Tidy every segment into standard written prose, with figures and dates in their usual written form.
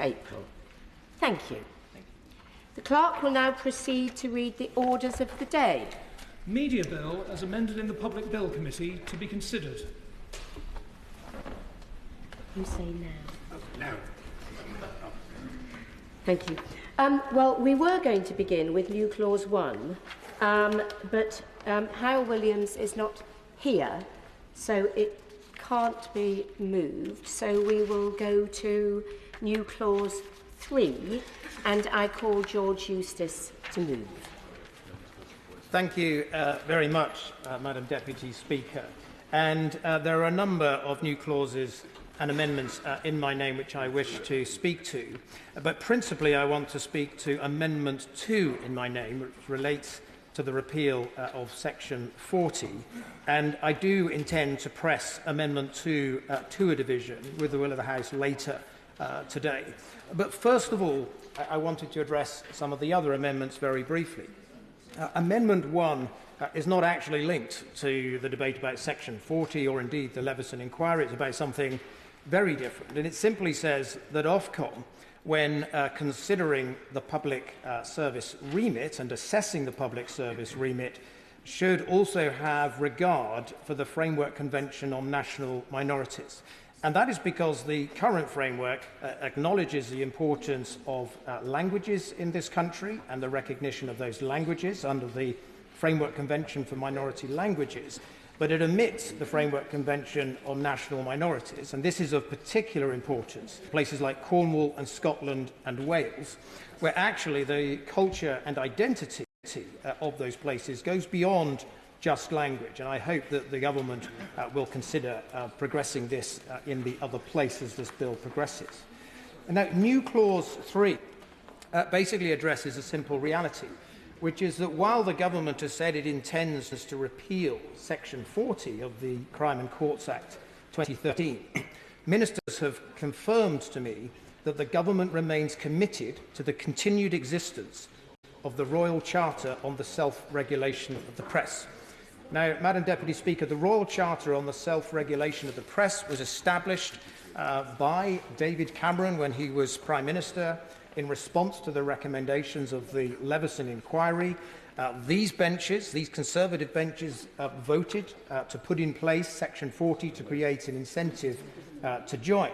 April. Thank you. The clerk will now proceed to read the orders of the day. Media Bill as amended in the Public Bill Committee to be considered. You say now. No. Thank you. Well, we were going to begin with new clause 1, but Hywel Williams is not here, so it can't be moved. So we will go to new clause 3, and I call George Eustice to move. Thank you very much, Madam Deputy Speaker. And there are a number of new clauses and amendments in my name which I wish to speak to. But principally I want to speak to Amendment 2 in my name, which relates to the repeal of Section 40. And I do intend to press Amendment 2 to a division with the will of the House later today. But first of all, I wanted to address some of the other amendments very briefly. Amendment 1 is not actually linked to the debate about Section 40 or indeed the Leveson inquiry. It's about something very different. And it simply says that Ofcom, when considering the public service remit and assessing the public service remit, should also have regard for the Framework Convention on National Minorities. And that is because the current framework acknowledges the importance of languages in this country and the recognition of those languages under the Framework Convention for Minority Languages, but it omits the Framework Convention on National Minorities, and this is of particular importance. Places like Cornwall and Scotland and Wales, where actually the culture and identity of those places goes beyond just language, and I hope that the government will consider progressing this in the other places this bill progresses. And now, new clause 3 basically addresses a simple reality, which is that while the government has said it intends to repeal Section 40 of the Crime and Courts Act 2013, ministers have confirmed to me that the government remains committed to the continued existence of the Royal Charter on the self-regulation of the press. Now, Madam Deputy Speaker, the Royal Charter on the self-regulation of the press was established by David Cameron when he was Prime Minister in response to the recommendations of the Leveson inquiry. These Conservative benches, voted to put in place Section 40 to create an incentive to join.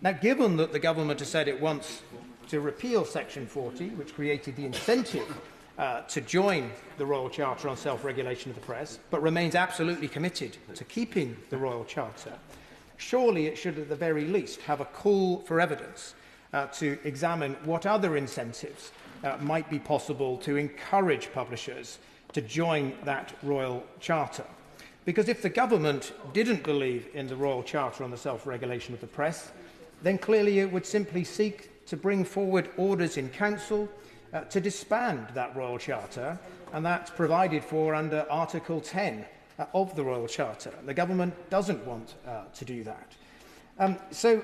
Now, given that the government has said it wants to repeal Section 40, which created the incentive to join the Royal Charter on self-regulation of the press, but remains absolutely committed to keeping the Royal Charter, surely it should at the very least have a call for evidence to examine what other incentives might be possible to encourage publishers to join that Royal Charter. Because if the government didn't believe in the Royal Charter on the self-regulation of the press, then clearly it would simply seek to bring forward orders in Council to disband that Royal Charter, and that's provided for under Article 10 of the Royal Charter. The government doesn't want to do that. So,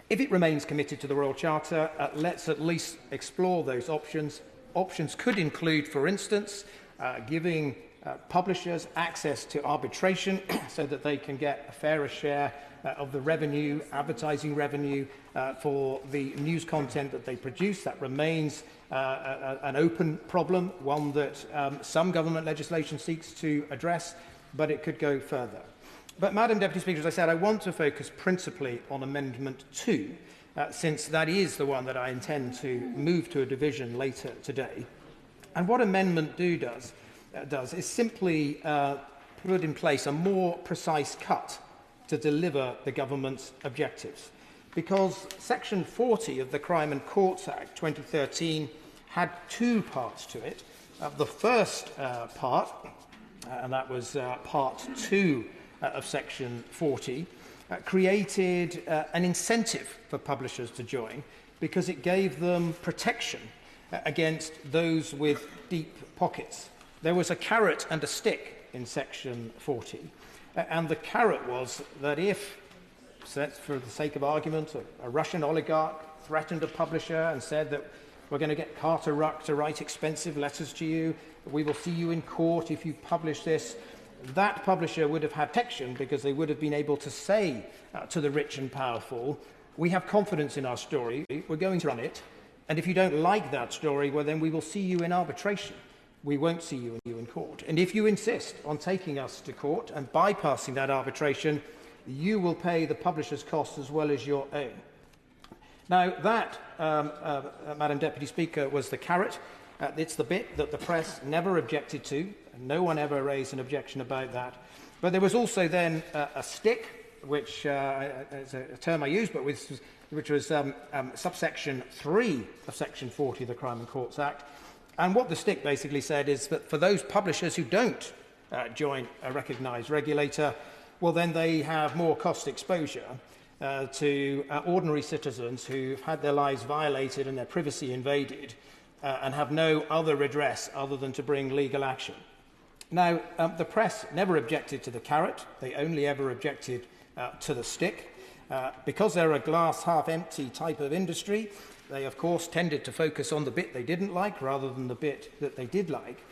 if it remains committed to the Royal Charter, let's at least explore those options. Options could include, for instance, giving publishers access to arbitration so that they can get a fairer share of the revenue, advertising revenue, for the news content that they produce. That remains an open problem, one that some government legislation seeks to address, but it could go further. But, Madam Deputy Speaker, as I said, I want to focus principally on Amendment 2, since that is the one that I intend to move to a division later today. And what Amendment 2 does is simply put in place a more precise cut to deliver the government's objectives. Because Section 40 of the Crime and Courts Act 2013 had two parts to it. The first part, and that was Part 2 of Section 40, created an incentive for publishers to join because it gave them protection against those with deep pockets. There was a carrot and a stick in Section 40, and the carrot was that if, for the sake of argument, a Russian oligarch threatened a publisher and said that we're going to get Carter Ruck to write expensive letters to you, we will see you in court if you publish this, that publisher would have had protection because they would have been able to say to the rich and powerful, We have confidence in our story. We're going to run it. And if you don't like that story, well, then we will see you in arbitration. We won't see you in court. And if you insist on taking us to court and bypassing that arbitration, you will pay the publisher's costs as well as your own. Now, that, Madam Deputy Speaker, was the carrot. It's the bit that the press never objected to. No one ever raised an objection about that. But there was also then a stick, which is a term I use, but which was subsection 3 of Section 40 of the Crime and Courts Act. And what the stick basically said is that for those publishers who don't join a recognised regulator, well, then they have more cost exposure to ordinary citizens who've had their lives violated and their privacy invaded and have no other redress other than to bring legal action. Now, the press never objected to the carrot. They only ever objected to the stick. Because they're a glass half-empty type of industry, they, of course, tended to focus on the bit they didn't like rather than the bit that they did like.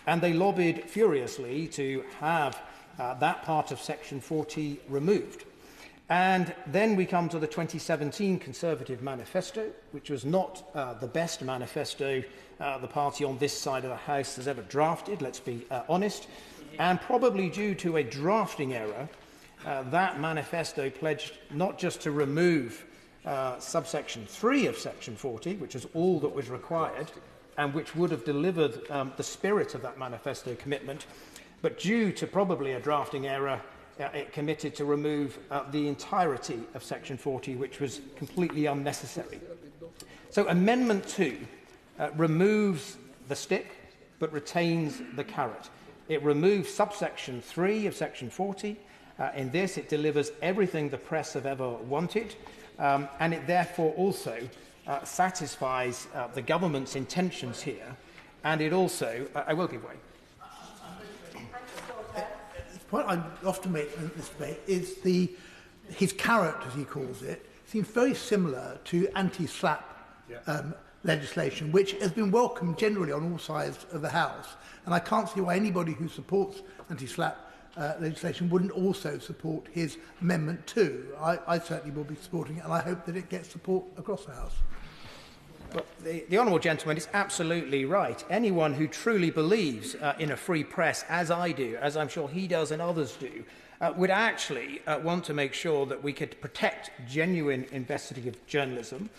And they lobbied furiously to have that part of Section 40 removed. And then we come to the 2017 Conservative Manifesto, which was not the best manifesto the party on this side of the House has ever drafted, let's be honest. And probably due to a drafting error, that manifesto pledged not just to remove subsection 3 of Section 40, which is all that was required, and which would have delivered the spirit of that manifesto commitment, but due to probably a drafting error, it committed to remove the entirety of Section 40, which was completely unnecessary. So Amendment 2 removes the stick, but retains the carrot. It removes subsection 3 of Section 40. In this, it delivers everything the press have ever wanted, and it therefore also satisfies the government's intentions here, and it also... I will give way. The point I often make in this debate is his carrot, as he calls it, seems very similar to anti-SLAPP legislation, which has been welcomed generally on all sides of the House. And I can't see why anybody who supports anti-SLAPP legislation wouldn't also support his Amendment 2. I certainly will be supporting it, and I hope that it gets support across the House. But the honourable gentleman is absolutely right. Anyone who truly believes in a free press, as I do, as I'm sure he does and others do, would actually want to make sure that we could protect genuine investigative journalism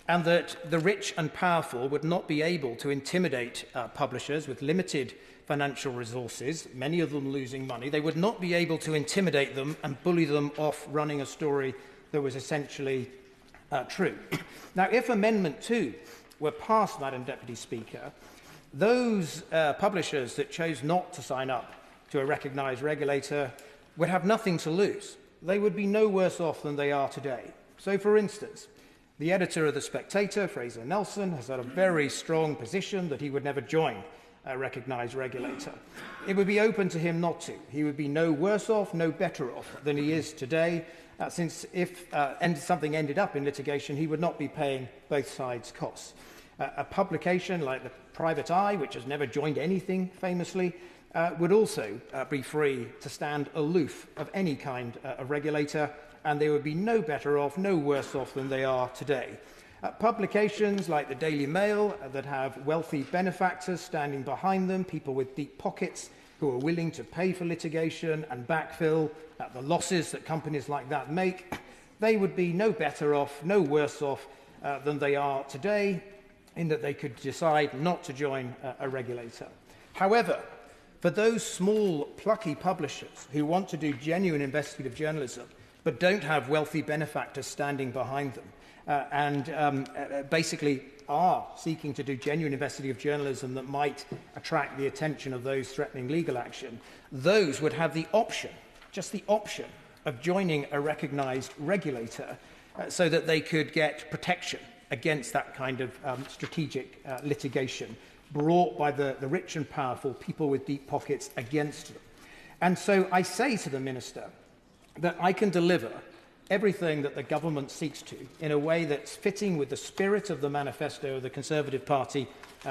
and that the rich and powerful would not be able to intimidate publishers with limited financial resources, many of them losing money. They would not be able to intimidate them and bully them off running a story that was essentially true. Now, if Amendment 2 were passed, Madam Deputy Speaker, those publishers that chose not to sign up to a recognised regulator would have nothing to lose. They would be no worse off than they are today. So, for instance, the editor of The Spectator, Fraser Nelson, has had a very strong position that he would never join a recognised regulator. It would be open to him not to. He would be no worse off, no better off than he is today, since if something ended up in litigation, he would not be paying both sides' costs. A publication like the Private Eye, which has never joined anything famously, would also be free to stand aloof of any kind of regulator, and they would be no better off, no worse off than they are today. Publications like the Daily Mail that have wealthy benefactors standing behind them, people with deep pockets who are willing to pay for litigation and backfill the losses that companies like that make, they would be no better off, no worse off than they are today, in that they could decide not to join a regulator. However, for those small, plucky publishers who want to do genuine investigative journalism but don't have wealthy benefactors standing behind them and basically are seeking to do genuine investigative journalism that might attract the attention of those threatening legal action, those would have the option, just the option, of joining a recognised regulator so that they could get protection against that kind of strategic litigation brought by the rich and powerful, people with deep pockets against them. And so I say to the Minister that I can deliver everything that the government seeks to in a way that's fitting with the spirit of the manifesto of the Conservative Party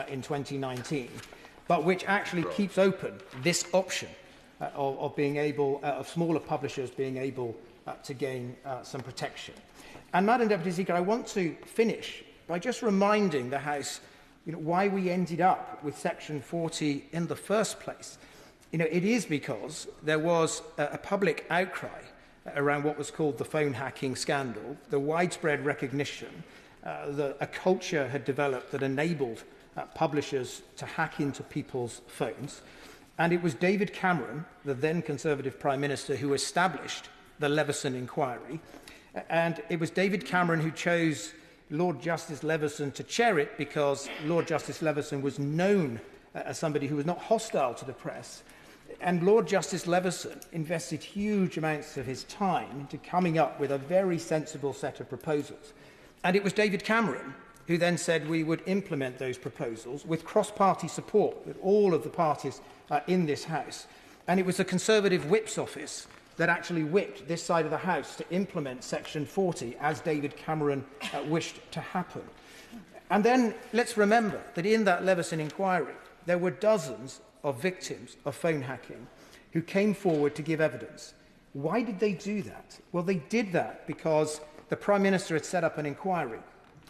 in 2019, but which actually keeps open this option of being able, of smaller publishers being able to gain some protection. And, Madam Deputy Speaker, I want to finish by just reminding the House why we ended up with Section 40 in the first place. It is because there was a public outcry around what was called the phone hacking scandal, the widespread recognition that a culture had developed that enabled publishers to hack into people's phones. And it was David Cameron, the then Conservative Prime Minister, who established the Leveson inquiry. And it was David Cameron who chose Lord Justice Leveson to chair it because Lord Justice Leveson was known as somebody who was not hostile to the press. And Lord Justice Leveson invested huge amounts of his time into coming up with a very sensible set of proposals. And it was David Cameron who then said we would implement those proposals with cross-party support with all of the parties in this House. And it was the Conservative Whip's office that actually whipped this side of the House to implement Section 40 as David Cameron wished to happen. And then let's remember that in that Leveson inquiry, there were dozens of victims of phone hacking who came forward to give evidence. Why did they do that? Well, they did that because the Prime Minister had set up an inquiry.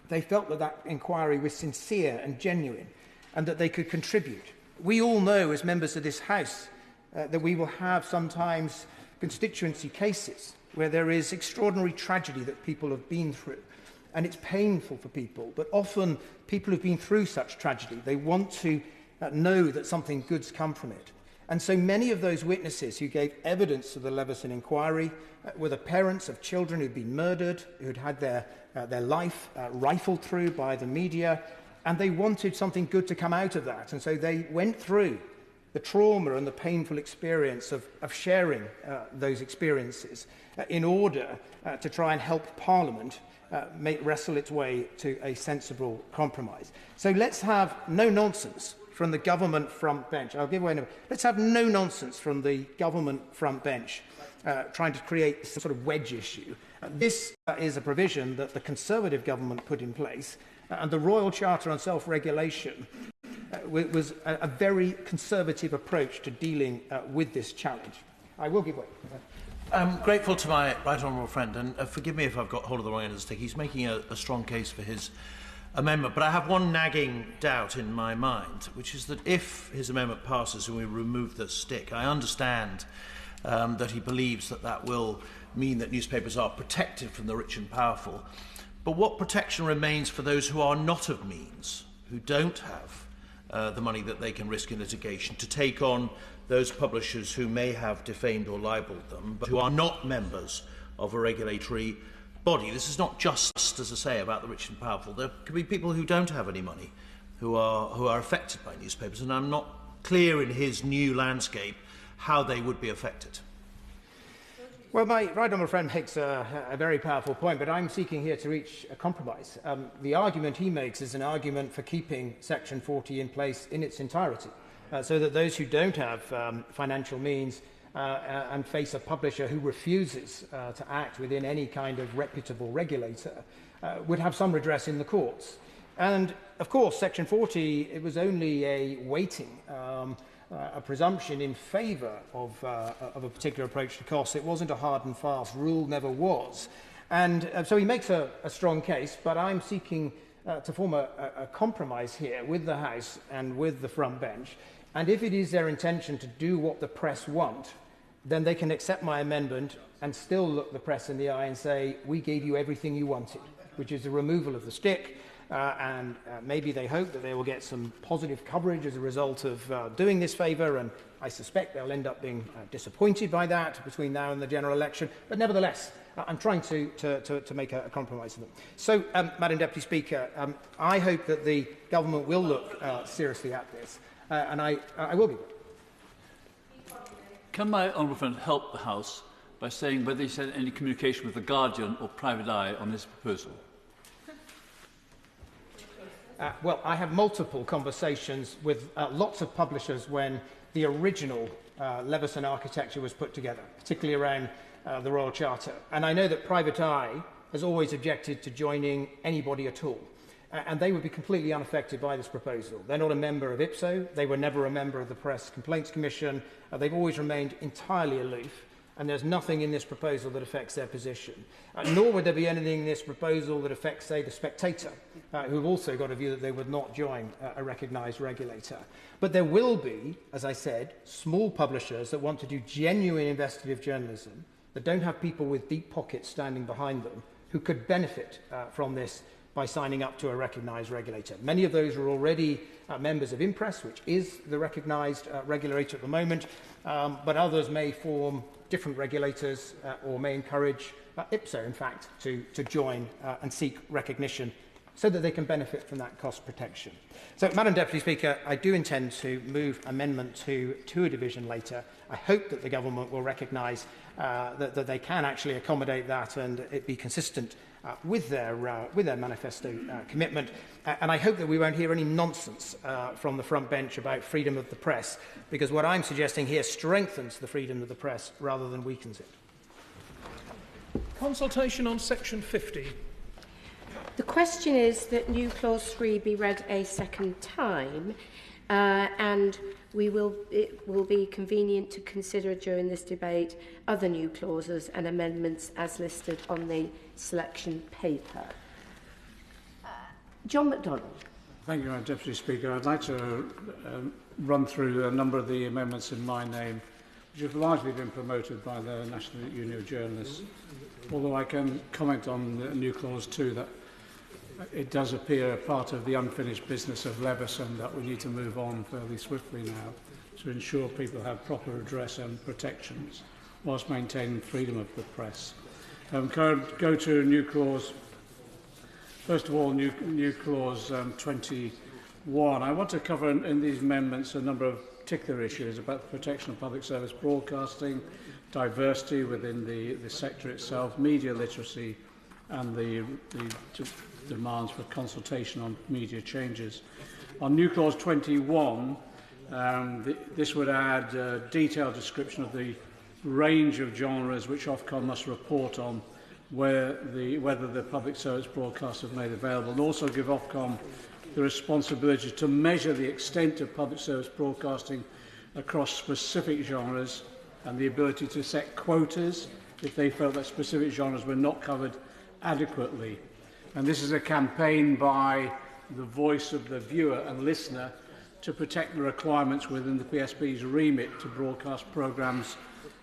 They felt that that inquiry was sincere and genuine and that they could contribute. We all know as members of this House that we will have sometimes constituency cases where there is extraordinary tragedy that people have been through. And it's painful for people, but often people who've been through such tragedy, they want to know that something good's come from it. And so many of those witnesses who gave evidence to the Leveson inquiry were the parents of children who'd been murdered, who'd had their life rifled through by the media, and they wanted something good to come out of that. And so they went through the trauma and the painful experience of sharing those experiences in order to try and help Parliament wrestle its way to a sensible compromise. So let's have no nonsense from the government front bench. I'll give away no. Let's have no nonsense from the government front bench trying to create some sort of wedge issue. This is a provision that the Conservative government put in place, and the Royal Charter on Self-Regulation was a very conservative approach to dealing with this challenge. I will give way. I'm grateful to my right honourable friend, and forgive me if I've got hold of the wrong end of the stick. He's making a strong case for his amendment, but I have one nagging doubt in my mind, which is that if his amendment passes and we remove the stick, I understand that he believes that that will mean that newspapers are protected from the rich and powerful. But what protection remains for those who are not of means, who don't have the money that they can risk in litigation, to take on those publishers who may have defamed or libelled them, but who are not members of a regulatory body? This is not just, as I say, about the rich and powerful. There could be people who don't have any money who are affected by newspapers, and I'm not clear in his new landscape how they would be affected. Well, my right honourable friend makes a very powerful point, but I'm seeking here to reach a compromise. The argument he makes is an argument for keeping Section 40 in place in its entirety, so that those who don't have financial means and face a publisher who refuses to act within any kind of reputable regulator would have some redress in the courts. And, of course, Section 40, it was only a weighting, a presumption in favour of a particular approach to costs. It wasn't a hard and fast rule, never was. And so he makes a strong case, but I'm seeking to form a compromise here with the House and with the front bench. And if it is their intention to do what the press want, then they can accept my amendment and still look the press in the eye and say, we gave you everything you wanted, which is the removal of the stick, and maybe they hope that they will get some positive coverage as a result of doing this favour, and I suspect they'll end up being disappointed by that between now and the general election. But nevertheless, I'm trying to make a compromise with them. So, Madam Deputy Speaker, I hope that the government will look seriously at this, and I will be. Can my honourable friend help the House by saying whether he had any communication with the Guardian or Private Eye on this proposal? Well, I have multiple conversations with lots of publishers when the original Leveson architecture was put together, particularly around the Royal Charter. And I know that Private Eye has always objected to joining anybody at all. And they would be completely unaffected by this proposal. They're not a member of IPSO. They were never a member of the Press Complaints Commission. They've always remained entirely aloof. and there's nothing in this proposal that affects their position. Nor would there be anything in this proposal that affects, say, the Spectator, who have also got a view that they would not join a recognised regulator. But there will be, as I said, small publishers that want to do genuine investigative journalism, that don't have people with deep pockets standing behind them, who could benefit from this by signing up to a recognised regulator. Many of those are already members of Impress, which is the recognised regulator at the moment, but others may form different regulators or may encourage IPSO, in fact, to join and seek recognition so that they can benefit from that cost protection. So, Madam Deputy Speaker, I do intend to move amendment to a division later. I hope that the government will recognise that they can actually accommodate that and it be consistent with their manifesto commitment. And I hope that we won't hear any nonsense from the front bench about freedom of the press, because what I'm suggesting here strengthens the freedom of the press rather than weakens it. Consultation on section 50. The question is that new clause 3 be read a second time, and it will be convenient to consider during this debate other new clauses and amendments as listed on the selection paper. John McDonnell. Thank you, Madam Deputy Speaker. I'd like to run through a number of the amendments in my name, which have largely been promoted by the National Union of Journalists, although I can comment on the new clause 2 that it does appear a part of the unfinished business of Levison that we need to move on fairly swiftly now to ensure people have proper redress and protections whilst maintaining freedom of the press. Can I go to a new clause? First of all, new clause 21. I want to cover in these amendments a number of particular issues about the protection of public service broadcasting, diversity within the sector itself, media literacy, and the demands for consultation on media changes. On new clause 21, this would add a detailed description of the range of genres which Ofcom must report on whether the public service broadcast have made available, and also give Ofcom the responsibility to measure the extent of public service broadcasting across specific genres and the ability to set quotas if they felt that specific genres were not covered adequately. And this is a campaign by the voice of the viewer and listener to protect the requirements within the PSB's remit to broadcast programmes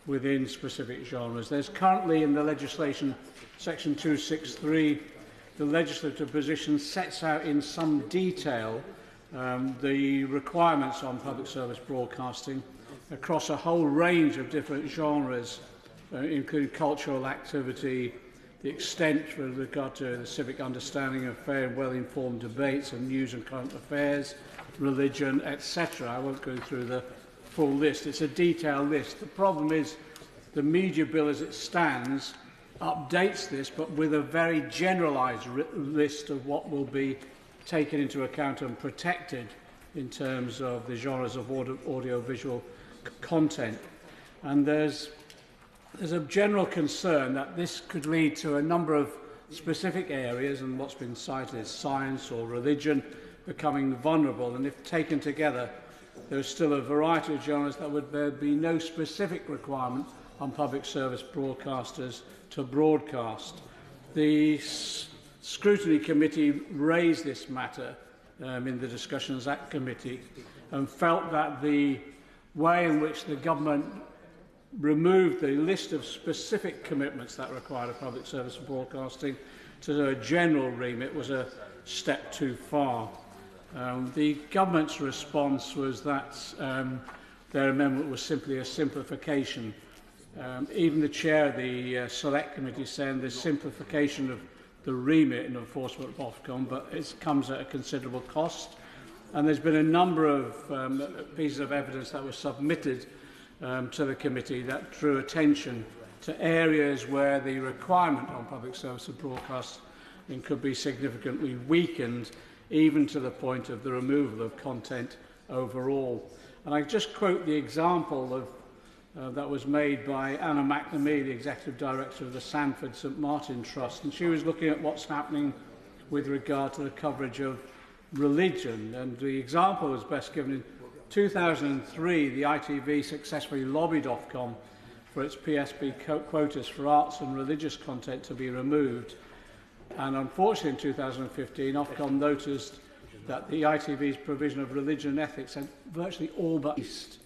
within specific genres. There's currently in the legislation, section 263, the legislative position sets out in some detail the requirements on public service broadcasting across a whole range of different genres, including cultural activity, the extent with regard to the civic understanding of fair and well-informed debates and news and current affairs, religion, etc. I won't go through the full list. It's a detailed list. The problem is the media bill as it stands updates this, but with a very generalised list of what will be taken into account and protected in terms of the genres of audio-visual content. And there's a general concern that this could lead to a number of specific areas, and what's been cited is science or religion, becoming vulnerable. And if taken together, there's still a variety of genres that would there be no specific requirement on public service broadcasters to broadcast. The Scrutiny Committee raised this matter in the discussions at committee and felt that the way in which the government removed the list of specific commitments that required a public service broadcasting to a general remit was a step too far. The government's response was that their amendment was simply a simplification. Even the chair of the Select Committee saying the simplification of the remit and enforcement of Ofcom, but it comes at a considerable cost. And there's been a number of pieces of evidence that were submitted to the committee that drew attention to areas where the requirement on public service and broadcasting could be significantly weakened, even to the point of the removal of content overall. And I just quote the example of that was made by Anna McNamee, the Executive Director of the Sanford St Martin Trust, and she was looking at what's happening with regard to the coverage of religion. And the example was best given in 2003, the ITV successfully lobbied Ofcom for its PSB quotas for arts and religious content to be removed. And unfortunately in 2015, Ofcom noticed that the ITV's provision of religion and ethics had virtually all but ceased.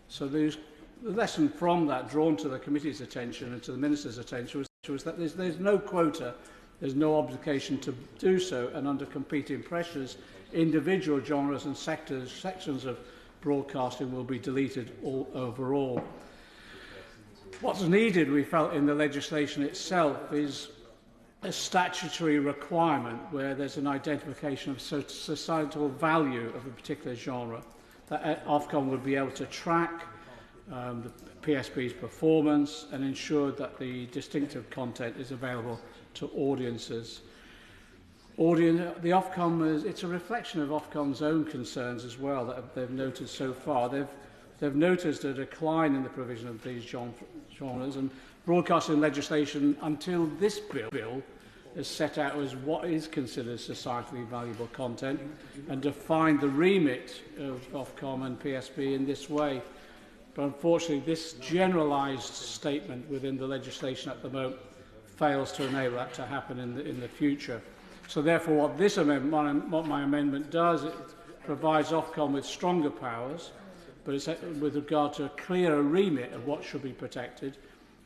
So the lesson from that drawn to the committee's attention and to the Minister's attention was that there's no quota, there's no obligation to do so, and under competing pressures, individual genres and sections of broadcasting will be deleted overall. What's needed, we felt, in the legislation itself is a statutory requirement where there's an identification of societal value of a particular genre that Ofcom would be able to track the PSB's performance and ensure that the distinctive content is available to audiences. The Ofcom it's a reflection of Ofcom's own concerns as well that they've noted so far. They've noticed a decline in the provision of these genres, and broadcasting legislation until this bill is set out as what is considered societally valuable content and defined the remit of Ofcom and PSB in this way. But unfortunately, this generalised statement within the legislation at the moment fails to enable that to happen in the future. So therefore, what this amendment, what my amendment does, it provides Ofcom with stronger powers, but it's with regard to a clearer remit of what should be protected,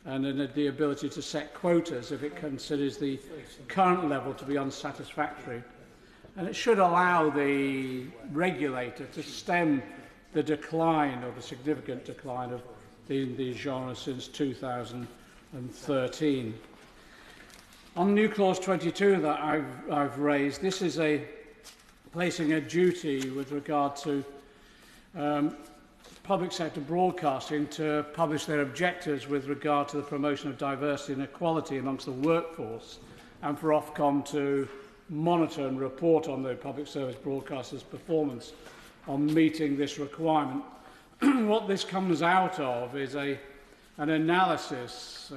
and then the ability to set quotas if it considers the current level to be unsatisfactory. And it should allow the regulator to stem the decline, or the significant decline, of these genres since 2013. On new clause 22 that I've raised, this is placing a duty with regard to public sector broadcasting to publish their objectives with regard to the promotion of diversity and equality amongst the workforce, and for Ofcom to monitor and report on the public service broadcasters' performance on meeting this requirement. What this comes out of is an analysis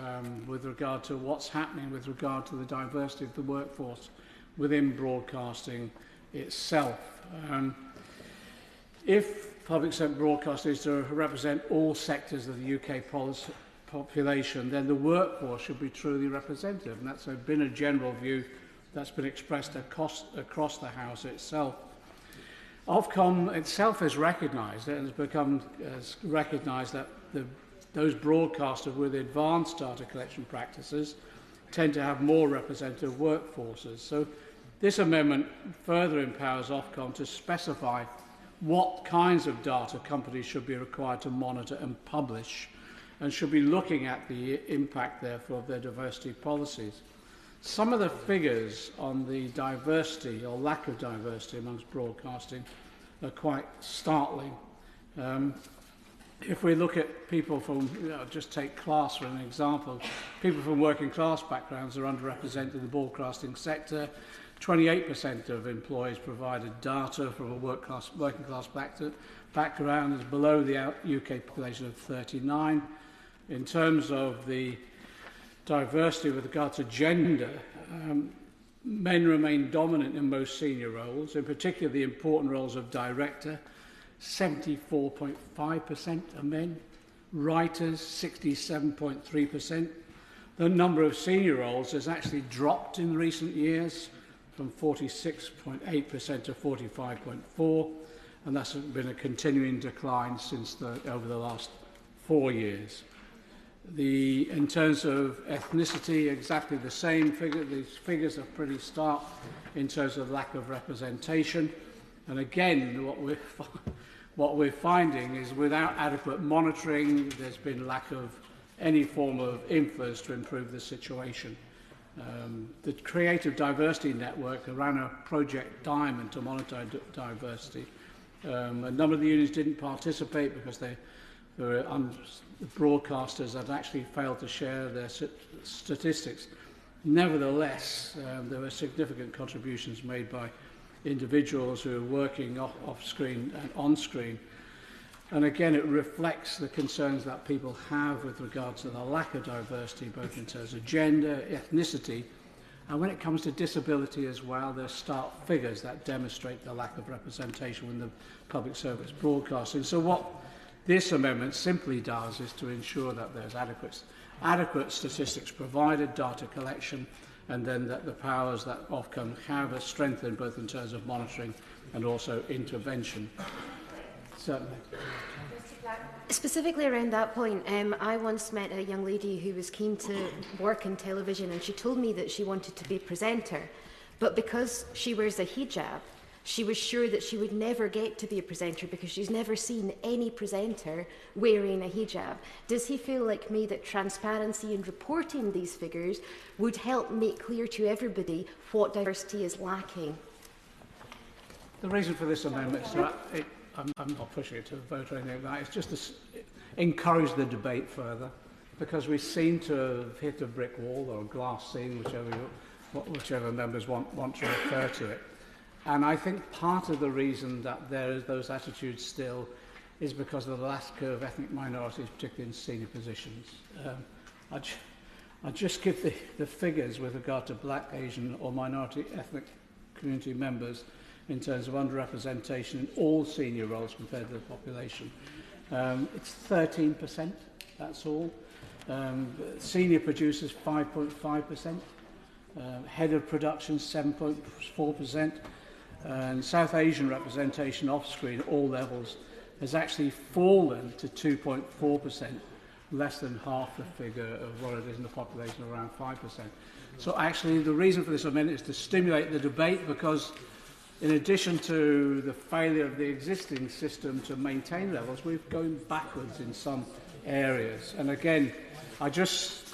with regard to what's happening with regard to the diversity of the workforce within broadcasting itself. If public sector broadcasting is to represent all sectors of the UK population, then the workforce should be truly representative, and that's been a general view that's been expressed across the House itself. Ofcom itself has recognised it and has recognised that those broadcasters with advanced data collection practices tend to have more representative workforces. So this amendment further empowers Ofcom to specify what kinds of data companies should be required to monitor and publish, and should be looking at the impact, therefore, of their diversity policies. Some of the figures on the diversity or lack of diversity amongst broadcasting are quite startling. If we look at people from, just take class for an example, people from working class backgrounds are underrepresented in the broadcasting sector. 28% of employees provided data from a working class background, is below the UK population of 39. In terms of the diversity with regard to gender, men remain dominant in most senior roles, in particular the important roles of director. 74.5% are men, writers 67.3%. The number of senior roles has actually dropped in recent years from 46.8% to 45.4%, and that's been a continuing decline since over the last 4 years. In terms of ethnicity, exactly the same figure. These figures are pretty stark in terms of lack of representation. And again, what we're finding is without adequate monitoring, there's been lack of any form of influence to improve the situation. The Creative Diversity Network ran a Project Diamond to monitor diversity. A number of the unions didn't participate because the broadcasters had actually failed to share their statistics. Nevertheless, there were significant contributions made by individuals who are working off-screen and on-screen. And again, it reflects the concerns that people have with regard to the lack of diversity, both in terms of gender, ethnicity, and when it comes to disability as well, there's stark figures that demonstrate the lack of representation in the public service broadcasting. So what This amendment simply does is to ensure that there's adequate statistics provided, data collection, and then that the powers that Ofcom have are strengthened both in terms of monitoring and also intervention. Certainly. Specifically around that point, I once met a young lady who was keen to work in television, and she told me that she wanted to be a presenter, but because she wears a hijab, she was sure that she would never get to be a presenter because she's never seen any presenter wearing a hijab. Does he feel like me that transparency in reporting these figures would help make clear to everybody what diversity is lacking? The reason for this amendment is that I'm not pushing it to a vote or anything like that. It's just to encourage the debate further, because we seem to have hit a brick wall or a glass ceiling, whichever members want to refer to it. And I think part of the reason that there is those attitudes still is because of the lack of ethnic minorities, particularly in senior positions. I'll just give the figures with regard to black, Asian or minority ethnic community members in terms of underrepresentation in all senior roles compared to the population. It's 13%, that's all. Senior producers, 5.5%. Head of production, 7.4%. And South Asian representation off-screen at all levels has actually fallen to 2.4%, less than half the figure of what it is in the population, around 5%. So actually the reason for this amendment is to stimulate the debate, because in addition to the failure of the existing system to maintain levels, we're going backwards in some areas. And again, I just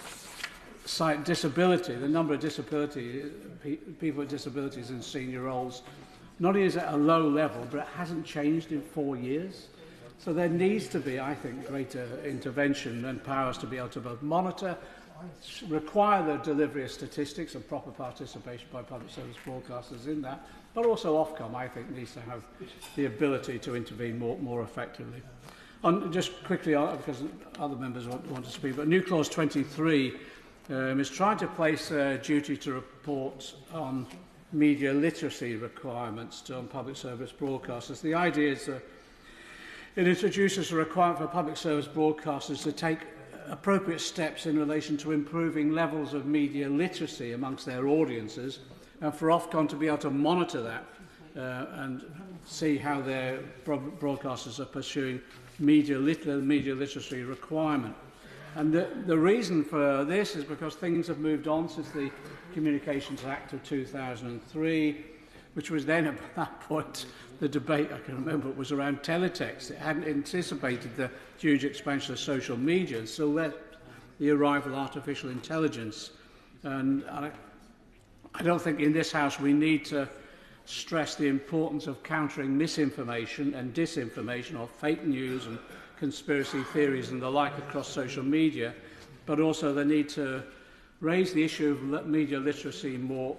cite disability, the number of people with disabilities in senior roles. Not only is it at a low level, but it hasn't changed in 4 years. So there needs to be, I think, greater intervention and powers to be able to both monitor, require the delivery of statistics and proper participation by public service broadcasters in that, but also Ofcom, I think, needs to have the ability to intervene more effectively. Just quickly, because other members want to speak, but New Clause 23 is trying to place a duty to report on media literacy requirements on public service broadcasters. The idea is that it introduces a requirement for public service broadcasters to take appropriate steps in relation to improving levels of media literacy amongst their audiences, and for Ofcom to be able to monitor that and see how their broadcasters are pursuing media literacy requirement. And the reason for this is because things have moved on since the Communications Act of 2003, which was then, at that point, the debate, I can remember, it was around teletext. It hadn't anticipated the huge expansion of social media, and so let the arrival of artificial intelligence. And I don't think in this House we need to stress the importance of countering misinformation and disinformation, or fake news and conspiracy theories and the like across social media, but also the need to raise the issue of media literacy more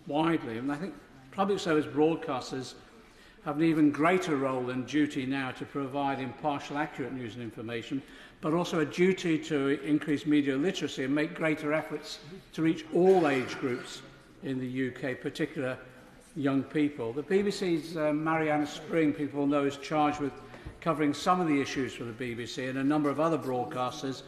widely. And I think public service broadcasters have an even greater role and duty now to provide impartial, accurate news and information, but also a duty to increase media literacy and make greater efforts to reach all age groups in the UK, particularly young people. The BBC's Mariana Spring, people know, is charged with covering some of the issues for the BBC, and a number of other broadcasters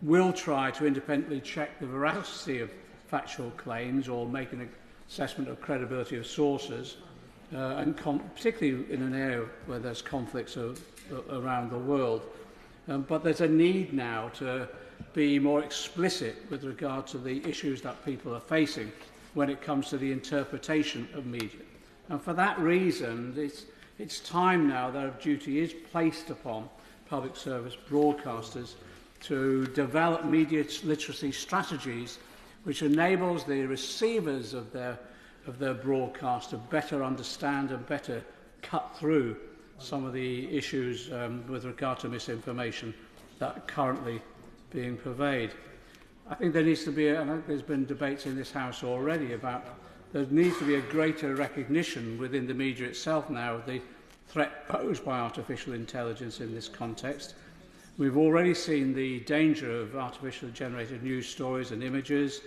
will try to independently check the veracity of factual claims or make an assessment of credibility of sources, and particularly in an area where there's conflicts around the world. But there's a need now to be more explicit with regard to the issues that people are facing when it comes to the interpretation of media. And for that reason, it's time now that a duty is placed upon public service broadcasters to develop media literacy strategies which enables the receivers of their broadcast to better understand and better cut through some of the issues with regard to misinformation that are currently being purveyed. I think there needs to be, and I think there's been debates in this House already about, there needs to be a greater recognition within the media itself now of the threat posed by artificial intelligence in this context. We've already seen the danger of artificially generated news stories and images,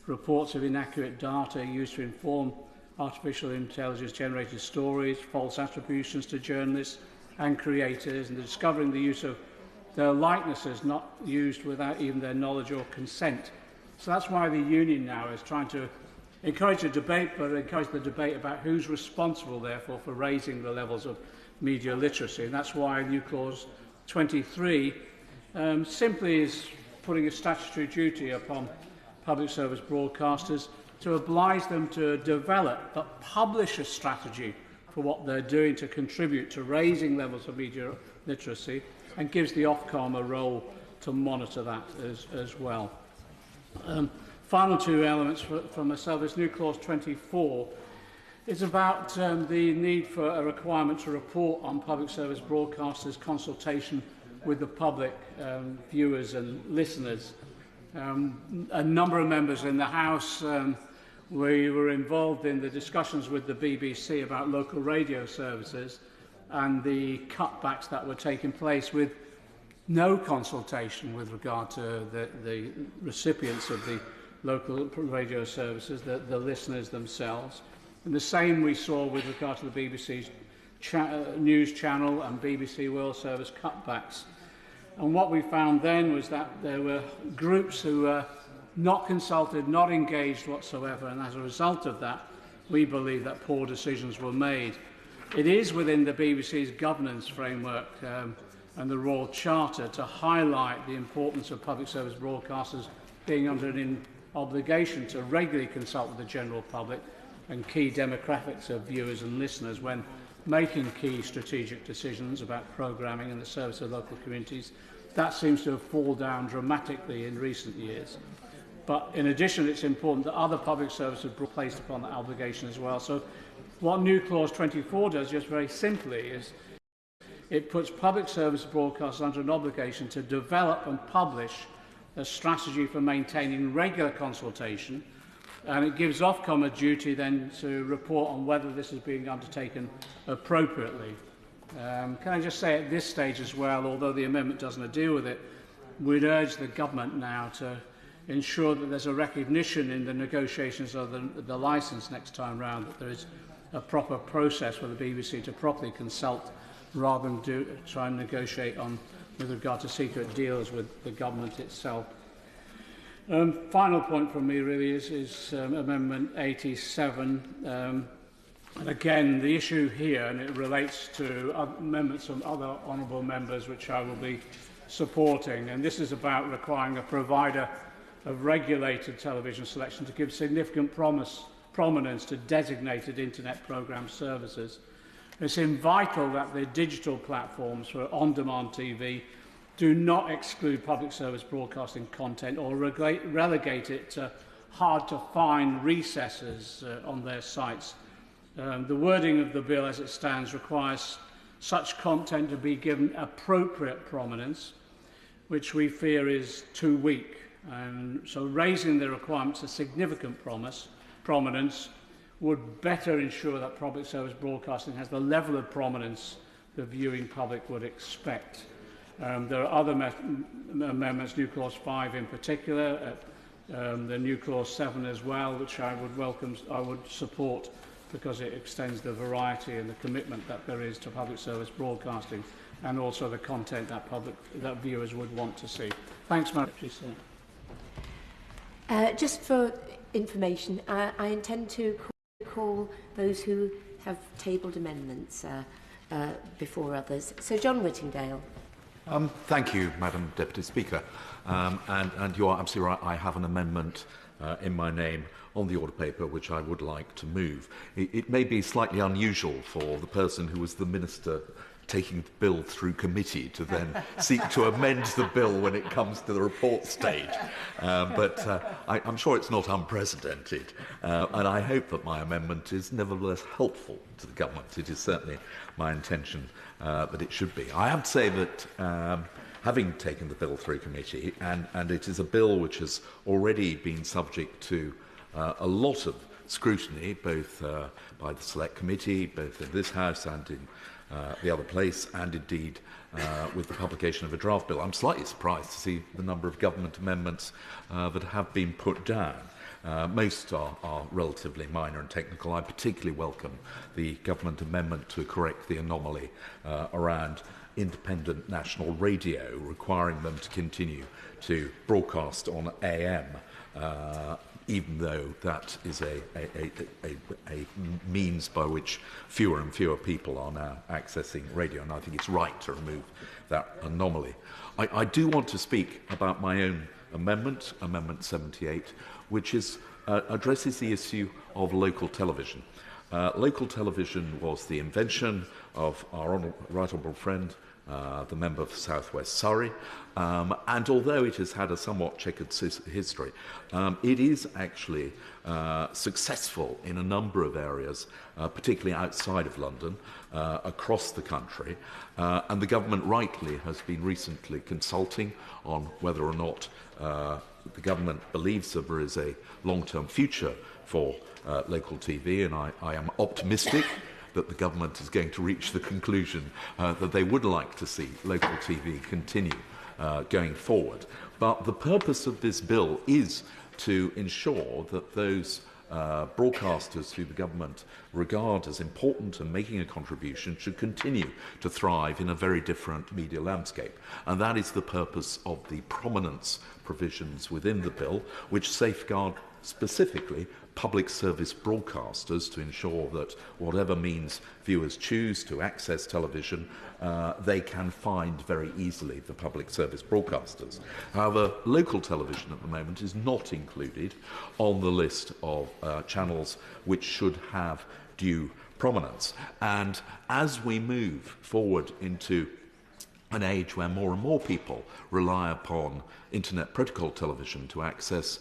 reports of inaccurate data used to inform artificial intelligence generated stories, false attributions to journalists and creators, and discovering the use of their likenesses not used without even their knowledge or consent. So that's why the union now is trying to encourage a debate, but encourage the debate about who's responsible, therefore, for raising the levels of media literacy. And that's why new clause 23 simply is putting a statutory duty upon public service broadcasters to oblige them to develop but publish a strategy for what they're doing to contribute to raising levels of media literacy, and gives the Ofcom a role to monitor that as well. Final two elements for myself is new clause 24. It's about the need for a requirement to report on public service broadcasters' consultation with the public, viewers and listeners. A number of members in the House, we were involved in the discussions with the BBC about local radio services and the cutbacks that were taking place with no consultation with regard to the recipients of the local radio services, the listeners themselves. And the same we saw with regard to the BBC's news channel and BBC World Service cutbacks. And what we found then was that there were groups who were not consulted, not engaged whatsoever, and as a result of that, we believe that poor decisions were made. It is within the BBC's governance framework and the Royal Charter to highlight the importance of public service broadcasters being under an obligation to regularly consult with the general public and key demographics of viewers and listeners when making key strategic decisions about programming in the service of local communities. That seems to have fallen down dramatically in recent years. But in addition, it's important that other public services are placed upon that obligation as well. So what new clause 24 does, just very simply, is it puts public service broadcasters under an obligation to develop and publish a strategy for maintaining regular consultation, and it gives Ofcom a duty then to report on whether this is being undertaken appropriately. Can I just say at this stage as well, although the amendment doesn't deal with it, we'd urge the government now to ensure that there's a recognition in the negotiations of the licence next time round that there is a proper process for the BBC to properly consult rather than try and negotiate on with regard to secret deals with the government itself. Final point from me really is Amendment 87. And again, the issue here, and it relates to amendments from other honourable members which I will be supporting, and this is about requiring a provider of regulated television selection to give significant prominence to designated internet programme services. It's vital that the digital platforms for on-demand TV do not exclude public service broadcasting content or relegate it to hard-to-find recesses on their sites. The wording of the bill as it stands requires such content to be given appropriate prominence, which we fear is too weak. So raising the requirements to significant prominence would better ensure that public service broadcasting has the level of prominence the viewing public would expect. There are other amendments, new clause 5 in particular, the new clause 7 as well, which I would support because it extends the variety and the commitment that there is to public service broadcasting and also the content that viewers would want to see. Thanks, Madam President. Just for information, I intend to call those who have tabled amendments before others. So, John Whittingdale. Thank you, Madam Deputy Speaker. And you are absolutely right. I have an amendment in my name on the order paper which I would like to move. It may be slightly unusual for the person who was the Minister taking the bill through committee to then seek to amend the bill when it comes to the report stage. But I'm sure it's not unprecedented. And I hope that my amendment is nevertheless helpful to the government. It is certainly my intention that it should be. I have to say that having taken the bill through committee, and it is a bill which has already been subject to a lot of scrutiny, both by the Select Committee, both in this House and in the other place, and indeed with the publication of a draft bill. I'm slightly surprised to see the number of government amendments that have been put down. Most are relatively minor and technical. I particularly welcome the government amendment to correct the anomaly around independent national radio, requiring them to continue to broadcast on AM, even though that is a means by which fewer and fewer people are now accessing radio, and I think it's right to remove that anomaly. I do want to speak about my own amendment, Amendment 78, which addresses the issue of local television. Local television was the invention of our right honourable friend, the member for South West Surrey, and although it has had a somewhat checkered history, it is actually successful in a number of areas, particularly outside of London, across the country, and the government rightly has been recently consulting on whether or not the government believes that there is a long-term future for local TV, and I am optimistic that the government is going to reach the conclusion that they would like to see local TV continue going forward. But the purpose of this bill is to ensure that those broadcasters who the government regard as important and making a contribution should continue to thrive in a very different media landscape. And that is the purpose of the prominence provisions within the bill, which safeguard specifically public service broadcasters to ensure that whatever means viewers choose to access television, they can find very easily the public service broadcasters. However, local television at the moment is not included on the list of channels which should have due prominence. And as we move forward into an age where more and more people rely upon internet protocol television to access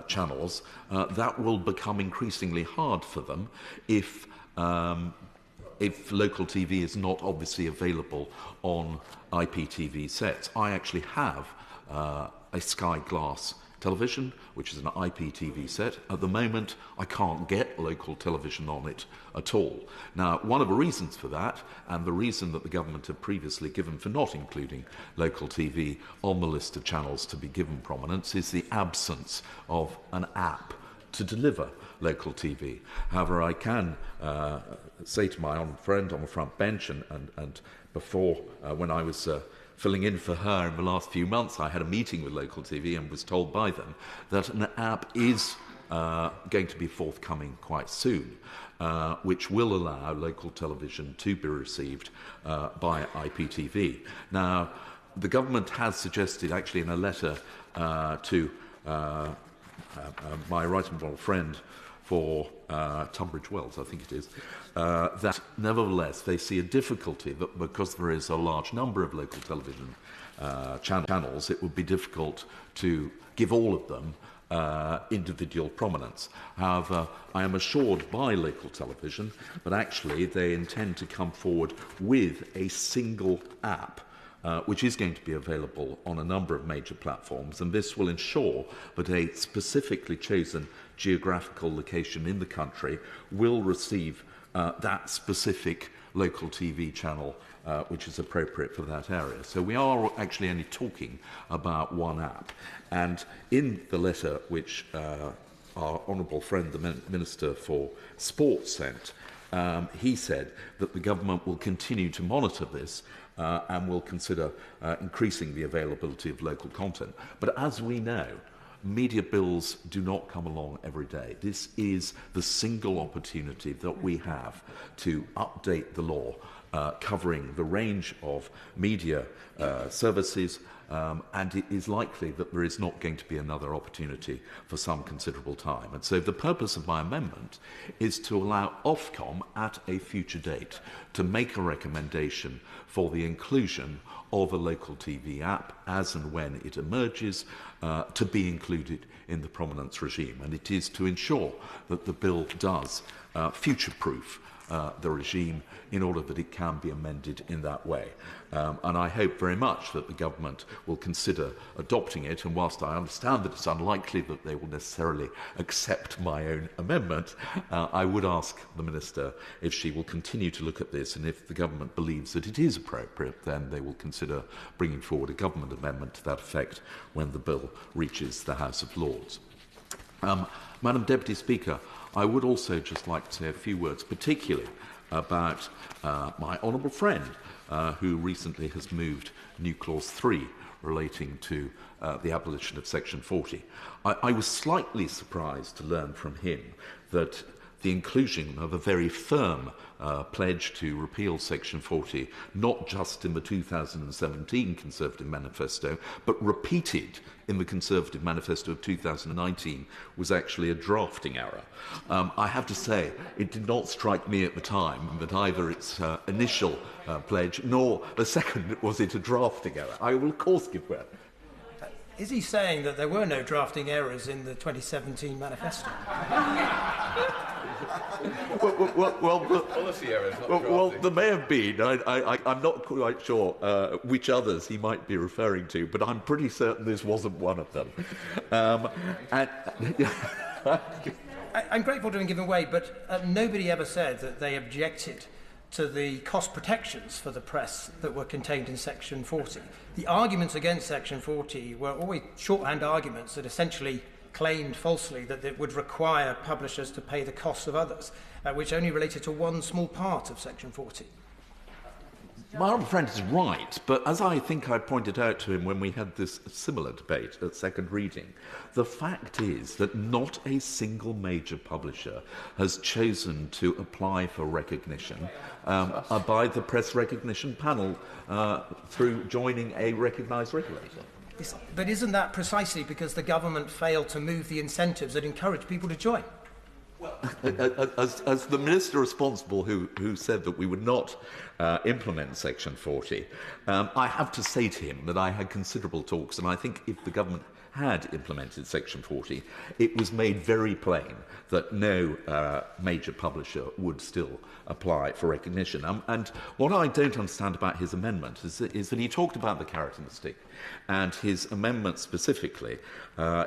channels, that will become increasingly hard for them if local TV is not obviously available on IPTV sets. I actually have a Sky Glass television, which is an IPTV set. At the moment, I can't get local television on it at all. Now, one of the reasons for that, and the reason that the government had previously given for not including local TV on the list of channels to be given prominence, is the absence of an app to deliver local TV. However, I can say to my own friend on the front bench, and before, when I was filling in for her in the last few months, I had a meeting with local TV and was told by them that an app is going to be forthcoming quite soon, which will allow local television to be received by IPTV. Now, the government has suggested, actually in a letter to my right honourable friend for Tunbridge Wells, I think it is, that nevertheless they see a difficulty that because there is a large number of local television channels, it would be difficult to give all of them individual prominence. However, I am assured by local television that actually they intend to come forward with a single app which is going to be available on a number of major platforms, and this will ensure that a specifically chosen geographical location in the country will receive that specific local TV channel which is appropriate for that area. So we are actually only talking about one app. And in the letter which our honourable friend, the Minister for Sport, sent, he said that the government will continue to monitor this and will consider increasing the availability of local content. But as we know, media bills do not come along every day. This is the single opportunity that we have to update the law covering the range of media services, and it is likely that there is not going to be another opportunity for some considerable time. And so the purpose of my amendment is to allow Ofcom at a future date to make a recommendation for the inclusion of a local TV app as and when it emerges to be included in the prominence regime. And it is to ensure that the bill does future-proof the regime in order that it can be amended in that way. And I hope very much that the government will consider adopting it, and whilst I understand that it's unlikely that they will necessarily accept my own amendment, I would ask the Minister if she will continue to look at this, and if the government believes that it is appropriate, then they will consider bringing forward a government amendment to that effect when the bill reaches the House of Lords. Madam Deputy Speaker, I would also just like to say a few words, particularly about my honourable friend, who recently has moved New Clause 3 relating to the abolition of Section 40. I was slightly surprised to learn from him that the inclusion of a very firm pledge to repeal Section 40, not just in the 2017 Conservative Manifesto, but repeated in the Conservative Manifesto of 2019, was actually a drafting error. I have to say, it did not strike me at the time that either its initial pledge nor the second was it a drafting error. I will, of course, give way. Is he saying that there were no drafting errors in the 2017 manifesto? Policy errors, well, there may have been. I'm not quite sure which others he might be referring to, but I'm pretty certain this wasn't one of them. I'm grateful to him giving way, but nobody ever said that they objected to the cost protections for the press that were contained in Section 40. The arguments against Section 40 were always shorthand arguments that essentially claimed falsely that it would require publishers to pay the costs of others, which only related to one small part of Section 40. My honourable friend is right, but as I think I pointed out to him when we had this similar debate at second reading, the fact is that not a single major publisher has chosen to apply for recognition by the Press Recognition Panel through joining a recognised regulator. But isn't that precisely because the government failed to move the incentives that encourage people to join? As the minister responsible who said that we would not implement Section 40, I have to say to him that I had considerable talks, and I think if the government had implemented Section 40, it was made very plain that no major publisher would still apply for recognition. And what I don't understand about his amendment is that he talked about the carrot and the stick, and his amendment specifically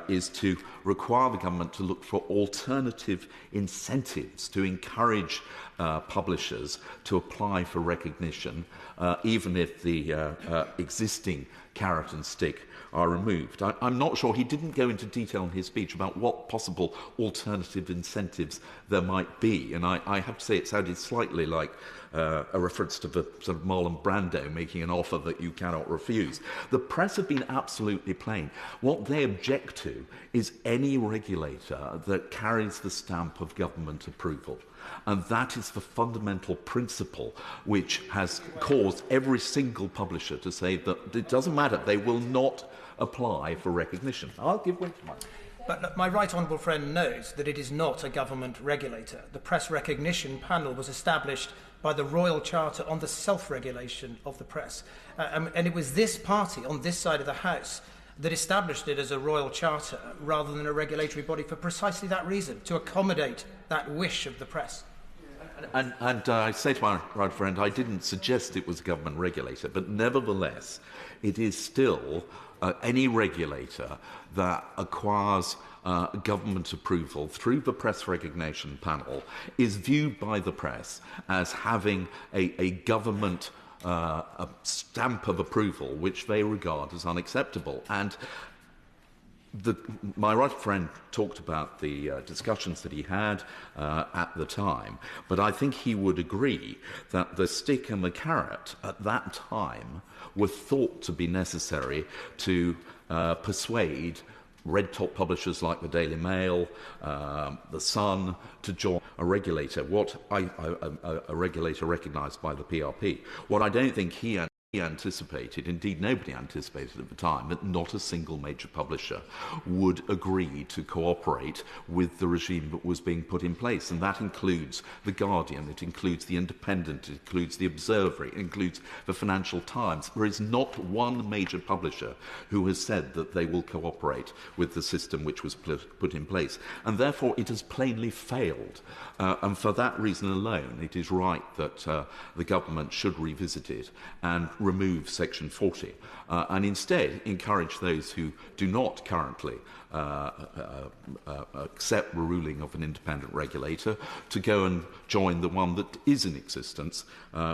is to require the government to look for alternative incentives to encourage publishers to apply for recognition, even if the existing carrot and stick are removed. I'm not sure. He didn't go into detail in his speech about what possible alternative incentives there might be, and I have to say it sounded slightly like a reference to the sort of Marlon Brando making an offer that you cannot refuse. The press have been absolutely plain. What they object to is any regulator that carries the stamp of government approval. And that is the fundamental principle which has caused every single publisher to say that it doesn't matter, they will not apply for recognition. I'll give way to mine. But my right honourable friend knows that it is not a government regulator. The Press Recognition Panel was established by the Royal Charter on the self-regulation of the press. And it was this party on this side of the House that established it as a royal charter rather than a regulatory body for precisely that reason, to accommodate that wish of the press. And I say to my right friend, I didn't suggest it was a government regulator, but nevertheless, it is still any regulator that acquires government approval through the Press Recognition Panel is viewed by the press as having a government a stamp of approval which they regard as unacceptable. And my right friend talked about the discussions that he had at the time, but I think he would agree that the stick and the carrot at that time were thought to be necessary to persuade red-top publishers like the Daily Mail, the Sun, to join a regulator, a regulator recognised by the PRP. What I don't think he anticipated, indeed nobody anticipated at the time, that not a single major publisher would agree to cooperate with the regime that was being put in place. And that includes The Guardian, it includes The Independent, it includes The Observer, it includes the Financial Times. There is not one major publisher who has said that they will cooperate with the system which was put in place. And therefore it has plainly failed. And for that reason alone, it is right that the government should revisit it and remove Section 40 and instead encourage those who do not currently accept the ruling of an independent regulator to go and join the one that is in existence,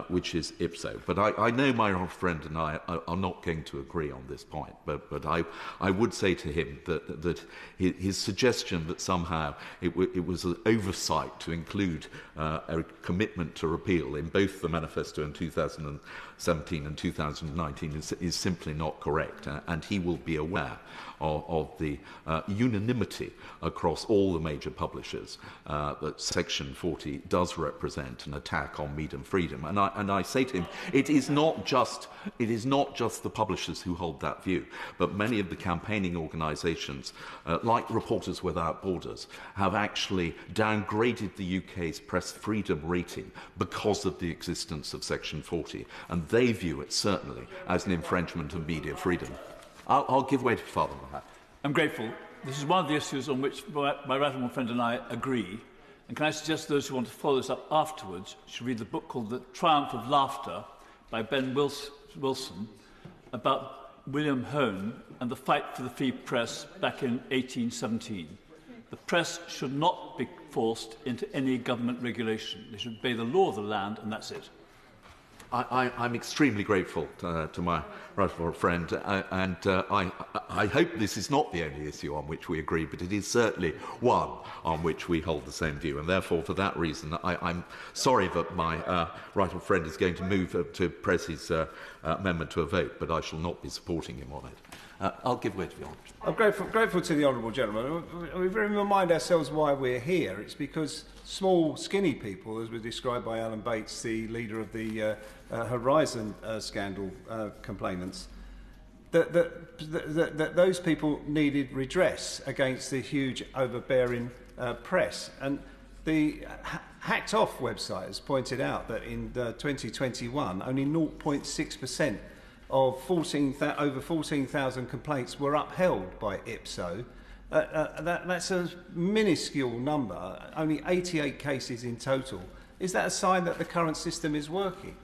which is IPSO. But I know my old friend and I are not going to agree on this point, but I would say to him that his suggestion that somehow it was an oversight to include a commitment to repeal in both the manifesto in 2017 and 2019 is simply not correct, and he will be aware of the unanimity across all the major publishers that Section 40 does represent an attack on media and freedom. And I say to him, it is not just the publishers who hold that view, but many of the campaigning organisations, like Reporters Without Borders, have actually downgraded the UK's press freedom rating because of the existence of Section 40, and they view it certainly as an infringement of media freedom. I'll give way to Father Mohat. I'm grateful. This is one of the issues on which my right honourable friend and I agree. And can I suggest those who want to follow this up afterwards should read the book called The Triumph of Laughter by Ben Wilson about William Hone and the fight for the free press back in 1817. The press should not be forced into any government regulation. They should obey the law of the land, and that's it. I'm extremely grateful to my right honourable friend, and I hope this is not the only issue on which we agree, but it is certainly one on which we hold the same view, and therefore, for that reason, I'm sorry that my right honourable friend is going to move to press his amendment to a vote, but I shall not be supporting him on it. I'll give way to the honourable. I'm grateful to the honourable gentleman. We remind ourselves why we're here. It's because small, skinny people, as was described by Alan Bates, the leader of the Horizon scandal complainants, that those people needed redress against the huge overbearing press. And the Hacked Off website has pointed out that in 2021, only 0.6% of over 14,000 complaints were upheld by IPSO. That's a minuscule number, only 88 cases in total. Is that a sign that the current system is working?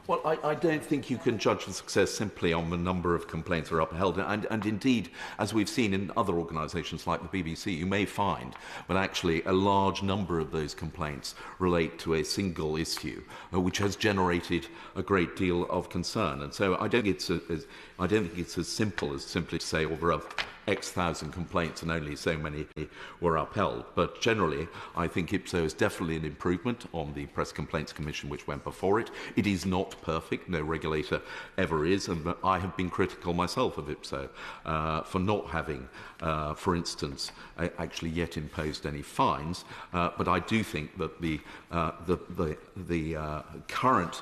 Well, I don't think you can judge the success simply on the number of complaints that are upheld. And indeed, as we've seen in other organisations like the BBC, you may find that actually a large number of those complaints relate to a single issue, which has generated a great deal of concern. And so I don't think it's as simple as simply to say, well, there are X thousand complaints and only so many were upheld. But generally, I think IPSO is definitely an improvement on the Press Complaints Commission which went before it. It is not perfect, no regulator ever is, and I have been critical myself of IPSO for not having, for instance, actually yet imposed any fines. But I do think that the current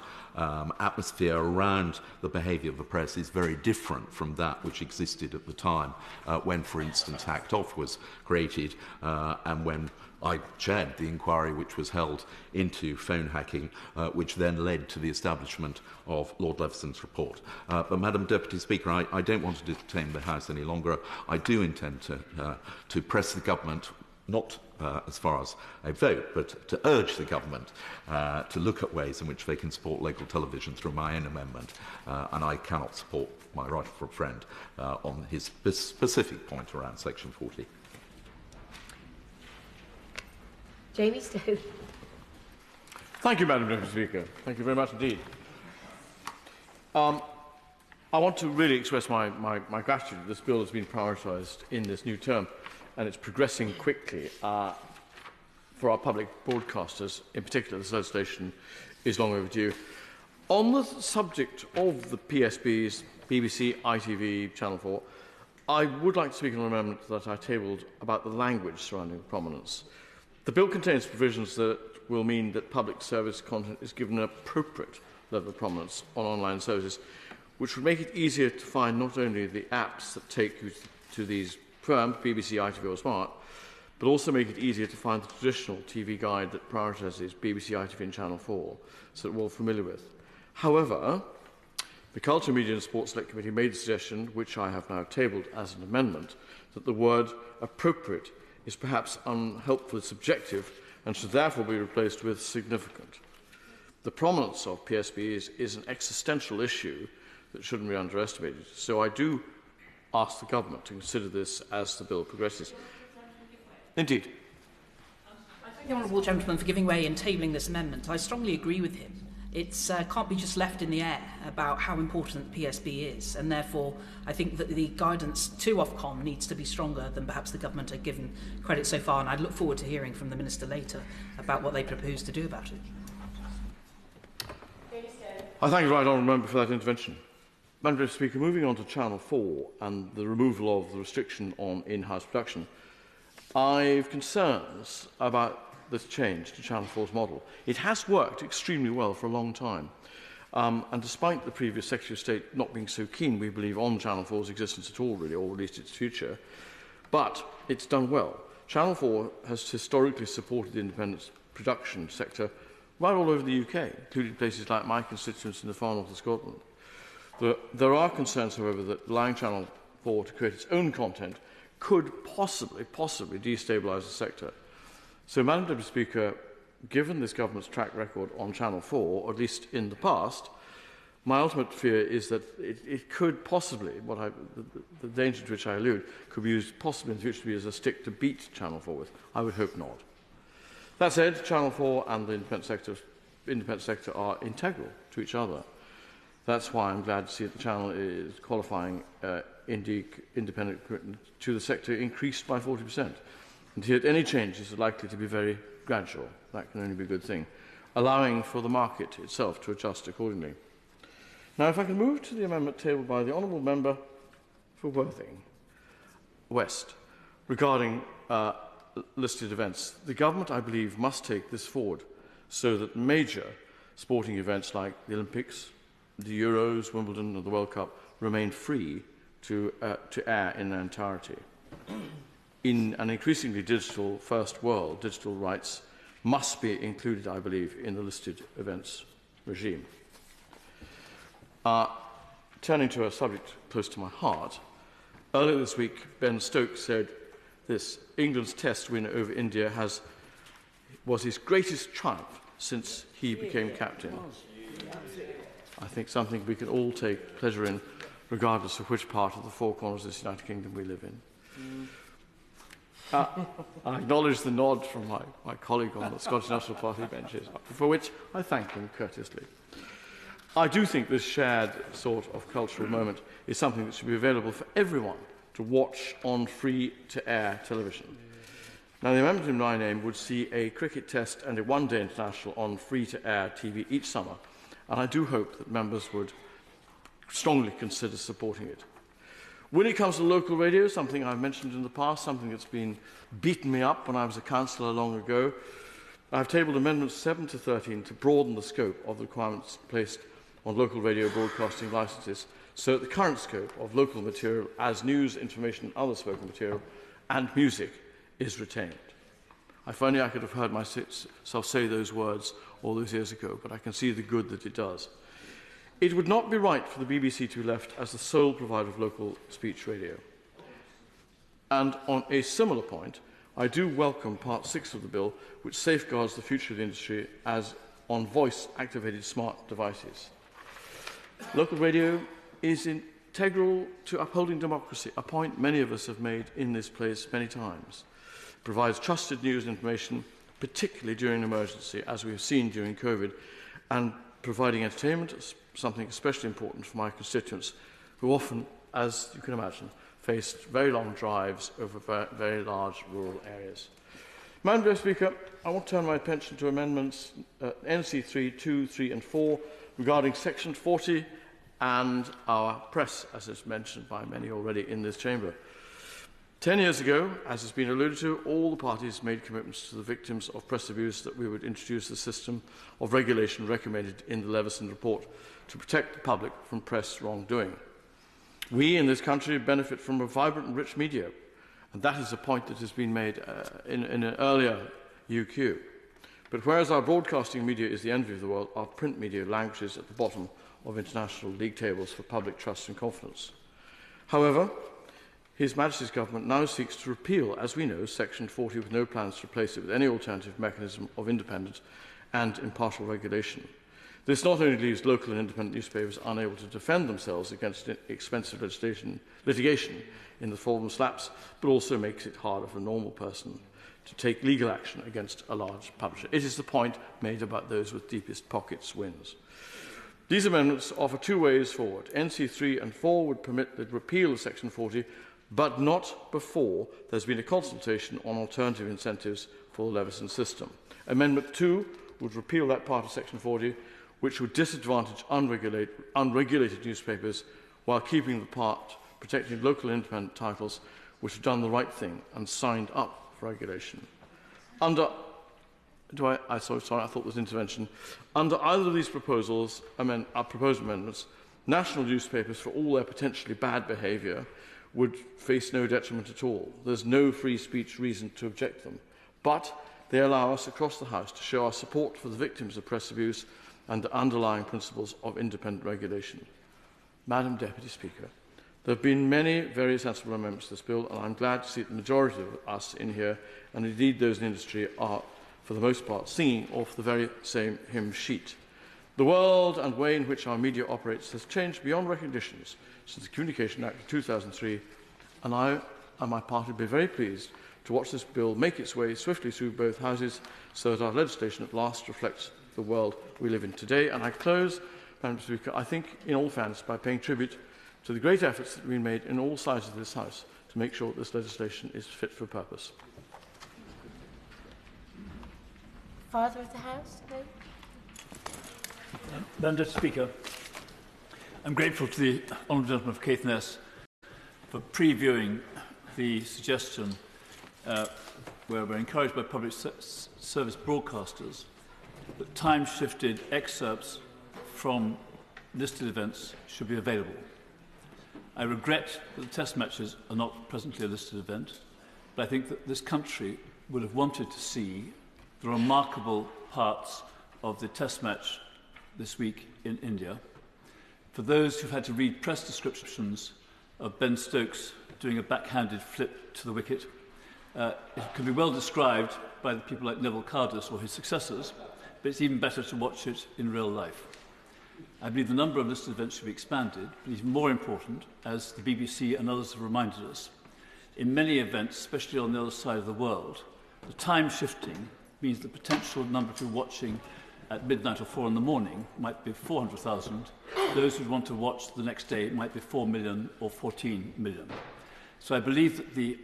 atmosphere around the behaviour of the press is very different from that which existed at the time when, for instance, Hacked Off was created and when I chaired the inquiry which was held into phone hacking, which then led to the establishment of Lord Leveson's report. But, Madam Deputy Speaker, I don't want to detain the House any longer. I do intend to press the government, not as far as a vote, but to urge the government to look at ways in which they can support local television through my own amendment, and I cannot support my right honourable friend on his specific point around Section 40. Jamie Stone. Thank you, Madam Deputy Speaker. Thank you very much indeed. I want to really express my gratitude that this bill has been prioritised in this new term, and it's progressing quickly for our public broadcasters. In particular, the legislation is long overdue. On the subject of the PSBs, BBC, ITV, Channel 4, I would like to speak on an amendment that I tabled about the language surrounding prominence. The bill contains provisions that will mean that public service content is given an appropriate level of prominence on online services, which would make it easier to find not only the apps that take you to these firms, BBC, ITV or Smart, but also make it easier to find the traditional TV guide that prioritises BBC, ITV and Channel 4, so that we're all familiar with. However, the Culture, Media and Sports Select Committee made a suggestion, which I have now tabled as an amendment, that the word appropriate is perhaps unhelpfully subjective and should therefore be replaced with significant. the prominence of PSBs is an existential issue that shouldn't be underestimated. So I do ask the government to consider this as the bill progresses. Indeed. I thank the honourable gentleman for giving way and tabling this amendment. I strongly agree with him. It can't be just left in the air about how important the PSB is, and therefore I think that the guidance to Ofcom needs to be stronger than perhaps the government had given credit so far, and I look forward to hearing from the Minister later about what they propose to do about it. I thank the right honourable member for that intervention. Madam Speaker, moving on to Channel 4 and the removal of the restriction on in-house production, I have concerns about this change to Channel 4's model. It has worked extremely well for a long time, and despite the previous Secretary of State not being so keen, we believe, on Channel 4's existence at all, really, or at least its future, but it's done well. Channel 4 has historically supported the independent production sector right all over the UK, including places like my constituents in the far north of Scotland. There are concerns, however, that allowing Channel 4 to create its own content could possibly destabilise the sector. So, Madam Deputy Speaker, given this government's track record on Channel 4, or at least in the past, my ultimate fear is that it could possibly, the danger to which I allude, could be used possibly in the future to be as a stick to beat Channel 4 with. I would hope not. That said, Channel 4 and the independent sector are integral to each other. That's why I'm glad to see that the channel is qualifying independent commitment to the sector increased by 40%. And yet any changes are likely to be very gradual. That can only be a good thing, allowing for the market itself to adjust accordingly. Now, if I can move to the amendment tabled by the honourable member for Worthing West regarding listed events. The government, I believe, must take this forward so that major sporting events like the Olympics, the Euros, Wimbledon and the World Cup remain free to air in their entirety. In an increasingly digital-first world, digital rights must be included, I believe, in the listed events regime. Turning to a subject close to my heart, earlier this week, Ben Stokes said this: England's test win over India was his greatest triumph since he became captain. I think something we can all take pleasure in, regardless of which part of the four corners of this United Kingdom we live in. I acknowledge the nod from my colleague on the Scottish National Party benches, for which I thank him courteously. I do think this shared sort of cultural moment is something that should be available for everyone to watch on free-to-air television. Now, the amendment in my name would see a cricket test and a one-day international on free-to-air TV each summer, and I do hope that members would strongly consider supporting it. When it comes to local radio, something I've mentioned in the past, something that's been beaten me up when I was a councillor long ago, I've tabled amendments 7 to 13 to broaden the scope of the requirements placed on local radio broadcasting licences so that the current scope of local material as news, information and other spoken material and music is retained. If only I could have heard myself say those words all those years ago, but I can see the good that it does. It would not be right for the BBC to be left as the sole provider of local speech radio. And on a similar point, I do welcome Part 6 of the bill, which safeguards the future of the industry as on voice-activated smart devices. Local radio is integral to upholding democracy, a point many of us have made in this place many times. It provides trusted news and information, particularly during an emergency, as we have seen during COVID, and providing entertainment is something especially important for my constituents, who often, as you can imagine, faced very long drives over very large rural areas. Madam Speaker, I want to turn my attention to amendments NC 3, 2, 3 and 4 regarding Section 40 and our press, as is mentioned by many already in this chamber. 10 years ago, as has been alluded to, all the parties made commitments to the victims of press abuse that we would introduce the system of regulation recommended in the Leveson report to protect the public from press wrongdoing. We in this country benefit from a vibrant and rich media, and that is a point that has been made in an earlier UQ. But whereas our broadcasting media is the envy of the world, our print media languishes at the bottom of international league tables for public trust and confidence. However, His Majesty's Government now seeks to repeal, as we know, Section 40 with no plans to replace it with any alternative mechanism of independent and impartial regulation. This not only leaves local and independent newspapers unable to defend themselves against expensive litigation in the form of slaps, but also makes it harder for a normal person to take legal action against a large publisher. It is the point made about those with deepest pockets wins. These amendments offer two ways forward. NC 3 and 4 would permit the repeal of Section 40, but not before there's been a consultation on alternative incentives for the Leveson system. Amendment 2 would repeal that part of Section 40 which would disadvantage unregulated newspapers while keeping the part protecting local independent titles which have done the right thing and signed up for regulation. Under I thought it was intervention. Under either of these proposed amendments, national newspapers, for all their potentially bad behaviour, would face no detriment at all. There's no free speech reason to object them. But they allow us across the House to show our support for the victims of press abuse and the underlying principles of independent regulation. Madam Deputy Speaker, there have been many very sensible amendments to this bill, and I'm glad to see that the majority of us in here, and indeed those in industry, are, for the most part, singing off the very same hymn sheet. The world and way in which our media operates has changed beyond recognitions since the Communication Act of 2003, and I and my party will be very pleased to watch this bill make its way swiftly through both houses so that our legislation at last reflects the world we live in today. And I close, Madam Speaker, I think, in all fairness, by paying tribute to the great efforts that have been made in all sides of this House to make sure that this legislation is fit for purpose. Father of the House, no? Madam Deputy Speaker, I'm grateful to the Honourable Gentleman of Caithness for previewing the suggestion where we're encouraged by public service broadcasters that time-shifted excerpts from listed events should be available. I regret that the test matches are not presently a listed event, but I think that this country would have wanted to see the remarkable parts of the test match this week in India. For those who've had to read press descriptions of Ben Stokes doing a backhanded flip to the wicket, it can be well described by the people like Neville Cardus or his successors, but it's even better to watch it in real life. I believe the number of listed events should be expanded, but even more important, as the BBC and others have reminded us, in many events, especially on the other side of the world, the time shifting means the potential number of people watching at midnight or 4 in the morning might be 400,000. Those who want to watch the next day might be 4 million or 14 million. So I believe that the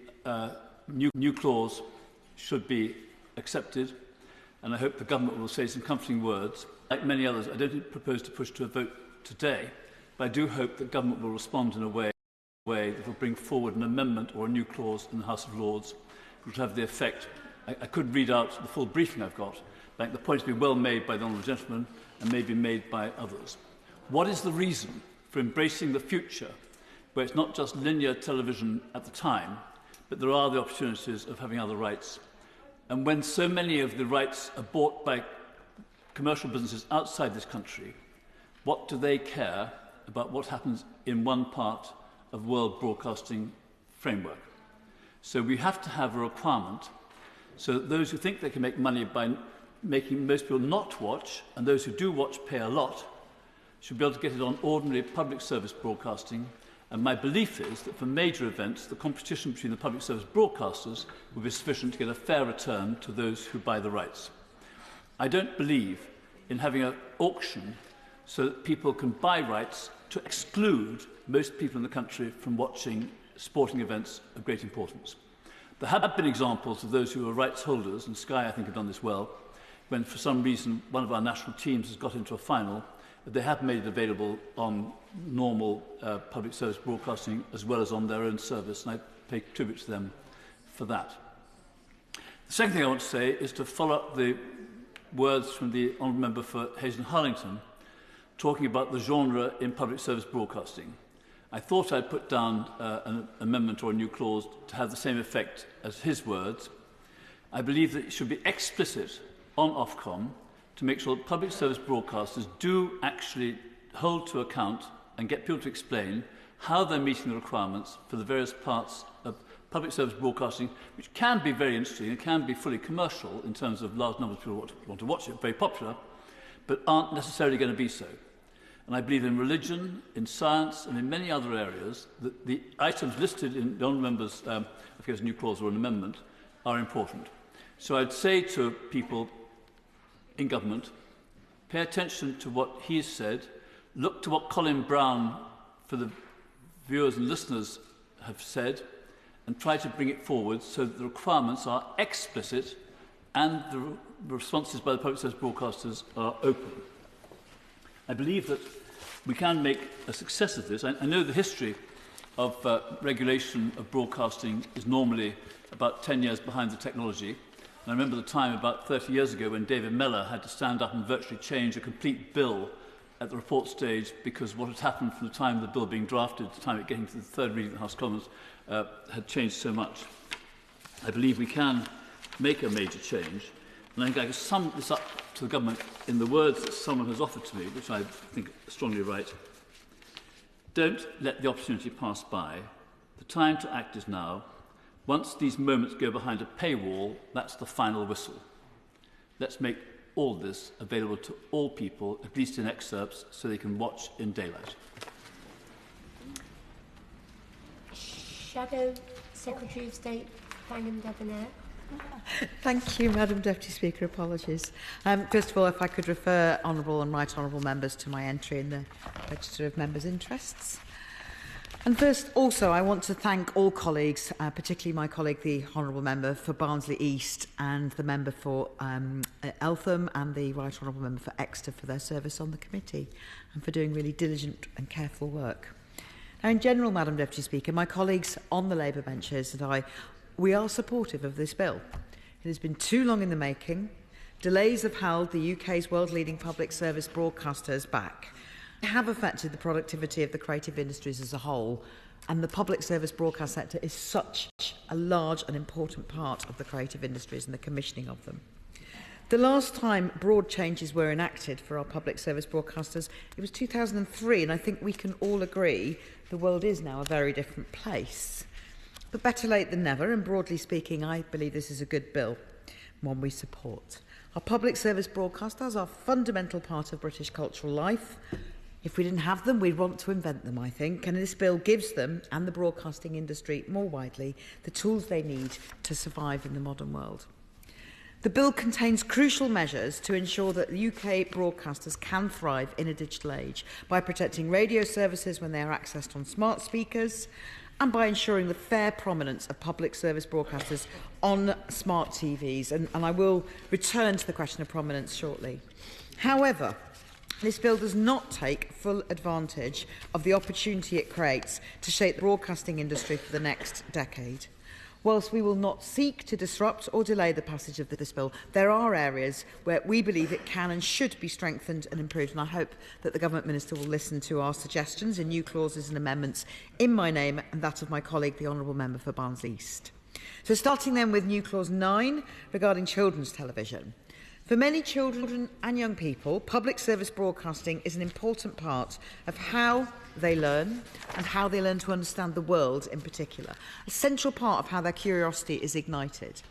new clause should be accepted, and I hope the government will say some comforting words. Like many others, I don't propose to push to a vote today, but I do hope that government will respond in a way that will bring forward an amendment or a new clause in the House of Lords, which will have the effect. I could read out the full briefing I've got. I think the point has been well made by the Honourable Gentleman and may be made by others. What is the reason for embracing the future, where it's not just linear television at the time, but there are the opportunities of having other rights? And when so many of the rights are bought by commercial businesses outside this country, what do they care about what happens in one part of world broadcasting framework? So we have to have a requirement so that those who think they can make money by making most people not watch, and those who do watch pay a lot, should be able to get it on ordinary public service broadcasting. And my belief is that for major events, the competition between the public service broadcasters will be sufficient to get a fair return to those who buy the rights. I don't believe in having an auction so that people can buy rights to exclude most people in the country from watching sporting events of great importance. There have been examples of those who are rights holders, and Sky, I think, have done this well, when for some reason one of our national teams has got into a final, they have made it available on normal public service broadcasting as well as on their own service, and I pay tribute to them for that. The second thing I want to say is to follow up the words from the Honourable Member for Hayes and Harlington, talking about the genre in public service broadcasting. I thought I'd put down an amendment or a new clause to have the same effect as his words. I believe that it should be explicit on Ofcom to make sure that public service broadcasters do actually hold to account and get people to explain how they're meeting the requirements for the various parts of public service broadcasting, which can be very interesting and can be fully commercial in terms of large numbers of people who want to watch it, very popular, but aren't necessarily going to be so. And I believe in religion, in science, and in many other areas that the items listed in the honourable member's, I guess, new clause or an amendment are important. So I'd say to people in government, pay attention to what he's said, look to what Colin Brown, for the viewers and listeners, have said, and try to bring it forward so that the requirements are explicit and the responses by the public service broadcasters are open. I believe that we can make a success of this. I know the history of regulation of broadcasting is normally about 10 years behind the technology. And I remember the time about 30 years ago when David Mellor had to stand up and virtually change a complete bill at the report stage because what had happened from the time of the bill being drafted to the time it getting to the third reading of the House of Commons had changed so much. I believe we can make a major change. And I think I can sum this up to the government in the words that someone has offered to me, which I think are strongly right. Don't let the opportunity pass by. The time to act is now. Once these moments go behind a paywall, that's the final whistle. Let's make all this available to all people, at least in excerpts, so they can watch in daylight. Shadow Secretary of State, Thangam Debbonaire. Thank you, Madam Deputy Speaker. Apologies. First of all, if I could refer honourable and right honourable members to my entry in the Register of Members' Interests. And first, also, I want to thank all colleagues, particularly my colleague, the Honourable Member for Barnsley East, and the Member for Eltham, and the Right Honourable Member for Exeter for their service on the committee, and for doing really diligent and careful work. Now, in general, Madam Deputy Speaker, my colleagues on the Labour benches and we are supportive of this bill. It has been too long in the making. Delays have held the UK's world-leading public service broadcasters back. They have affected the productivity of the creative industries as a whole, and the public service broadcast sector is such a large and important part of the creative industries and the commissioning of them. The last time broad changes were enacted for our public service broadcasters, it was 2003, and I think we can all agree the world is now a very different place. But better late than never, and broadly speaking, I believe this is a good bill, one we support. Our public service broadcasters are a fundamental part of British cultural life. If we didn't have them, we'd want to invent them, I think, and this bill gives them, and the broadcasting industry more widely, the tools they need to survive in the modern world. The bill contains crucial measures to ensure that the UK broadcasters can thrive in a digital age by protecting radio services when they are accessed on smart speakers, and by ensuring the fair prominence of public service broadcasters on smart TVs. And I will return to the question of prominence shortly. However, this bill does not take full advantage of the opportunity it creates to shape the broadcasting industry for the next decade. Whilst we will not seek to disrupt or delay the passage of this bill, there are areas where we believe it can and should be strengthened and improved, and I hope that the Government Minister will listen to our suggestions in new clauses and amendments in my name and that of my colleague, the Honourable Member for Barnsley East. So starting then with new clause 9 regarding children's television. For many children and young people, public service broadcasting is an important part of how they learn and how they learn to understand the world in particular, a central part of how their curiosity is ignited.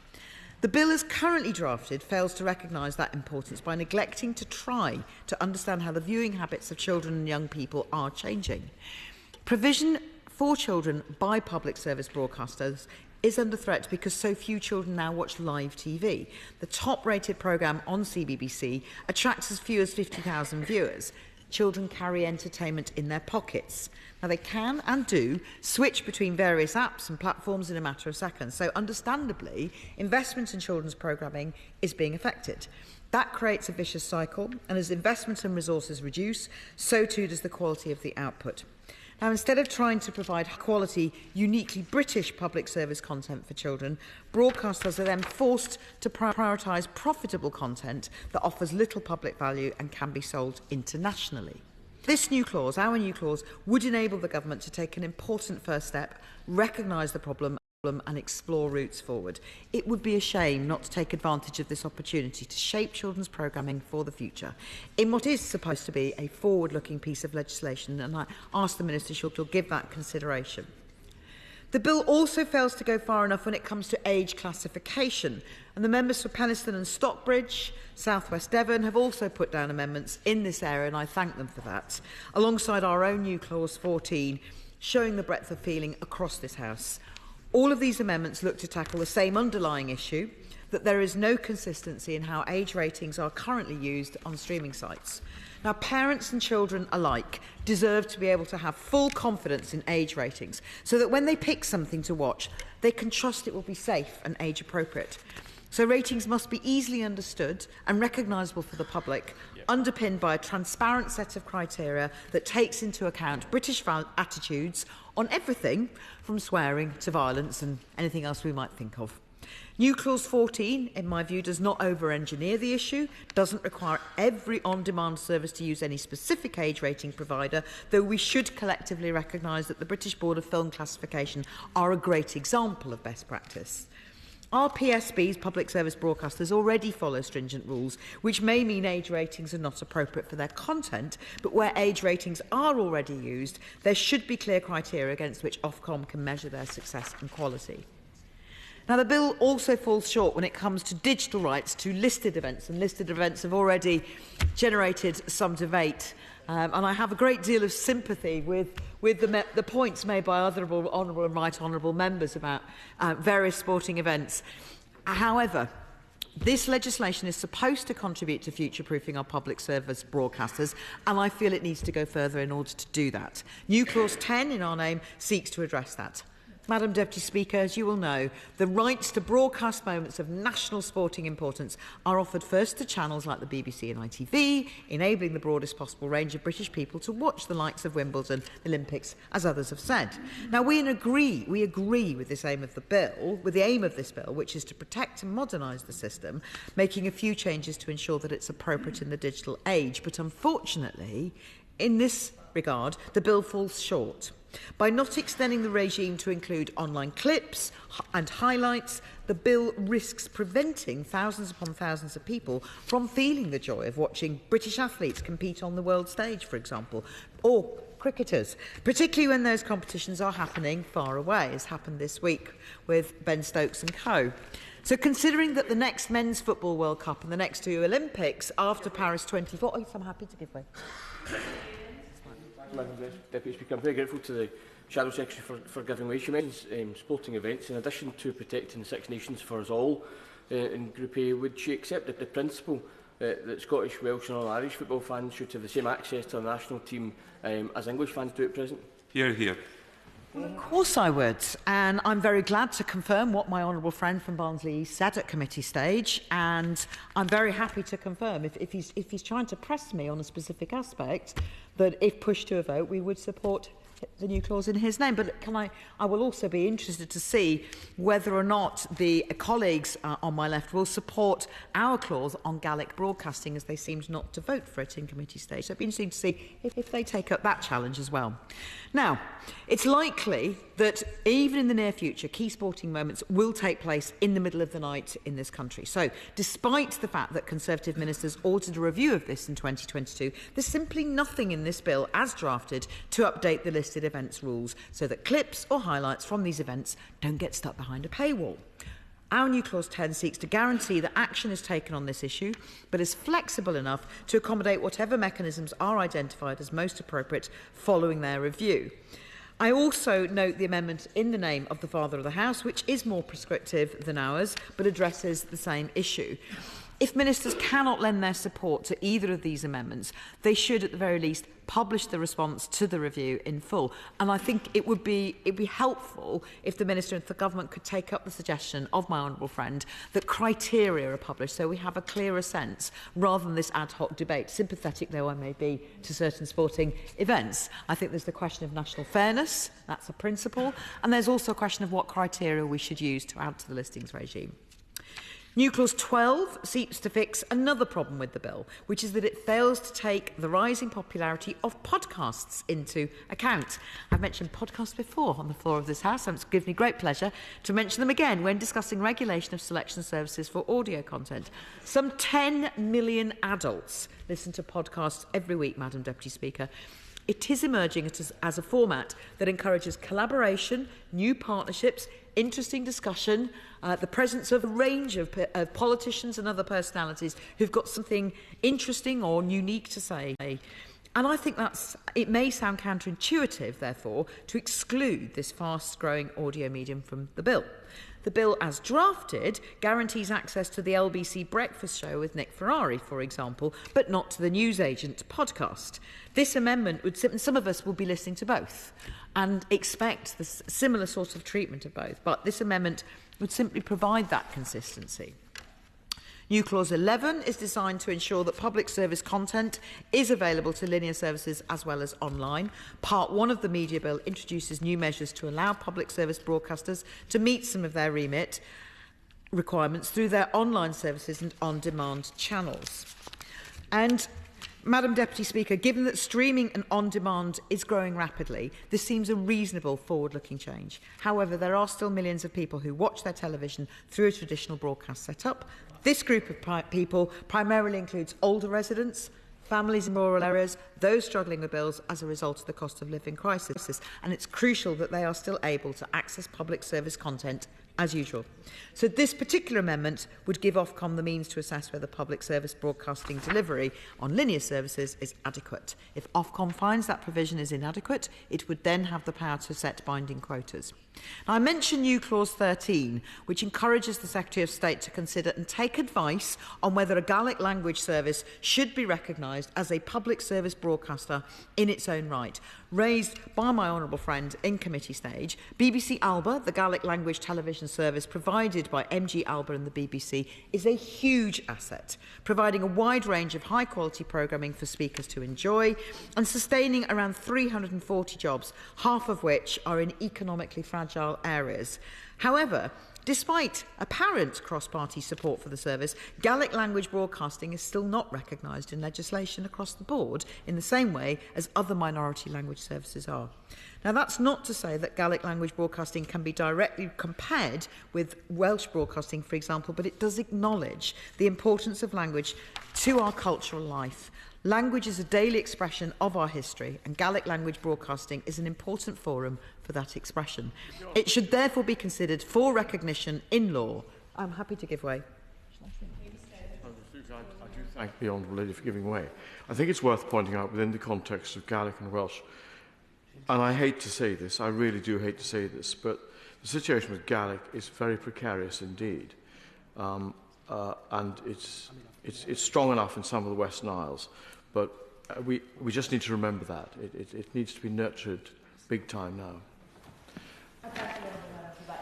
The bill as currently drafted fails to recognise that importance by neglecting to try to understand how the viewing habits of children and young people are changing. Provision for children by public service broadcasters is under threat because so few children now watch live TV. The top-rated programme on CBBC attracts as few as 50,000 viewers. Children carry entertainment in their pockets. Now, they can and do switch between various apps and platforms in a matter of seconds. So, understandably, investment in children's programming is being affected. That creates a vicious cycle, and as investment and resources reduce, so too does the quality of the output. Now, instead of trying to provide quality, uniquely British public service content for children, broadcasters are then forced to prioritise profitable content that offers little public value and can be sold internationally. This new clause, our new clause, would enable the government to take an important first step, recognise the problem and explore routes forward. It would be a shame not to take advantage of this opportunity to shape children's programming for the future in what is supposed to be a forward-looking piece of legislation, and I ask the Minister she'll give that consideration. The bill also fails to go far enough when it comes to age classification, and the members for Penistone and Stocksbridge, South West Devon, have also put down amendments in this area, and I thank them for that, alongside our own new Clause 14, showing the breadth of feeling across this House. All of these amendments look to tackle the same underlying issue, that there is no consistency in how age ratings are currently used on streaming sites. Now, parents and children alike deserve to be able to have full confidence in age ratings so that when they pick something to watch, they can trust it will be safe and age appropriate. So ratings must be easily understood and recognisable for the public, underpinned by a transparent set of criteria that takes into account British attitudes on everything from swearing to violence and anything else we might think of. New Clause 14, in my view, does not over-engineer the issue, doesn't require every on-demand service to use any specific age rating provider, though we should collectively recognise that the British Board of Film Classification are a great example of best practice. Our PSBs, public service broadcasters, already follow stringent rules, which may mean age ratings are not appropriate for their content, but where age ratings are already used, there should be clear criteria against which Ofcom can measure their success and quality. Now, the bill also falls short when it comes to digital rights to listed events, and listed events have already generated some debate. And I have a great deal of sympathy with the points made by other honourable and right honourable members about various sporting events. However, this legislation is supposed to contribute to future-proofing our public service broadcasters, and I feel it needs to go further in order to do that. New Clause 10 in our name seeks to address that. Madam Deputy Speaker, as you will know, the rights to broadcast moments of national sporting importance are offered first to channels like the BBC and ITV, enabling the broadest possible range of British people to watch the likes of Wimbledon, Olympics, as others have said. Now, we agree with this aim of the bill, with the aim of this bill, which is to protect and modernise the system, making a few changes to ensure that it's appropriate in the digital age. But unfortunately, in this regard, the bill falls short. By not extending the regime to include online clips and highlights, the bill risks preventing thousands upon thousands of people from feeling the joy of watching British athletes compete on the world stage, for example, or cricketers, particularly when those competitions are happening far away, as happened this week with Ben Stokes and co. So considering that the next Men's Football World Cup and the next two Olympics after Paris 24... Oh, yes, I'm happy to give way. Madam Deputy Speaker, I'm very grateful to the Shadow Secretary for giving way. She mentions sporting events. In addition to protecting the Six Nations for us all in Group A, would she accept that the principle that Scottish, Welsh and all Irish football fans should have the same access to the national team as English fans do at present? Hear, hear. Well, of course I would, and I'm very glad to confirm what my honourable friend from Barnsley East said at committee stage, and I'm very happy to confirm, if he's trying to press me on a specific aspect, that if pushed to a vote we would support the new clause in his name. But I will also be interested to see whether or not the colleagues on my left will support our clause on Gaelic broadcasting, as they seemed not to vote for it in committee stage. So it'd be interesting to see if they take up that challenge as well. Now, it's likely that even in the near future, key sporting moments will take place in the middle of the night in this country. So, despite the fact that Conservative ministers ordered a review of this in 2022, there's simply nothing in this bill as drafted to update the listed events rules so that clips or highlights from these events don't get stuck behind a paywall. Our new Clause 10 seeks to guarantee that action is taken on this issue, but is flexible enough to accommodate whatever mechanisms are identified as most appropriate following their review. I also note the amendment in the name of the Father of the House, which is more prescriptive than ours, but addresses the same issue. If ministers cannot lend their support to either of these amendments, they should at the very least publish the response to the review in full. And I think it'd be helpful if the Minister and the Government could take up the suggestion of my honourable friend that criteria are published so we have a clearer sense rather than this ad hoc debate, sympathetic though I may be to certain sporting events. I think there's the question of national fairness, that's a principle, and there's also a question of what criteria we should use to add to the listings regime. New Clause 12 seeks to fix another problem with the bill, which is that it fails to take the rising popularity of podcasts into account. I've mentioned podcasts before on the floor of this House, and it's given me great pleasure to mention them again when discussing regulation of selection services for audio content. Some 10 million adults listen to podcasts every week, Madam Deputy Speaker. It is emerging as a format that encourages collaboration, new partnerships, interesting discussion, the presence of a range of politicians and other personalities who've got something interesting or unique to say. And I think it may sound counterintuitive, therefore, to exclude this fast-growing audio medium from the bill. The bill, as drafted, guarantees access to the LBC Breakfast Show with Nick Ferrari, for example, but not to the Newsagent podcast. This amendment would, and some of us will be listening to both and expect the similar sort of treatment of both, but this amendment would simply provide that consistency. New Clause 11 is designed to ensure that public service content is available to linear services as well as online. Part 1 of the Media Bill introduces new measures to allow public service broadcasters to meet some of their remit requirements through their online services and on-demand channels. And Madam Deputy Speaker, given that streaming and on-demand is growing rapidly, this seems a reasonable forward-looking change. However, there are still millions of people who watch their television through a traditional broadcast setup. This group of people primarily includes older residents, families in rural areas, those struggling with bills as a result of the cost of living crisis, and it's crucial that they are still able to access public service content as usual. So this particular amendment would give Ofcom the means to assess whether public service broadcasting delivery on linear services is adequate. If Ofcom finds that provision is inadequate, it would then have the power to set binding quotas. Now, I mentioned new Clause 13, which encourages the Secretary of State to consider and take advice on whether a Gaelic language service should be recognised as a public service broadcaster in its own right. Raised by my honourable friend in committee stage, BBC Alba, the Gaelic language television service provided by MG Alba and the BBC, is a huge asset, providing a wide range of high-quality programming for speakers to enjoy and sustaining around 340 jobs, half of which are in economically fragile areas. However, despite apparent cross-party support for the service, Gaelic language broadcasting is still not recognised in legislation across the board in the same way as other minority language services are. Now, that's not to say that Gaelic language broadcasting can be directly compared with Welsh broadcasting, for example, but it does acknowledge the importance of language to our cultural life. Language is a daily expression of our history, and Gaelic language broadcasting is an important forum for that expression. It should therefore be considered for recognition in law. I'm happy to give way. I do thank the Honourable Lady for giving way. I think it's worth pointing out within the context of Gaelic and Welsh, and I hate to say this, I really do hate to say this, but the situation with Gaelic is very precarious indeed. And it's strong enough in some of the Western Isles, but we just need to remember that. It needs to be nurtured big time now.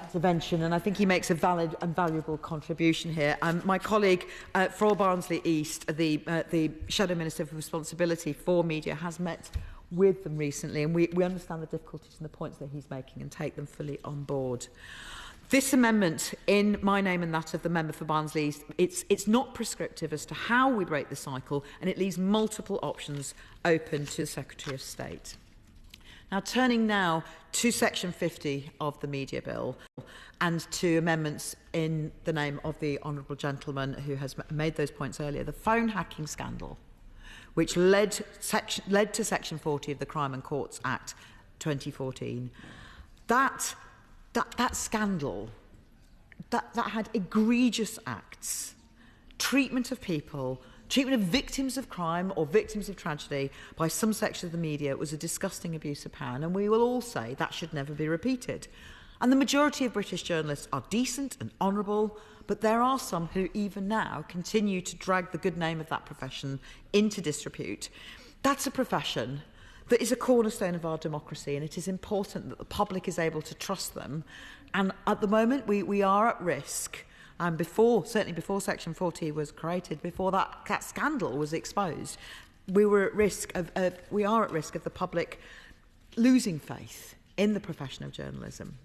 Intervention, and I think he makes a valid and valuable contribution here. My colleague for Barnsley East, the Shadow Minister for Responsibility for Media, has met with them recently, and we understand the difficulties and the points that he's making and take them fully on board. This amendment, in my name and that of the member for Barnsley East, it's not prescriptive as to how we break the cycle, and it leaves multiple options open to the Secretary of State. Now, turning now to Section 50 of the Media Bill and to amendments in the name of the honourable gentleman who has made those points earlier, the phone hacking scandal, which led to Section 40 of the Crime and Courts Act 2014, that scandal, that had egregious acts, treatment of people, treatment of victims of crime or victims of tragedy by some section of the media was a disgusting abuse of power, and we will all say that should never be repeated. And the majority of British journalists are decent and honourable, but there are some who even now continue to drag the good name of that profession into disrepute. That's a profession that is a cornerstone of our democracy, and it is important that the public is able to trust them. And at the moment, we are at risk, and certainly before Section 40 was created, before that scandal was exposed, we are at risk of the public losing faith in the profession of journalism.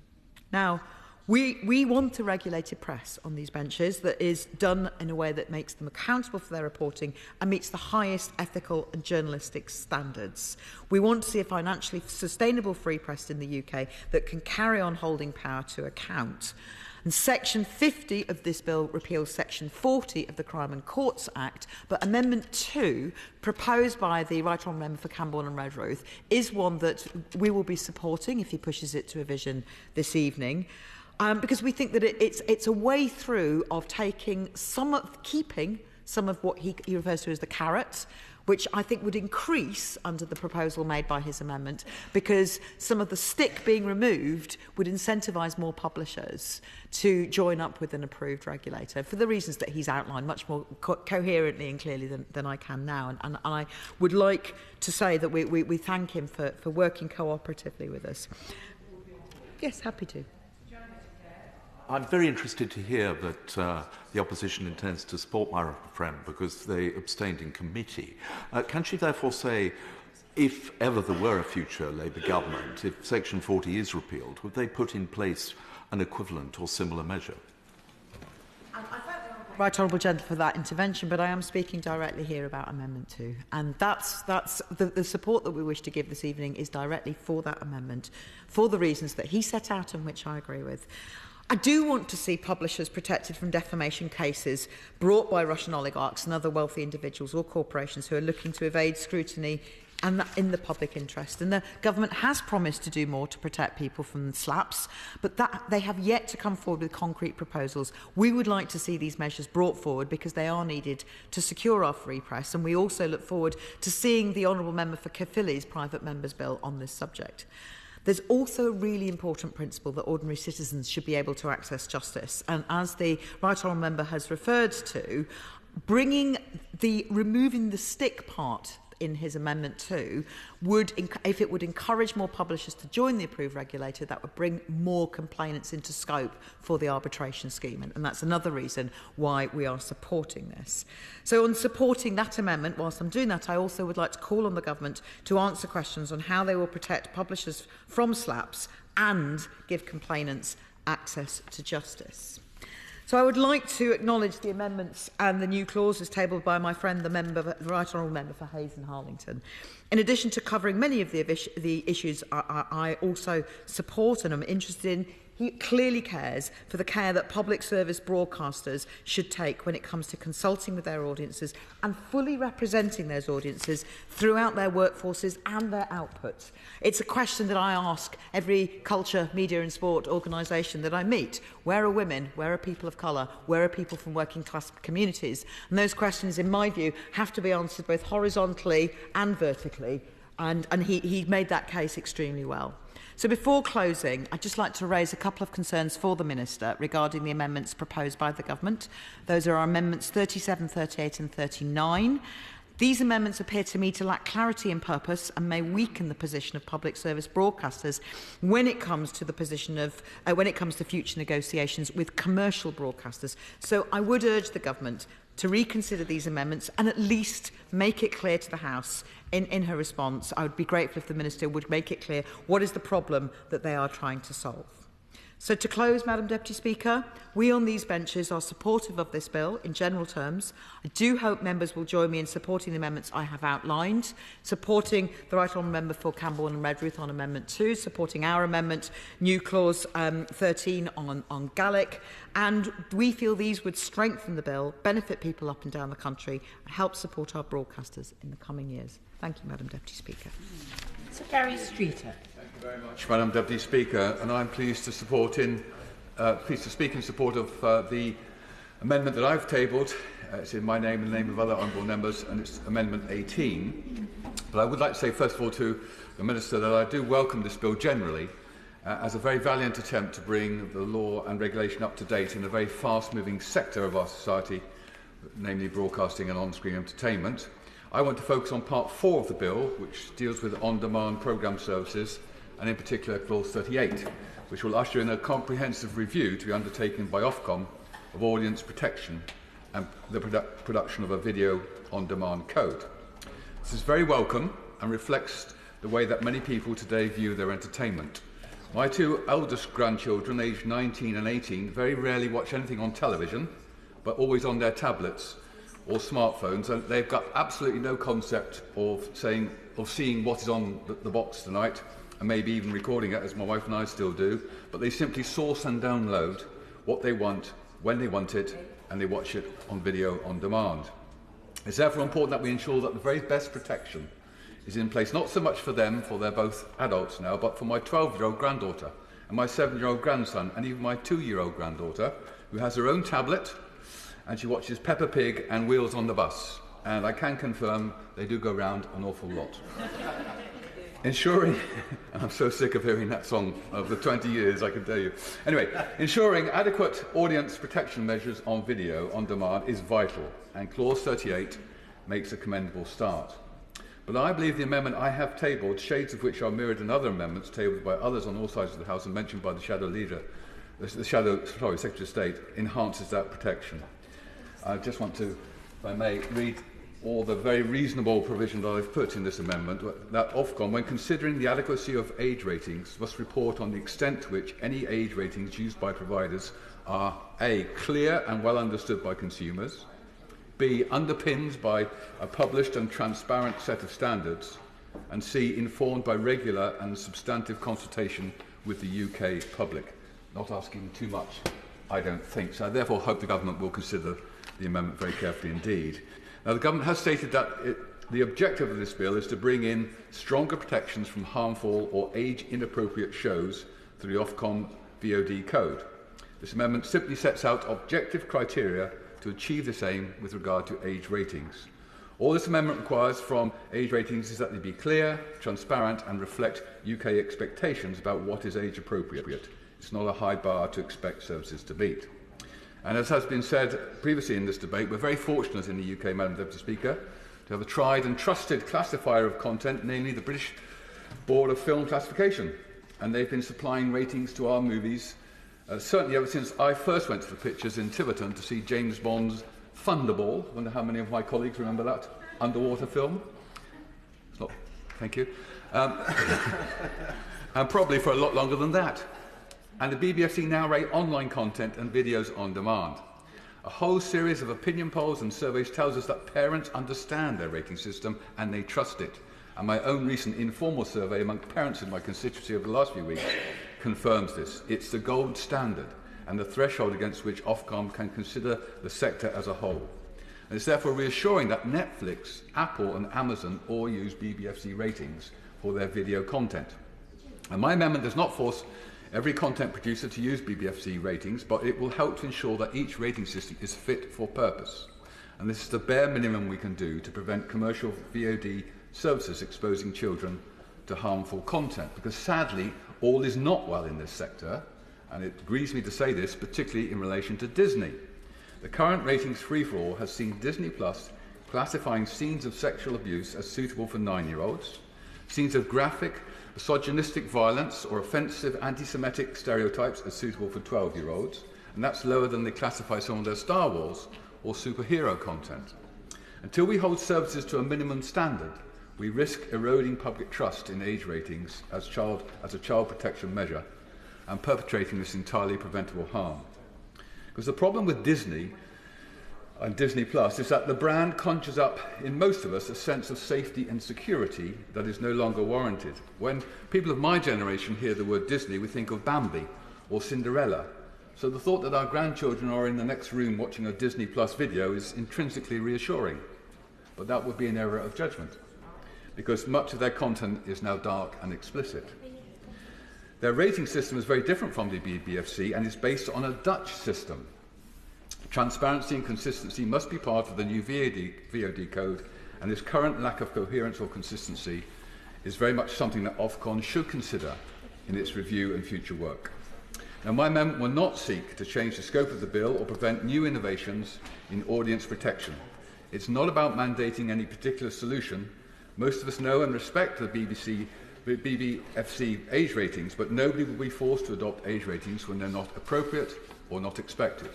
Now, we want a regulated press on these benches that is done in a way that makes them accountable for their reporting and meets the highest ethical and journalistic standards. We want to see a financially sustainable free press in the UK that can carry on holding power to account. And Section 50 of this bill repeals Section 40 of the Crime and Courts Act, but Amendment 2, proposed by the Right Honourable Member for Camborne and Redruth, is one that we will be supporting if he pushes it to a vision this evening. Because we think that it's a way through of keeping some of what he refers to as the carrot, which I think would increase under the proposal made by his amendment, because some of the stick being removed would incentivise more publishers to join up with an approved regulator for the reasons that he's outlined much more coherently and clearly than I can now. And I would like to say that we thank him for working cooperatively with us. Yes, happy to. I'm very interested to hear that the opposition intends to support my friend because they abstained in committee. Can she therefore say, if ever there were a future Labour government, if Section 40 is repealed, would they put in place an equivalent or similar measure? Right Honourable Gentleman for that intervention, but I am speaking directly here about Amendment 2. And that's the support that we wish to give this evening is directly for that amendment, for the reasons that he set out and which I agree with. I do want to see publishers protected from defamation cases brought by Russian oligarchs and other wealthy individuals or corporations who are looking to evade scrutiny and in the public interest. And the government has promised to do more to protect people from slaps, but they have yet to come forward with concrete proposals. We would like to see these measures brought forward because they are needed to secure our free press, and we also look forward to seeing the Honourable Member for Caithness' private member's bill on this subject. There's also a really important principle that ordinary citizens should be able to access justice. And as the Right Honourable Member has referred to, removing the stick part in his Amendment 2 if it would encourage more publishers to join the approved regulator, that would bring more complainants into scope for the arbitration scheme. And that's another reason why we are supporting this. So on supporting that amendment, whilst I'm doing that, I also would like to call on the government to answer questions on how they will protect publishers from slaps and give complainants access to justice. So I would like to acknowledge the amendments and the new clauses tabled by my friend, the Right Honourable Member for Hayes and Harlington. In addition to covering many of the issues I also support and am interested in, he clearly cares for the care that public service broadcasters should take when it comes to consulting with their audiences and fully representing those audiences throughout their workforces and their outputs. It's a question that I ask every culture, media and sport organisation that I meet. Where are women? Where are people of colour? Where are people from working class communities? And those questions, in my view, have to be answered both horizontally and vertically. And he made that case extremely well. So before closing, I'd just like to raise a couple of concerns for the Minister regarding the amendments proposed by the Government. Those are our Amendments 37, 38 and 39. These amendments appear to me to lack clarity and purpose and may weaken the position of public service broadcasters when it comes to future negotiations with commercial broadcasters. So I would urge the Government to reconsider these amendments and at least make it clear to the House in her response. I would be grateful if the Minister would make it clear what is the problem that they are trying to solve. So to close, Madam Deputy Speaker, we on these benches are supportive of this bill in general terms. I do hope members will join me in supporting the amendments I have outlined, supporting the Right Honourable Member for Camborne and Redruth on Amendment 2, supporting our amendment, new clause 13 on Gaelic, and we feel these would strengthen the bill, benefit people up and down the country, and help support our broadcasters in the coming years. Thank you, Madam Deputy Speaker. Sir Gary Streeter. Thank you very much, Madam Deputy Speaker, and I'm pleased to speak in support of the amendment that I've tabled. It's in my name and the name of other honourable members, and it's Amendment 18. But I would like to say, first of all, to the Minister that I do welcome this bill generally as a very valiant attempt to bring the law and regulation up to date in a very fast-moving sector of our society, namely broadcasting and on-screen entertainment. I want to focus on Part 4 of the bill, which deals with on-demand programme services, and in particular Clause 38, which will usher in a comprehensive review to be undertaken by Ofcom of audience protection and the production of a video on-demand code. This is very welcome and reflects the way that many people today view their entertainment. My two eldest grandchildren, aged 19 and 18, very rarely watch anything on television, but always on their tablets or smartphones, and they've got absolutely no concept of seeing what is on the box tonight, and maybe even recording it, as my wife and I still do, but they simply source and download what they want, when they want it, and they watch it on video on demand. It's therefore important that we ensure that the very best protection is in place, not so much for them, for they're both adults now, but for my 12-year-old granddaughter and my 7-year-old grandson and even my 2-year-old granddaughter, who has her own tablet, and she watches Peppa Pig and Wheels on the Bus. And I can confirm they do go round an awful lot. Ensuring, and I'm so sick of hearing that song over 20 years, I can tell you. Anyway, ensuring adequate audience protection measures on video on demand is vital, and Clause 38 makes a commendable start. But I believe the amendment I have tabled, shades of which are mirrored in other amendments tabled by others on all sides of the House and mentioned by the Shadow Leader, Secretary of State, enhances that protection. I just want to, if I may, read all the very reasonable provision that I've put in this amendment, that Ofcom, when considering the adequacy of age ratings, must report on the extent to which any age ratings used by providers are A, clear and well understood by consumers, B, underpinned by a published and transparent set of standards, and C, informed by regular and substantive consultation with the UK public. Not asking too much, I don't think. So I therefore hope the Government will consider the amendment very carefully indeed. Now, the Government has stated that the objective of this bill is to bring in stronger protections from harmful or age-inappropriate shows through the Ofcom VOD code. This amendment simply sets out objective criteria to achieve this aim with regard to age ratings. All this amendment requires from age ratings is that they be clear, transparent and reflect UK expectations about what is age appropriate. It's not a high bar to expect services to meet. And as has been said previously in this debate, we're very fortunate in the UK, Madam Deputy Speaker, to have a tried and trusted classifier of content, namely the British Board of Film Classification. And they've been supplying ratings to our movies, certainly ever since I first went to the pictures in Tiverton to see James Bond's Thunderball. I wonder how many of my colleagues remember that underwater film. It's not, thank you. And probably for a lot longer than that. And the BBFC now rate online content and videos on demand. A whole series of opinion polls and surveys tells us that parents understand their rating system and they trust it. And my own recent informal survey among parents in my constituency over the last few weeks confirms this. It's the gold standard and the threshold against which Ofcom can consider the sector as a whole. And it's therefore reassuring that Netflix, Apple and Amazon all use BBFC ratings for their video content. And my amendment does not force every content producer to use BBFC ratings, but it will help to ensure that each rating system is fit for purpose. And this is the bare minimum we can do to prevent commercial VOD services exposing children to harmful content. Because sadly, all is not well in this sector, and it grieves me to say this, particularly in relation to Disney. The current ratings free-for-all has seen Disney Plus classifying scenes of sexual abuse as suitable for 9-year-olds, scenes of graphic, misogynistic violence or offensive anti-Semitic stereotypes as suitable for 12-year-olds, and that's lower than they classify some of their Star Wars or superhero content. Until we hold services to a minimum standard, we risk eroding public trust in age ratings as a child protection measure and perpetrating this entirely preventable harm. Because the problem with Disney and Disney Plus is that the brand conjures up in most of us a sense of safety and security that is no longer warranted. When people of my generation hear the word Disney, we think of Bambi or Cinderella. So the thought that our grandchildren are in the next room watching a Disney Plus video is intrinsically reassuring. But that would be an error of judgment, because much of their content is now dark and explicit. Their rating system is very different from the BBFC and is based on a Dutch system. Transparency and consistency must be part of the new VOD code, and this current lack of coherence or consistency is very much something that Ofcom should consider in its review and future work. Now, my amendment will not seek to change the scope of the bill or prevent new innovations in audience protection. It's not about mandating any particular solution. Most of us know and respect the BBFC age ratings, but nobody will be forced to adopt age ratings when they're not appropriate or not expected.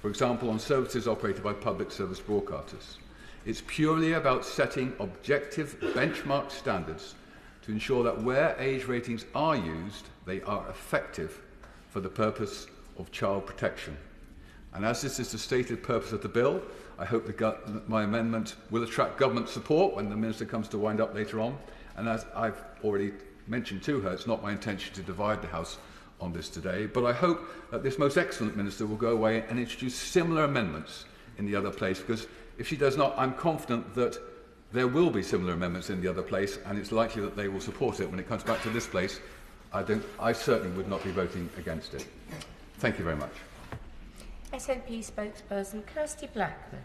For example, on services operated by public service broadcasters. It's purely about setting objective benchmark standards to ensure that where age ratings are used, they are effective for the purpose of child protection. And as this is the stated purpose of the bill, I hope that my amendment will attract government support when the Minister comes to wind up later on. And as I've already mentioned to her, it's not my intention to divide the House on this today, but I hope that this most excellent minister will go away and introduce similar amendments in the other place, because if she does not, I'm confident that there will be similar amendments in the other place, and it's likely that they will support it when it comes back to this place. I certainly would not be voting against it. Thank you very much. SNP spokesperson Kirsty Blackman.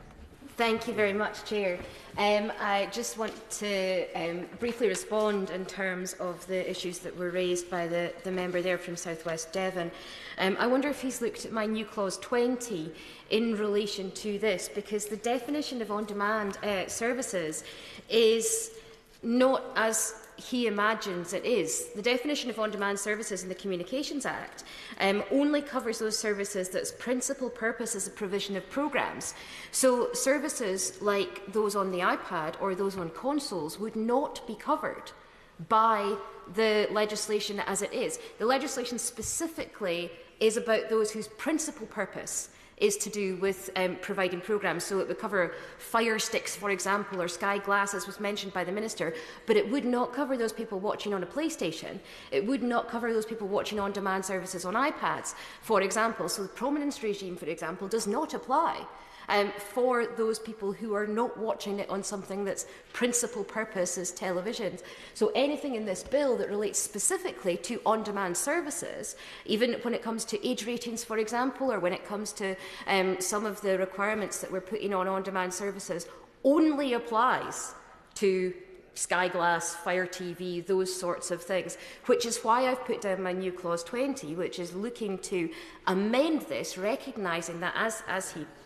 Thank you very much, Chair. I just want to briefly respond in terms of the issues that were raised by the member there from South West Devon. I wonder if he's looked at my new clause 20 in relation to this, because the definition of on-demand services is not as he imagines it is. The definition of on-demand services in the Communications Act only covers those services that's principal purpose is the provision of programmes. So services like those on the iPad or those on consoles would not be covered by the legislation as it is. The legislation specifically is about those whose principal purpose is to do with providing programmes. So it would cover Fire Sticks, for example, or Sky Glass, as was mentioned by the Minister, but it would not cover those people watching on a PlayStation. It would not cover those people watching on-demand services on iPads, for example. So the prominence regime, for example, does not apply for those people who are not watching it on something that's principal purpose is televisions. So anything in this bill that relates specifically to on-demand services, even when it comes to age ratings, for example, or when it comes to some of the requirements that we're putting on on-demand services, only applies to Sky Glass, Fire TV, those sorts of things, which is why I've put down my new clause 20, which is looking to amend this, recognising that as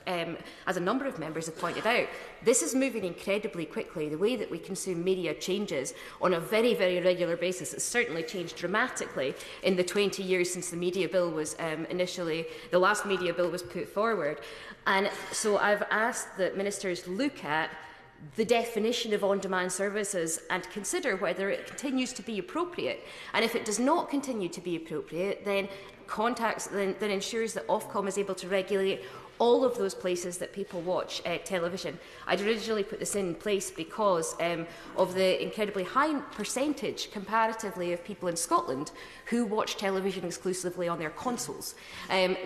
a number of members have pointed out, this is moving incredibly quickly. The way that we consume media changes on a very, very regular basis. It's certainly changed dramatically in the 20 years since the media bill was the last media bill was put forward. And so I've asked that ministers look at the definition of on-demand services and consider whether it continues to be appropriate. And if it does not continue to be appropriate, then ensures that Ofcom is able to regulate all of those places that people watch television. I'd originally put this in place because of the incredibly high percentage, comparatively, of people in Scotland who watch television exclusively on their consoles,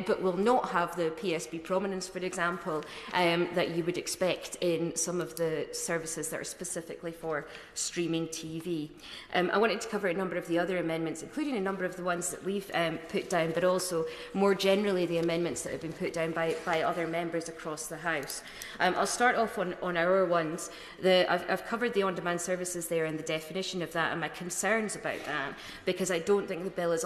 but will not have the PSB prominence, for example, that you would expect in some of the services that are specifically for streaming TV. I wanted to cover a number of the other amendments, including a number of the ones that we've put down, but also more generally the amendments that have been put down by other members across the House. I'll start off on our ones. I've covered the on-demand services there and the definition of that and my concerns about that, because I don't think the bill is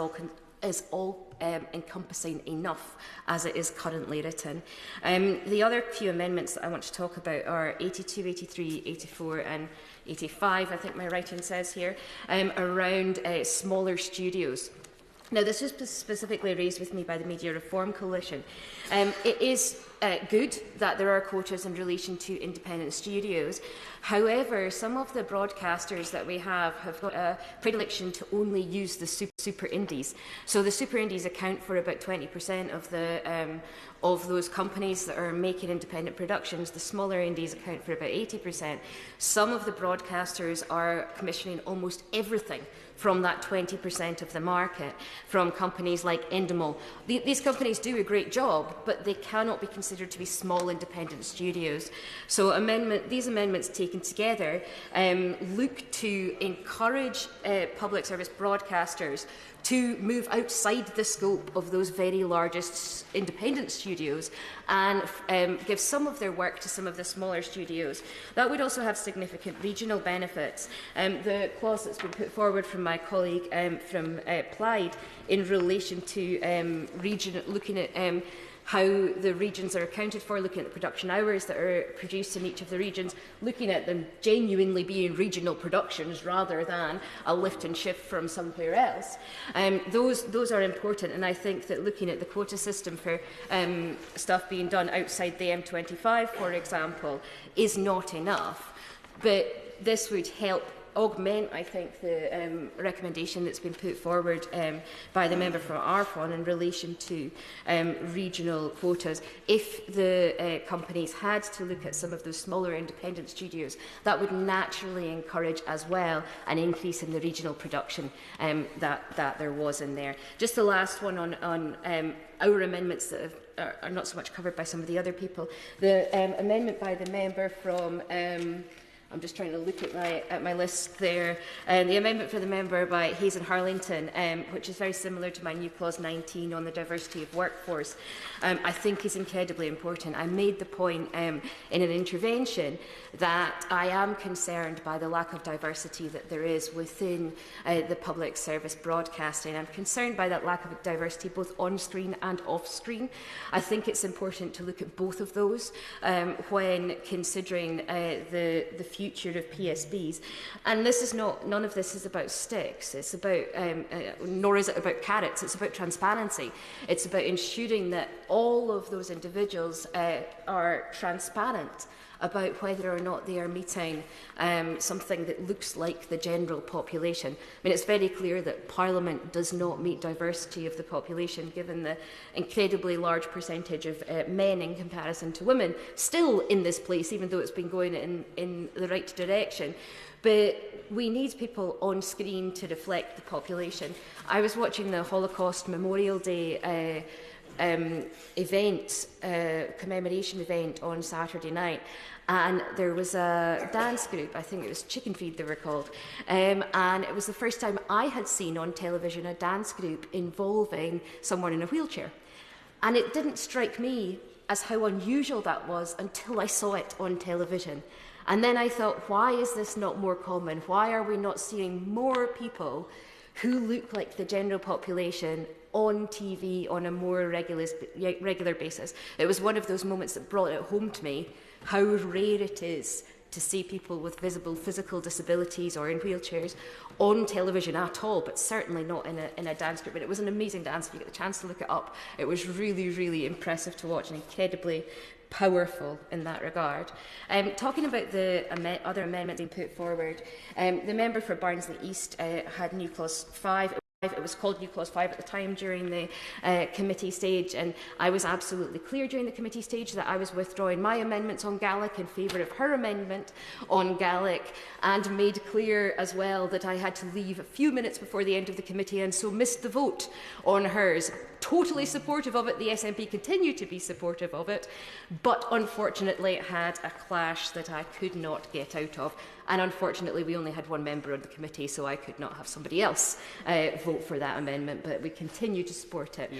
all encompassing enough as it is currently written. The other few amendments that I want to talk about are 82, 83, 84 and 85, I think my writing says here, around smaller studios. Now, this was specifically raised with me by the Media Reform Coalition. It is good that there are quotas in relation to independent studios. However, some of the broadcasters that we have got a predilection to only use the super indies. So the super indies account for about 20% of those companies that are making independent productions. The smaller indies account for about 80%. Some of the broadcasters are commissioning almost everything from that 20% of the market, from companies like Endemol. These companies do a great job, but they cannot be considered to be small independent studios. So these amendments taken together look to encourage public service broadcasters to move outside the scope of those very largest independent studios and give some of their work to some of the smaller studios. That would also have significant regional benefits. The clause that's been put forward from my colleague from Plaid in relation to looking at how the regions are accounted for, looking at the production hours that are produced in each of the regions, looking at them genuinely being regional productions rather than a lift and shift from somewhere else. Those are important, and I think that looking at the quota system for stuff being done outside the M25, for example, is not enough. But this would help augment, I think, the recommendation that's been put forward by the member from Arfon in relation to regional quotas. If the companies had to look at some of those smaller independent studios, that would naturally encourage as well an increase in the regional production that there was in there. Just the last one on our amendments that are not so much covered by some of the other people. The amendment by the member from I'm just trying to look at my list there. The amendment for the member by Hayes and Harlington, which is very similar to my new clause 19 on the diversity of workforce, I think is incredibly important. I made the point in an intervention that I am concerned by the lack of diversity that there is within the public service broadcasting. I'm concerned by that lack of diversity both on screen and off screen. I think it's important to look at both of those when considering the future of PSBs. And this is none of this is about sticks. It's about, nor is it about carrots. It's about transparency. It's about ensuring that all of those individuals are transparent about whether or not they are meeting something that looks like the general population. I mean, it's very clear that Parliament does not meet diversity of the population, given the incredibly large percentage of men in comparison to women still in this place, even though it's been going in the right direction. But we need people on screen to reflect the population. I was watching the Holocaust Memorial Day commemoration event on Saturday night, and there was a dance group, I think it was Chicken Feed they were called, and it was the first time I had seen on television a dance group involving someone in a wheelchair. And it didn't strike me as how unusual that was until I saw it on television. And then I thought, why is this not more common? Why are we not seeing more people who look like the general population on TV on a more regular basis? It was one of those moments that brought it home to me how rare it is to see people with visible physical disabilities or in wheelchairs on television at all, but certainly not in a dance group. And it was an amazing dance. If you get the chance to look it up, it was really, really impressive to watch and incredibly powerful in that regard. Talking about the other amendments being put forward, the member for Barnsley East had new clause 5. It was called New Clause 5 at the time during the committee stage, and I was absolutely clear during the committee stage that I was withdrawing my amendments on Gaelic in favour of her amendment on Gaelic, and made clear as well that I had to leave a few minutes before the end of the committee and so missed the vote on hers. Totally supportive of it. The SNP continue to be supportive of it, but unfortunately it had a clash that I could not get out of. And unfortunately, we only had one member on the committee, so I could not have somebody else vote for that amendment, but we continue to support it.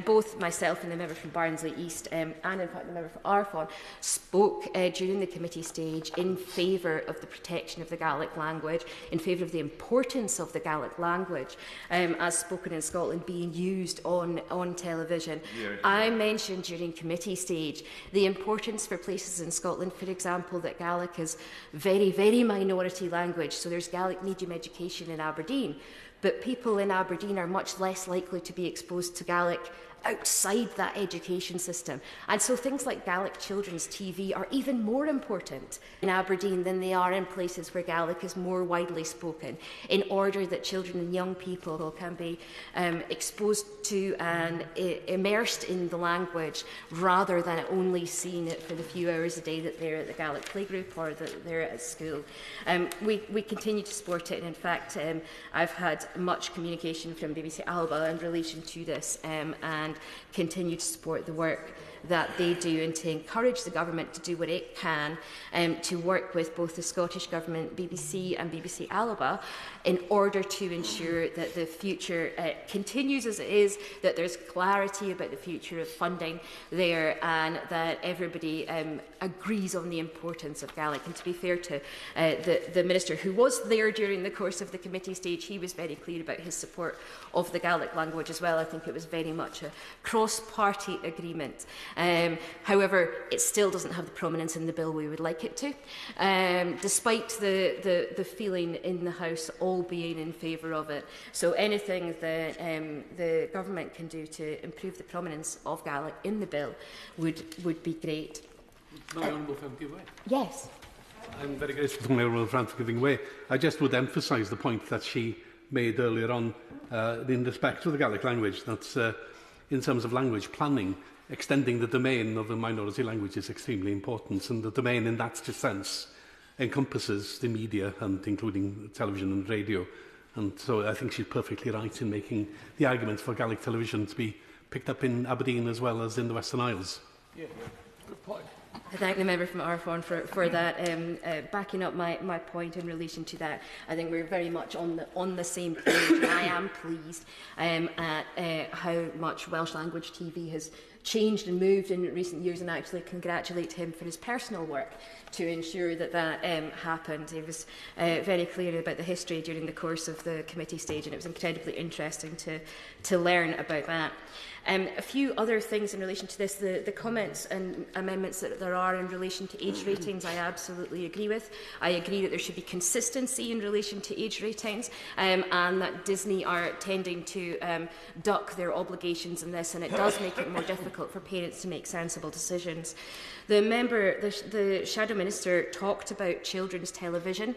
Both myself and the member from Barnsley East, and in fact the member from Arfon, spoke during the committee stage in favour of the protection of the Gaelic language, in favour of the importance of the Gaelic language, as spoken in Scotland, being used on television. I mentioned during committee stage the importance for places in Scotland, for example, that Gaelic is very minority language, so there's Gaelic medium education in Aberdeen, but people in Aberdeen are much less likely to be exposed to Gaelic outside that education system. And so things like Gaelic children's TV are even more important in Aberdeen than they are in places where Gaelic is more widely spoken, in order that children and young people can be exposed to and immersed in the language, rather than only seeing it for the few hours a day that they're at the Gaelic playgroup or that they're at school. We continue to support it, and in fact I've had much communication from BBC Alba in relation to this, and continue to support the work that they do, and to encourage the government to do what it can to work with both the Scottish Government, BBC and BBC Alba, in order to ensure that the future continues as it is, that there's clarity about the future of funding there, and that everybody agrees on the importance of Gaelic. And to be fair to the Minister who was there during the course of the committee stage, he was very clear about his support of the Gaelic language as well. I think it was very much a cross-party agreement. However, it still doesn't have the prominence in the bill we would like it to, despite the feeling in the House all being in favour of it. So anything that the government can do to improve the prominence of Gaelic in the bill would be great. My honourable friend, give way. Yes. I'm very grateful to my Honourable friend for giving way. I just would emphasise the point that she made earlier on in respect to the Gaelic language, that in terms of language planning, extending the domain of the minority language is extremely important, and the domain in that sense encompasses the media, and including television and radio. And so I think she's perfectly right in making the argument for Gaelic television to be picked up in Aberdeen as well as in the Western Isles. Yeah, good point. I thank the member from Arfon for that, backing up my point in relation to that. I think we're very much on the same page. And I am pleased at how much Welsh language TV has changed and moved in recent years, and actually congratulate him for his personal work to ensure that happened. He was very clear about the history during the course of the committee stage, and it was incredibly interesting to learn about that. A few other things in relation to this, the comments and amendments that there are in relation to age ratings, I absolutely agree with. I agree that there should be consistency in relation to age ratings, and that Disney are tending to duck their obligations in this, and it does make it more difficult for parents to make sensible decisions. The Shadow Minister talked about children's television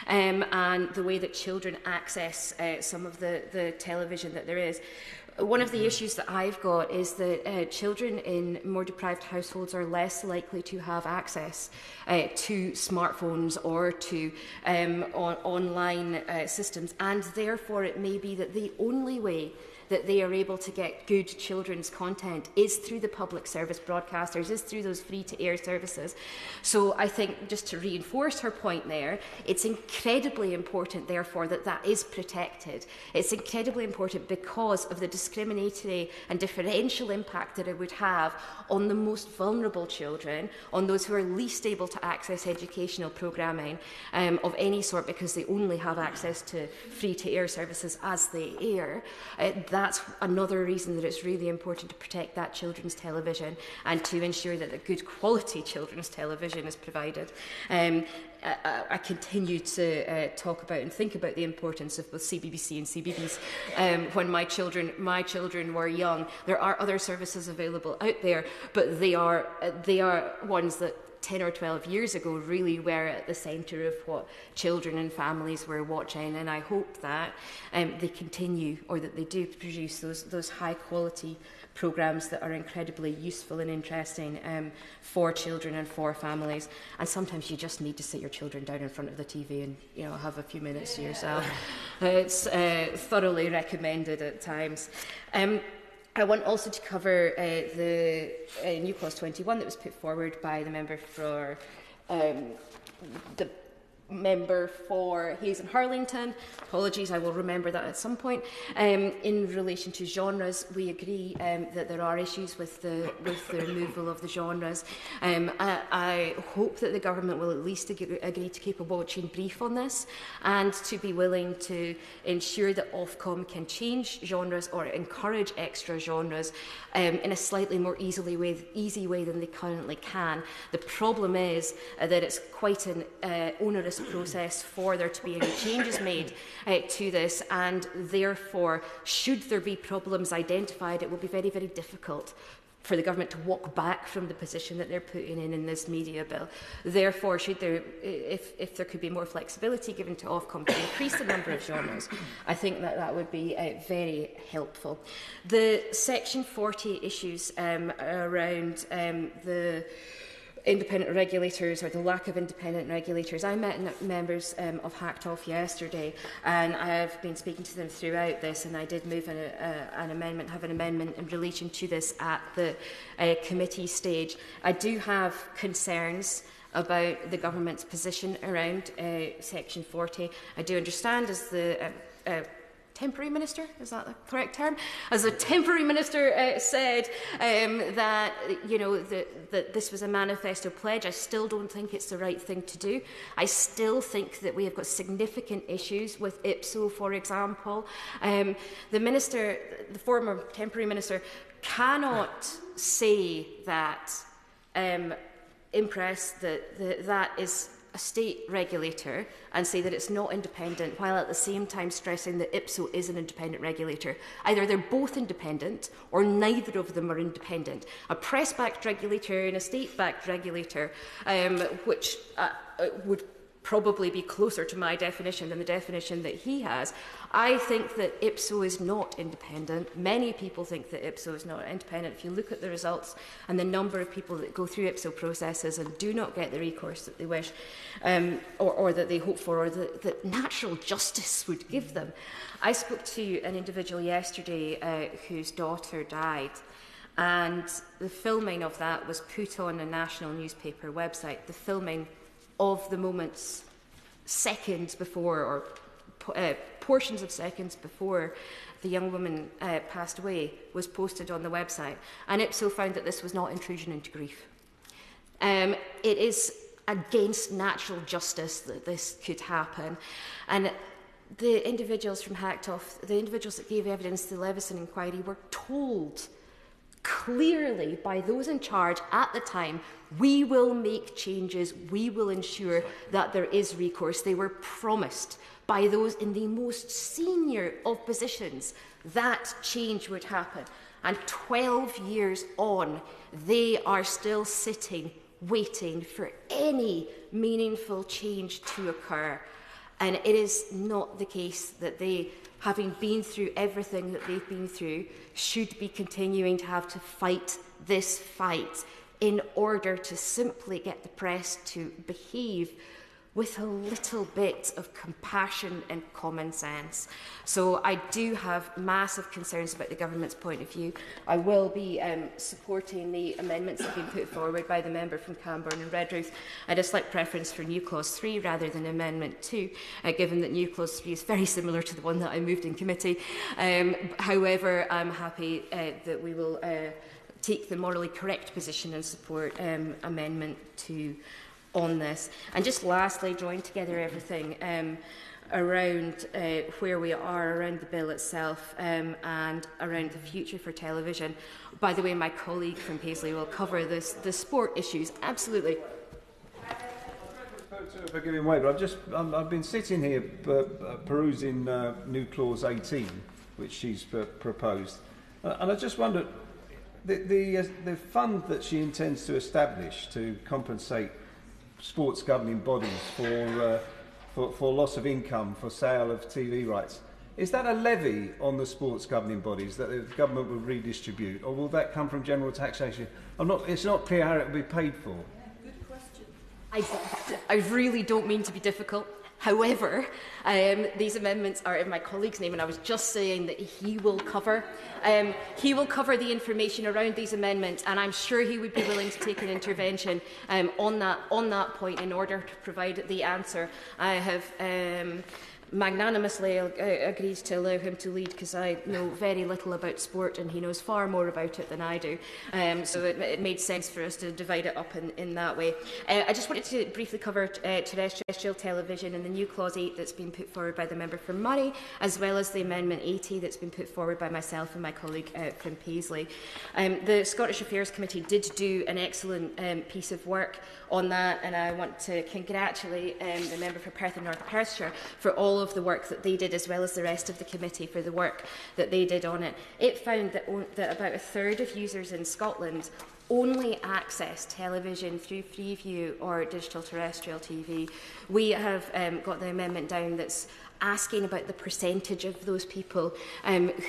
and the way that children access some of the television that there is. One of the issues that I've got is that children in more deprived households are less likely to have access to smartphones or to online systems, and therefore it may be that the only way that they are able to get good children's content is through the public service broadcasters, is through those free-to-air services. So I think, just to reinforce her point there, it's incredibly important, therefore, that is protected. It's incredibly important because of the discriminatory and differential impact that it would have on the most vulnerable children, on those who are least able to access educational programming of any sort because they only have access to free-to-air services as they air. That's another reason that it's really important to protect that children's television and to ensure that the good quality children's television is provided. I continue to talk about and think about the importance of both CBBC and CBeebies. When my children were young, there are other services available out there, but they are ones that 10 or 12 years ago really were at the centre of what children and families were watching, and I hope that they continue, or that they do produce those high quality programmes that are incredibly useful and interesting for children and for families. And sometimes you just need to sit your children down in front of the TV and have a few minutes to yourself. It's thoroughly recommended at times. I want also to cover the new clause 21 that was put forward by the member for Hayes and Harlington. Apologies, I will remember that at some point. In relation to genres, we agree that there are issues with the removal of the genres. I hope that the government will at least agree to keep a watching brief on this, and to be willing to ensure that Ofcom can change genres or encourage extra genres in a slightly more easy way than they currently can. The problem is that it's quite an onerous process for there to be any changes made to this, and therefore, should there be problems identified, it will be very, very difficult for the government to walk back from the position that they're putting in this media bill. Therefore, if there could be more flexibility given to Ofcom to increase the number of genres, I think that would be very helpful. The Section 40 issues around the independent regulators, or the lack of independent regulators. I met members of Hacked Off yesterday, and I have been speaking to them throughout this, and I did move an amendment in relation to this at the committee stage. I do have concerns about the government's position around Section 40. I do understand, as the temporary minister, is that the correct term? As the temporary minister said, that that this was a manifesto pledge. I still don't think it's the right thing to do. I still think that we have got significant issues with IPSO, for example. The former temporary minister, cannot say that that is a state regulator and say that it's not independent, while at the same time stressing that IPSO is an independent regulator. Either they're both independent or neither of them are independent. A press-backed regulator and a state-backed regulator, which would probably be closer to my definition than the definition that he has. I think that IPSO is not independent. Many people think that IPSO is not independent. If you look at the results and the number of people that go through IPSO processes and do not get the recourse that they wish, or that they hope for, or that natural justice would give them. I spoke to an individual yesterday whose daughter died, and the filming of that was put on a national newspaper website. The filming of the moments seconds before, or portions of seconds before the young woman passed away, was posted on the website. And IPSO found that this was not intrusion into grief. It is against natural justice that this could happen. And the individuals from Hacktoff, the individuals that gave evidence to the Levison inquiry, were told clearly by those in charge at the time, we will make changes, we will ensure that there is recourse. They were promised by those in the most senior of positions that change would happen. And 12 years on, they are still sitting, waiting for any meaningful change to occur. And it is not the case that they, having been through everything that they've been through, should be continuing to have to fight this fight in order to simply get the press to behave with a little bit of compassion and common sense. So I do have massive concerns about the government's point of view. I will be supporting the amendments that have been put forward by the member from Camborne and Redruth. I had a slight preference for New Clause 3 rather than Amendment 2, given that New Clause 3 is very similar to the one that I moved in committee. However, I'm happy that we will take the morally correct position and support Amendment 2 on this. And just lastly, drawing together everything around where we are around the bill itself and around the future for television. By the way, my colleague from Paisley will cover the sport issues. Absolutely. For giving way, but I've been sitting here perusing new clause 18, which she's proposed, and I just wondered the fund that she intends to establish to compensate sports governing bodies for loss of income for sale of TV rights. Is that a levy on the sports governing bodies that the government will redistribute, or will that come from general taxation? It's not clear how it will be paid for. Good question. I really don't mean to be difficult. However, these amendments are in my colleague's name, and I was just saying that he will cover the information around these amendments, and I'm sure he would be willing to take an intervention on that point in order to provide the answer. I have magnanimously agreed to allow him to lead because I know very little about sport and he knows far more about it than I do. So it made sense for us to divide it up in that way. I just wanted to briefly cover terrestrial television and the new Clause 8 that's been put forward by the member from Moray, as well as the Amendment 80 that's been put forward by myself and my colleague from Paisley. The Scottish Affairs Committee did do an excellent piece of work on that, and I want to congratulate the member for Perth and North Perthshire for all of the work that they did, as well as the rest of the committee for the work that they did on it. It found that about a third of users in Scotland only access television through Freeview or digital terrestrial TV. We have got the amendment down that's asking about the percentage of those people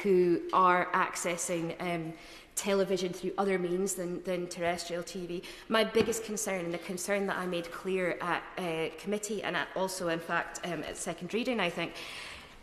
who are accessing television through other means than terrestrial TV. My biggest concern, and the concern that I made clear at committee and also, in fact, at second reading, I think,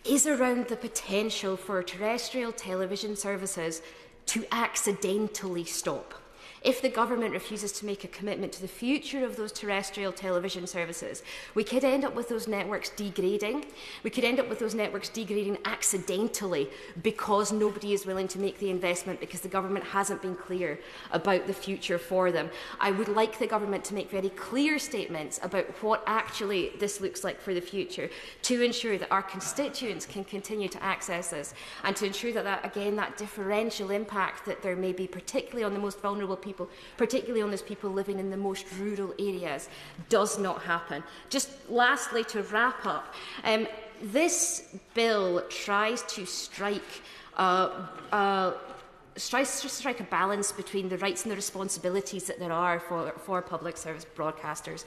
is around the potential for terrestrial television services to accidentally stop. If the government refuses to make a commitment to the future of those terrestrial television services, we could end up with those networks degrading. We could end up with those networks degrading accidentally because nobody is willing to make the investment because the government hasn't been clear about the future for them. I would like the government to make very clear statements about what actually this looks like for the future to ensure that our constituents can continue to access this and to ensure that, again, that differential impact that there may be, particularly on the most vulnerable people people, particularly on those people living in the most rural areas, does not happen. Just lastly, to wrap up, this bill tries to strike a balance between the rights and the responsibilities that there are for public service broadcasters.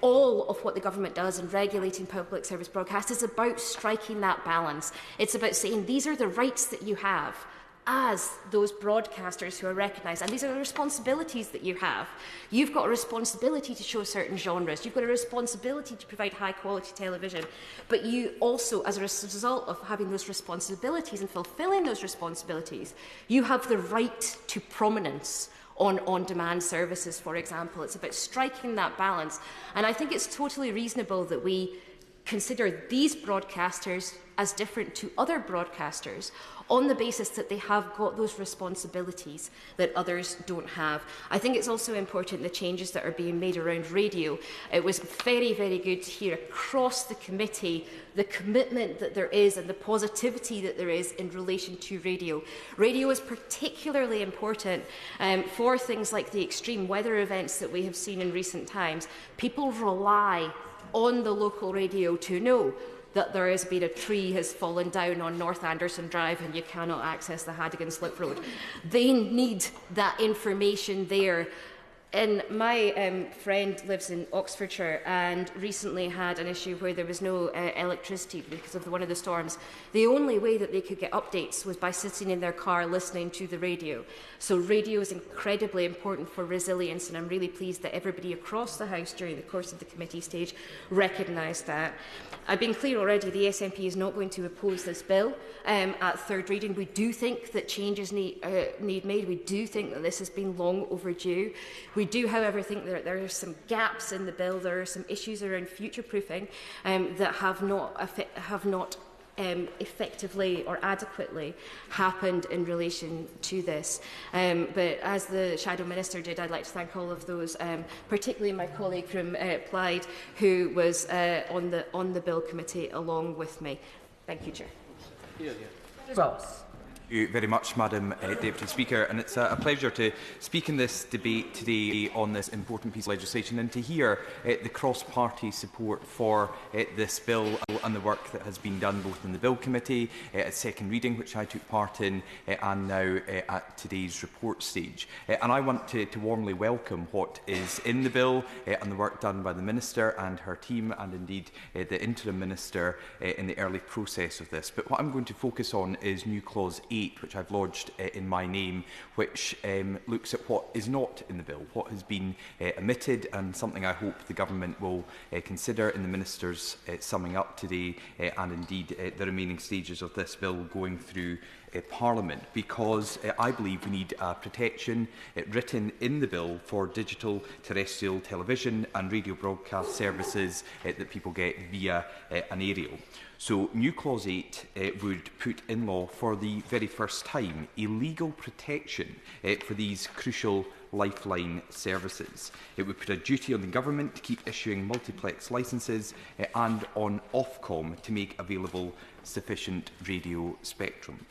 All of what the government does in regulating public service broadcast is about striking that balance. It's about saying these are the rights that you have as those broadcasters who are recognised, and these are the responsibilities that you have. You've got a responsibility to show certain genres, you've got a responsibility to provide high quality television, but you also, as a result of having those responsibilities and fulfilling those responsibilities, you have the right to prominence on-demand services, for example. It's about striking that balance, and I think it's totally reasonable that we consider these broadcasters as different to other broadcasters on the basis that they have got those responsibilities that others don't have. I think it's also important the changes that are being made around radio. It was very, very good to hear across the committee the commitment that there is and the positivity that there is in relation to radio. Radio is particularly important for things like the extreme weather events that we have seen in recent times. People rely on the local radio to know that there has been a tree has fallen down on North Anderson Drive and you cannot access the Hadigan Slip Road. They need that information there. And my friend lives in Oxfordshire and recently had an issue where there was no electricity because of one of the storms. The only way that they could get updates was by sitting in their car listening to the radio. So radio is incredibly important for resilience, and I'm really pleased that everybody across the House during the course of the committee stage recognised that. I've been clear already, the SNP is not going to oppose this bill at third reading. We do think that changes need made. We do think that this has been long overdue. We do, however, think that there are some gaps in the bill. There are some issues around future-proofing that have not effectively or adequately happened in relation to this. But as the Shadow Minister did, I'd like to thank all of those, particularly my colleague from Plaid, who was on the Bill Committee along with me. Thank you, Chair. Ross. Thank you very much, Madam Deputy Speaker, and it's a pleasure to speak in this debate today on this important piece of legislation and to hear the cross-party support for this bill and the work that has been done both in the Bill Committee, at second reading, which I took part in, and now at today's report stage. And I want to warmly welcome what is in the bill and the work done by the Minister and her team, and indeed the Interim Minister in the early process of this. But what I'm going to focus on is new Clause 8, which I've lodged in my name, which looks at what is not in the bill, what has been omitted, and something I hope the Government will consider in the Minister's summing up today, and indeed the remaining stages of this bill going through Parliament, because I believe we need protection written in the bill for digital, terrestrial television and radio broadcast services that people get via an aerial. So new Clause 8 would put in law for the very first time a legal protection for these crucial lifeline services. It would put a duty on the Government to keep issuing multiplex licences and on Ofcom to make available sufficient radio spectrum.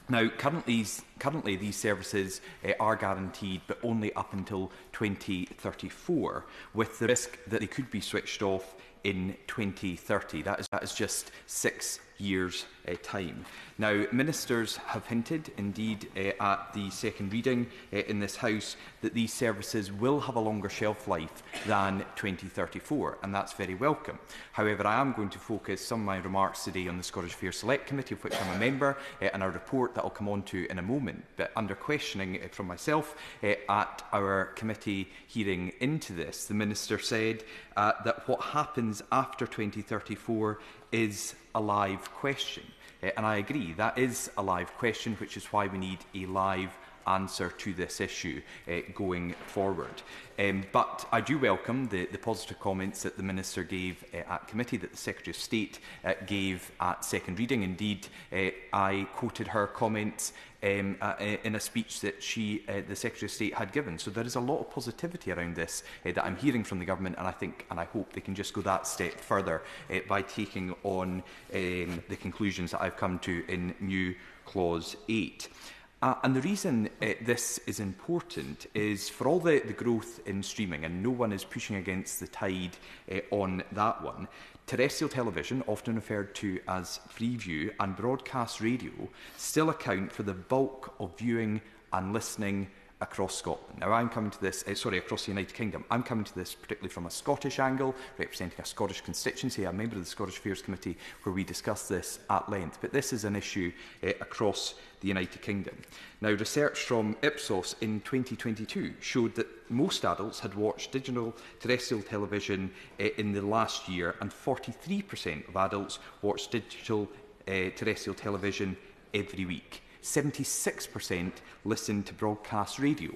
Now, currently these services are guaranteed, but only up until 2034, with the risk that they could be switched off in 2030. That is just 6 years' time. Now, ministers have hinted, indeed, at the second reading in this House, that these services will have a longer shelf life than 2034, and that's very welcome. However, I am going to focus some of my remarks today on the Scottish Affairs Select Committee, of which I'm a member, and a report that I'll come on to in a moment. But under questioning from myself at our committee hearing into this, the Minister said that what happens after 2034 is a live question. And I agree, that is a live question, which is why we need a live answer to this issue going forward. But I do welcome the positive comments that the Minister gave at committee, that the Secretary of State gave at second reading. Indeed, I quoted her comments in a speech that the Secretary of State had given. So there is a lot of positivity around this that I'm hearing from the Government, and I hope they can just go that step further by taking on the conclusions that I've come to in new Clause 8. And the reason this is important is for all the growth in streaming, and no one is pushing against the tide on that one, terrestrial television, often referred to as Freeview, and broadcast radio still account for the bulk of viewing and listening across Scotland. Now, I'm coming to this, across the United Kingdom. I'm coming to this particularly from a Scottish angle, representing a Scottish constituency. I'm a member of the Scottish Affairs Committee, where we discuss this at length. But this is an issue across the United Kingdom. Now, research from Ipsos in 2022 showed that most adults had watched digital terrestrial television in the last year, and 43% of adults watched digital terrestrial television every week. 76% listen to broadcast radio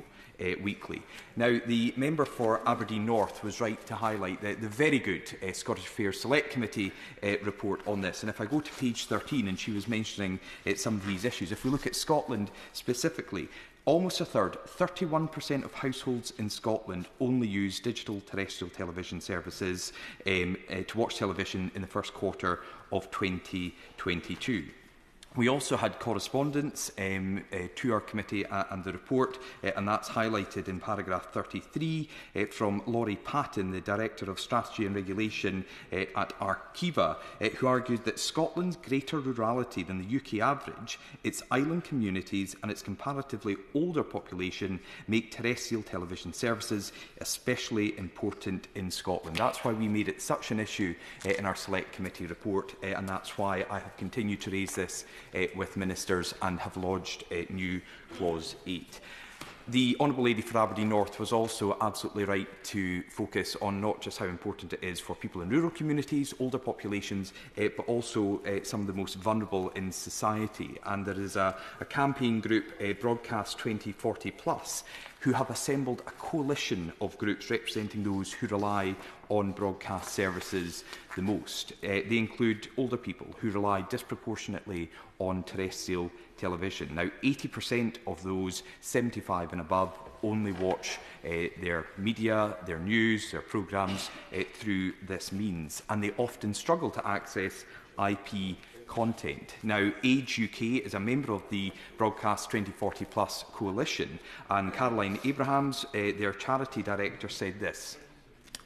weekly. Now, the member for Aberdeen North was right to highlight the very good Scottish Affairs Select Committee report on this. And if I go to page 13, and she was mentioning some of these issues, if we look at Scotland specifically, almost a third, 31% of households in Scotland only use digital terrestrial television services to watch television in the first quarter of 2022. We also had correspondence to our committee and the report, and that's highlighted in paragraph 33 from Laurie Patton, the Director of Strategy and Regulation at Arqiva, who argued that Scotland's greater rurality than the UK average, its island communities and its comparatively older population make terrestrial television services especially important in Scotland. That's why we made it such an issue in our Select Committee report, and that's why I have continued to raise this with ministers and have lodged new Clause 8. The Honourable Lady for Aberdeen North was also absolutely right to focus on not just how important it is for people in rural communities, older populations, but also some of the most vulnerable in society. And there is a campaign group, Broadcast 2040 Plus, who have assembled a coalition of groups representing those who rely on broadcast services the most. They include older people who rely disproportionately on terrestrial television. Now, 80% of those 75 and above only watch their media, their news, their programmes through this means, and they often struggle to access IP content. Now, Age UK is a member of the Broadcast 2040 Plus coalition, and Caroline Abrahams, their charity director, said this: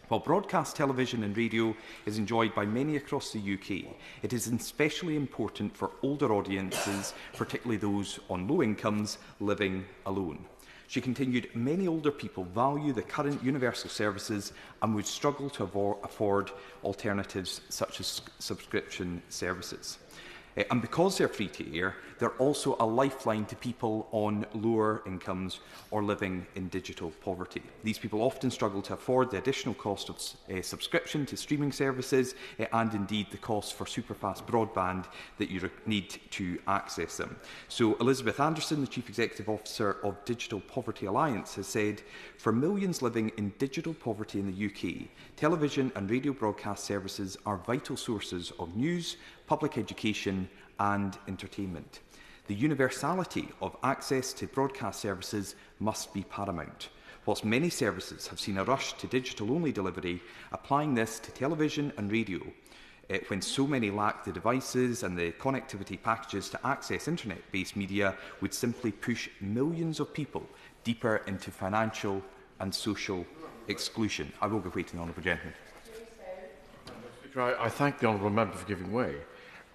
"While broadcast television and radio is enjoyed by many across the UK, it is especially important for older audiences, particularly those on low incomes living alone." She continued, "Many older people value the current universal services and would struggle to afford alternatives such as subscription services. And because they're free to air, they're also a lifeline to people on lower incomes or living in digital poverty. These people often struggle to afford the additional cost of subscription to streaming services and indeed the cost for superfast broadband that you need to access them." So Elizabeth Anderson, the Chief Executive Officer of Digital Poverty Alliance, has said, "For millions living in digital poverty in the UK, television and radio broadcast services are vital sources of news, public education and entertainment. The universality of access to broadcast services must be paramount. Whilst many services have seen a rush to digital-only delivery, applying this to television and radio, when so many lack the devices and the connectivity packages to access internet-based media, would simply push millions of people deeper into financial and social exclusion." I will give way to the Honourable Gentleman. I thank the Honourable Member for giving way,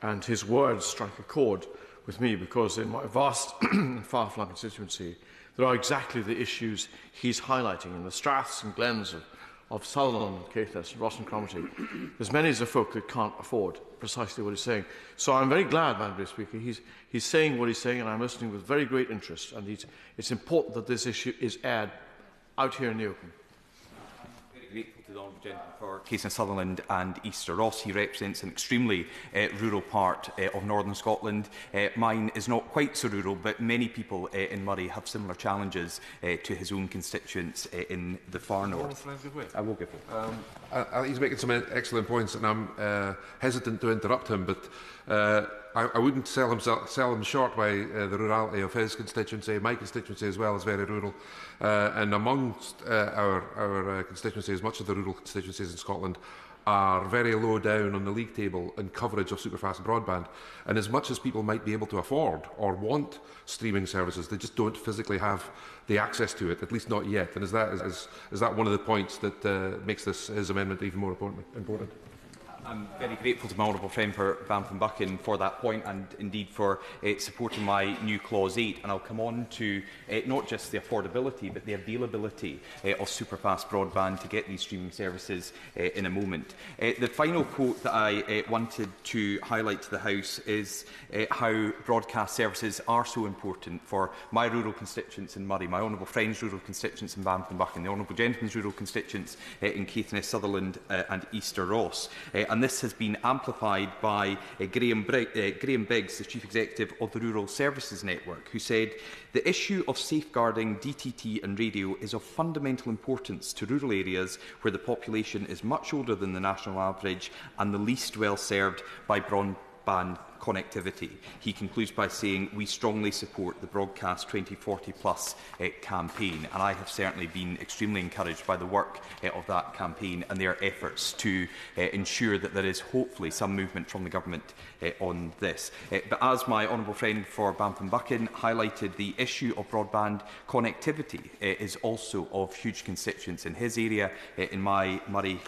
and his words strike a chord with me, because in my vast and far-flung constituency there are exactly the issues he's highlighting in the straths and glens of Sutherland, Caithness and Ross and Cromarty. There's many as a folk that can't afford precisely what he's saying. So I'm very glad, Madam Speaker, he's saying what he's saying, and I'm listening with very great interest, and it's important that this issue is aired out here in the open. Grateful to the Honourable Gentleman for Caithness, Sutherland and Easter Ross. He represents an extremely rural part of northern Scotland. Mine is not quite so rural, but many people in Moray have similar challenges to his own constituents in the far north. I will give it. He's making some excellent points, and I'm hesitant to interrupt him, but I wouldn't sell him short by the rurality of his constituency. My constituency as well is very rural, and amongst our constituencies, much of the rural constituencies in Scotland are very low down on the league table in coverage of superfast broadband. And as much as people might be able to afford or want streaming services, they just don't physically have the access to it, at least not yet. And is that one of the points that makes his amendment even more important? I'm very grateful to my honourable friend for Banff Buchan for that point, and indeed for supporting my new Clause 8. And I'll come on to not just the affordability but the availability of superfast broadband to get these streaming services in a moment. The final quote that I wanted to highlight to the House is how broadcast services are so important for my rural constituents in Moray, my honourable friend's rural constituents in Banff Buchan, the honourable gentleman's rural constituents in Caithness, Sutherland and Easter Ross. And this has been amplified by Graham Biggs, the Chief Executive of the Rural Services Network, who said, "The issue of safeguarding DTT and radio is of fundamental importance to rural areas where the population is much older than the national average and the least well served by broadband connectivity." He concludes by saying, "We strongly support the Broadcast 2040 Plus campaign." And I have certainly been extremely encouraged by the work of that campaign and their efforts to ensure that there is hopefully some movement from the government on this. But as my honourable friend for Banff Buchan highlighted, the issue of broadband connectivity is also of huge constituents in his area, in my Moray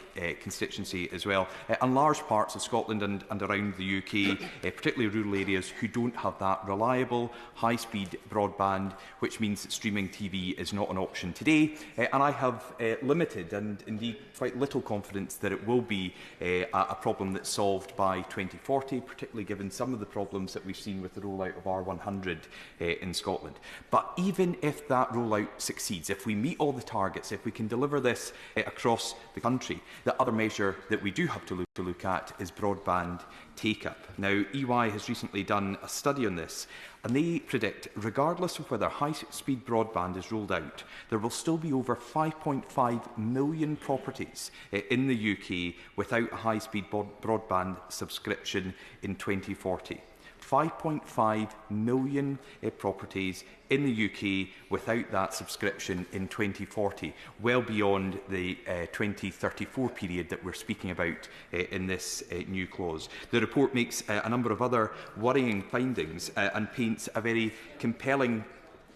constituency as well, and large parts of Scotland and around the UK, particularly rural areas who don't have that reliable, high-speed broadband, which means that streaming TV is not an option today. And I have limited and indeed quite little confidence that it will be a problem that's solved by 2040, particularly given some of the problems that we've seen with the rollout of R100 in Scotland. But even if that rollout succeeds, if we meet all the targets, if we can deliver this across the country, the other measure that we do have to look at is broadband take-up. Now, EY has recently done a study on this, and they predict, regardless of whether high-speed broadband is rolled out, there will still be over 5.5 million properties in the UK without a high-speed broadband subscription in 2040. 5.5 million properties in the UK without that subscription in 2040, well beyond the 2034 period that we're speaking about in this new clause. The report makes a number of other worrying findings and paints a very compelling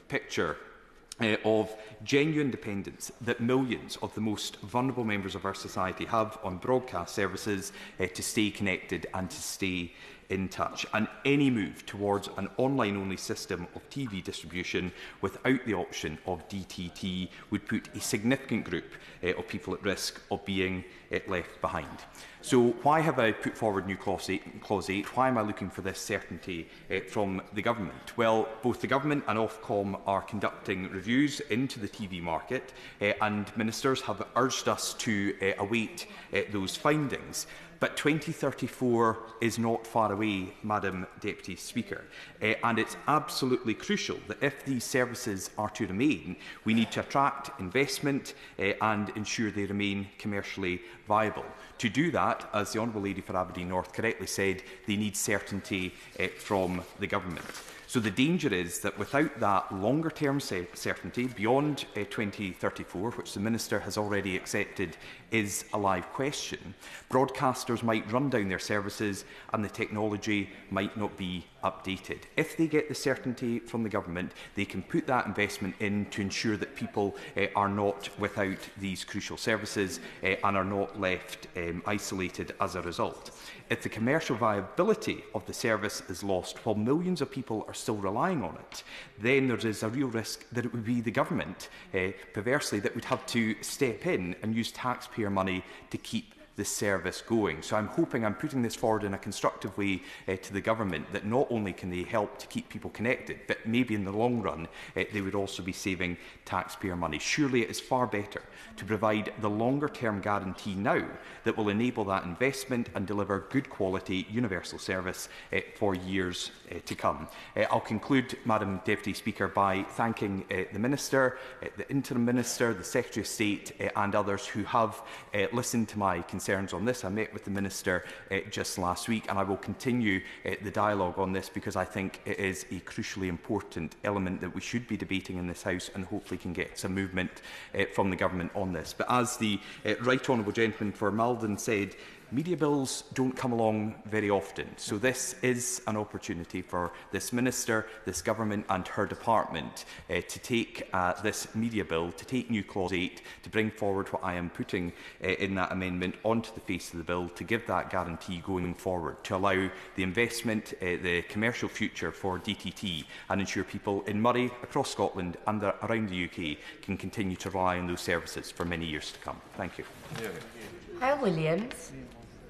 picture of genuine dependence that millions of the most vulnerable members of our society have on broadcast services to stay connected and to stay in touch. And any move towards an online-only system of TV distribution without the option of DTT would put a significant group of people at risk of being left behind. So why have I put forward new Clause 8? Why am I looking for this certainty from the government? Well, both the government and Ofcom are conducting reviews into the TV market, and ministers have urged us to await those findings. But 2034 is not far away, Madam Deputy Speaker, and it's absolutely crucial that if these services are to remain, we need to attract investment and ensure they remain commercially viable. To do that, as the Honourable Lady for Aberdeen North correctly said, they need certainty from the government. So the danger is that without that longer-term certainty beyond 2034, which the Minister has already accepted is a live question, broadcasters might run down their services and the technology might not be updated. If they get the certainty from the government, they can put that investment in to ensure that people are not without these crucial services and are not left isolated as a result. If the commercial viability of the service is lost while millions of people are still relying on it, then there is a real risk that it would be the government, perversely, that would have to step in and use taxpayer money to keep the service going. So I'm hoping I'm putting this forward in a constructive way to the government, that not only can they help to keep people connected, but maybe in the long run they would also be saving taxpayer money. Surely it is far better to provide the longer term guarantee now that will enable that investment and deliver good quality universal service for years to come. I'll conclude, Madam Deputy Speaker, by thanking the Minister, the Interim Minister, the Secretary of State and others who have listened to my concerns concerns on this. I met with the Minister just last week, and I will continue the dialogue on this because I think it is a crucially important element that we should be debating in this House and hopefully can get some movement from the Government on this. But as the Right Honourable Gentleman for Maldon said, media bills don't come along very often, so this is an opportunity for this Minister, this Government and her department to take this media bill, to take new Clause 8, to bring forward what I am putting in that amendment onto the face of the bill, to give that guarantee going forward, to allow the investment, the commercial future for DTT and ensure people in Moray, across Scotland and around the UK can continue to rely on those services for many years to come. Thank you. Hywel Williams.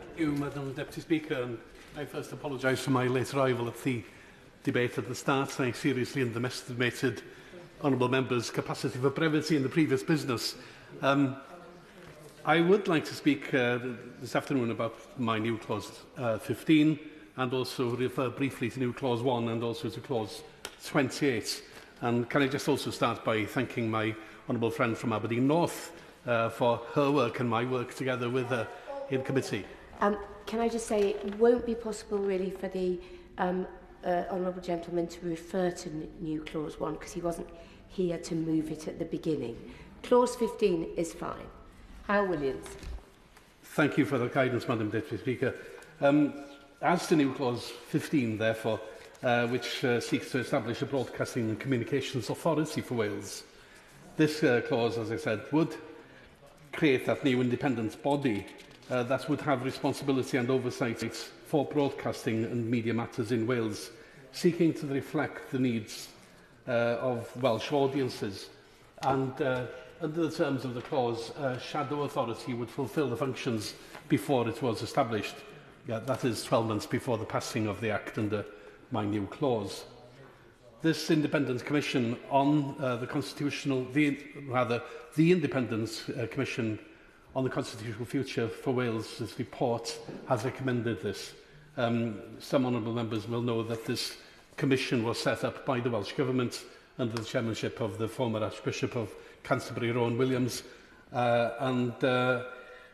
Thank you, Madam Deputy Speaker. And I first apologise for my late arrival at the debate at the start. I seriously underestimated honourable members' capacity for brevity in the previous business. I would like to speak this afternoon about my new Clause 15 and also refer briefly to new Clause 1 and also to Clause 28. And can I just also start by thanking my honourable friend from Aberdeen North for her work and my work together with her in committee. Can I just say it won't be possible really for the honourable gentleman to refer to new Clause 1 because he wasn't here to move it at the beginning. Clause 15 is fine. Hywel Williams. Thank you for the guidance, Madam Deputy Speaker. As to new Clause 15, therefore, which seeks to establish a Broadcasting and Communications Authority for Wales, this clause, as I said, would create that new independent body that would have responsibility and oversight for broadcasting and media matters in Wales, seeking to reflect the needs of Welsh audiences. And under the terms of the clause, a shadow authority would fulfil the functions before it was established. That is 12 months before the passing of the Act under my new clause. This Independent Commission on the Independent Commission on the Constitutional Future for Wales' report has recommended this. Some honourable members will know that this commission was set up by the Welsh Government under the chairmanship of the former Archbishop of Canterbury, Rowan Williams, and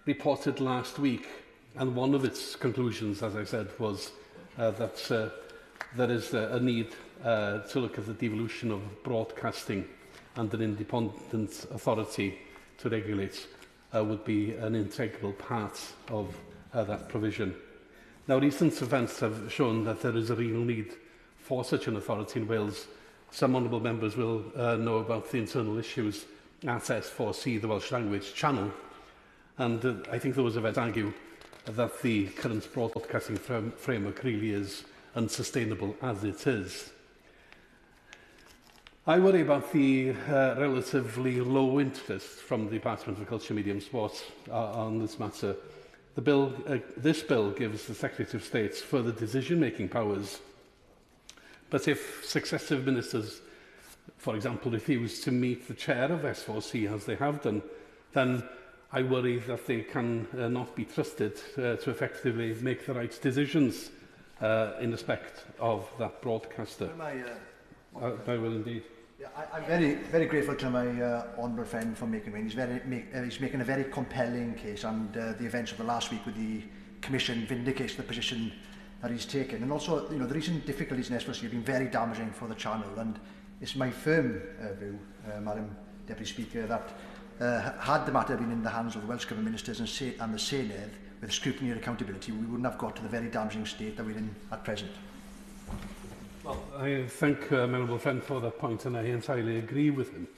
reported last week. And one of its conclusions, as I said, was that there is a need to look at the devolution of broadcasting, and an independent authority to regulate would be an integral part of that provision. Now, recent events have shown that there is a real need for such an authority in Wales. Some honourable members will know about the internal issues at S4C, the Welsh language channel, and I think those events argue that the current broadcasting framework really is unsustainable as it is. I worry about the relatively low interest from the Department of Culture, Media and Sport on this matter. This bill gives the Secretary of State further decision-making powers, but if successive ministers, for example, refuse to meet the chair of S4C as they have done, then I worry that they can not be trusted to effectively make the right decisions in respect of that broadcaster. I will indeed. Yeah, I'm very grateful to my honourable friend for making it. He's making a very compelling case, and the events of the last week with the Commission vindicates the position that he's taken. And also, the recent difficulties in S4C have been very damaging for the channel, and it's my firm view, Madam Deputy Speaker, that had the matter been in the hands of the Welsh Government ministers and the Senedd, with scrutiny and accountability, we wouldn't have got to the very damaging state that we're in at present. Well, I thank my honourable friend for that point, and I entirely agree with him.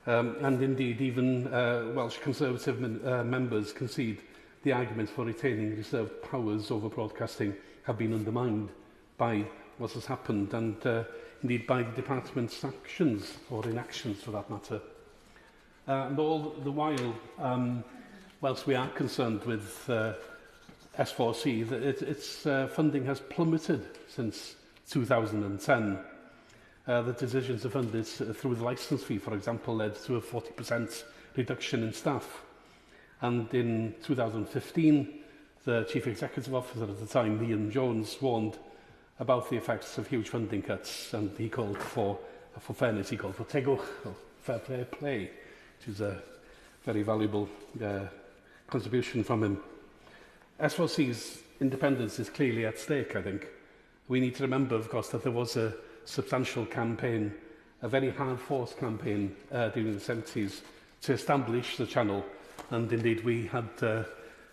And indeed, even Welsh Conservative members concede the arguments for retaining reserved powers over broadcasting have been undermined by what has happened, and indeed by the Department's actions, or inactions for that matter. And all the while, whilst we are concerned with S4C, that its funding has plummeted since 2010. The decisions to fund it through the licence fee, for example, led to a 40% reduction in staff. And in 2015, the Chief Executive Officer at the time, Ian Jones, warned about the effects of huge funding cuts, and he called for fairness, he called for tegwch, or fair play, which is a very valuable contribution from him. S4C's independence is clearly at stake, I think. We need to remember, of course, that there was a substantial campaign, a very hard-forced campaign during the 70s to establish the channel. And indeed, we had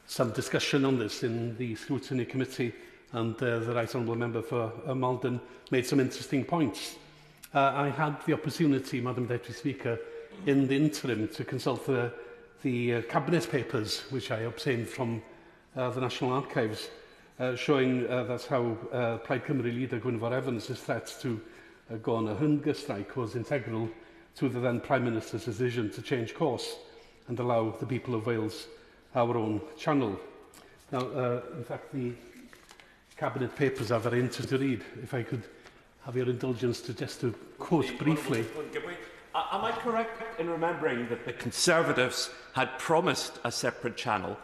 some discussion on this in the Scrutiny Committee, and the Right Honourable Member for Maldon made some interesting points. I had the opportunity, Madam Deputy Speaker, in the interim to consult the Cabinet papers, which I obtained from the National Archives, showing that's how Plaid Cymru leader Gwynfor Evans' threat to go on a hunger strike was integral to the then Prime Minister's decision to change course and allow the people of Wales our own channel. Now, in fact, the Cabinet papers are very interesting to read. If I could have your indulgence to just to quote briefly. Am I correct in remembering that the Conservatives had promised a separate channel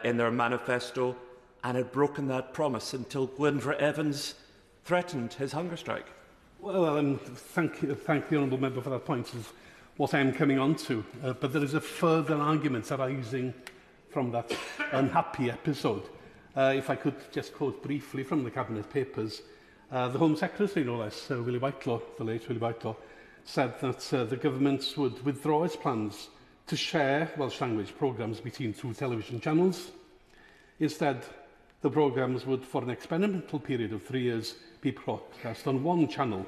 in their manifesto and had broken that promise until Gwynfor Evans threatened his hunger strike? Well, thank the Honourable Member for that point, is what I am coming on to. But there is a further argument arising from that unhappy episode. If I could just quote briefly from the Cabinet papers, the Home Secretary, no less, Willie Whitelaw, the late Willie Whitelaw, said that the government would withdraw its plans to share Welsh language programmes between two television channels. Instead, the programmes would, for an experimental period of 3 years, be broadcast on one channel,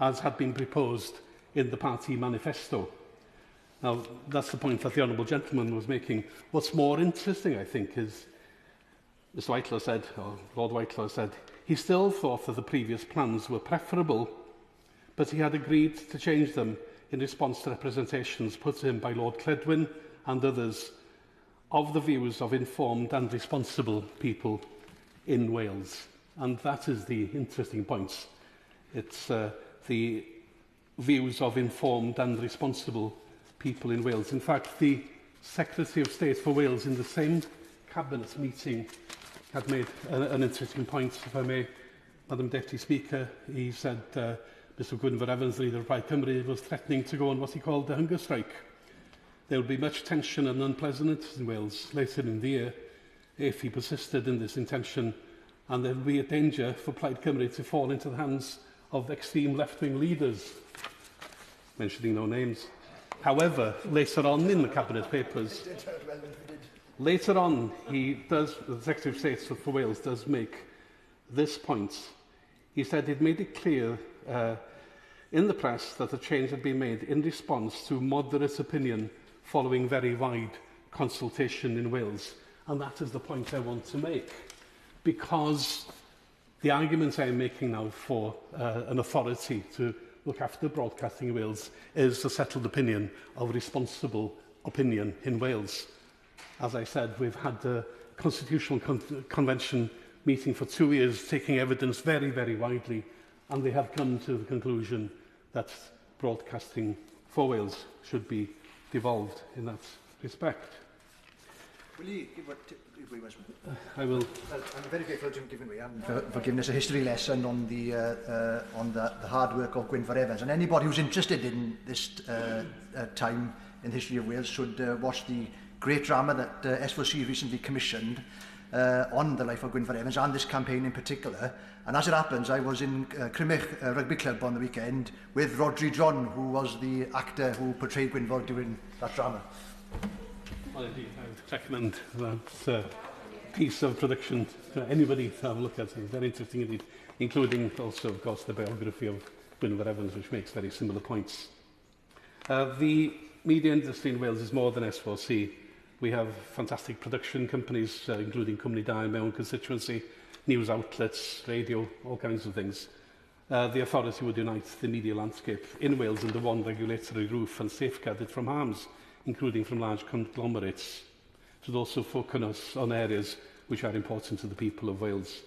as had been proposed in the party manifesto. Now, that's the point that the Honourable Gentleman was making. What's more interesting, I think, is Mr Whitelaw said, or Lord Whitelaw said, he still thought that the previous plans were preferable, but he had agreed to change them in response to representations put to him by Lord Cledwyn and others of the views of informed and responsible people in Wales. And that is the interesting point. It's the views of informed and responsible people in Wales. In fact, the Secretary of State for Wales in the same Cabinet meeting had made an interesting point, if I may, Madam Deputy Speaker. He said Mr Gwynfor Evans, leader of Plaid Cymru, was threatening to go on what he called a hunger strike. There will be much tension and unpleasantness in Wales later in the year if he persisted in this intention, and there will be a danger for Plaid Cymru to fall into the hands of extreme left-wing leaders, mentioning no names. However, later on in the Cabinet papers, later on, the Secretary of State for Wales does make this point. He said he'd made it clear in the press that the change had been made in response to moderate opinion following very wide consultation in Wales. And that is the point I want to make, because the argument I am making now for an authority to look after broadcasting in Wales is the settled opinion of responsible opinion in Wales. As I said, we've had the Constitutional Convention meeting for 2 years, taking evidence very, very widely, and they have come to the conclusion that broadcasting for Wales should be devolved in that respect. Will you give what I will. I'm very grateful to giving way and for giving us a history lesson on the hard work of Gwynfor Evans. And anybody who's interested in this time in the history of Wales should watch the great drama that S4C recently commissioned on the life of Gwynfor Evans and this campaign in particular. And as it happens, I was in Cymru Rugby Club on the weekend with Rodri John, who was the actor who portrayed Gwynfor during that drama. Well, indeed, I would recommend that piece of production to anybody to have a look at. It's very interesting indeed, including also, of course, the biography of Gwynfor Evans, which makes very similar points. The media industry in Wales is more than S4C. We have fantastic production companies, including Cymru Da in my own constituency, news outlets, radio, all kinds of things. The authority would unite the media landscape in Wales under one regulatory roof and safeguard it from harms, including from large conglomerates. It would also focus on areas which are important to the people of Wales.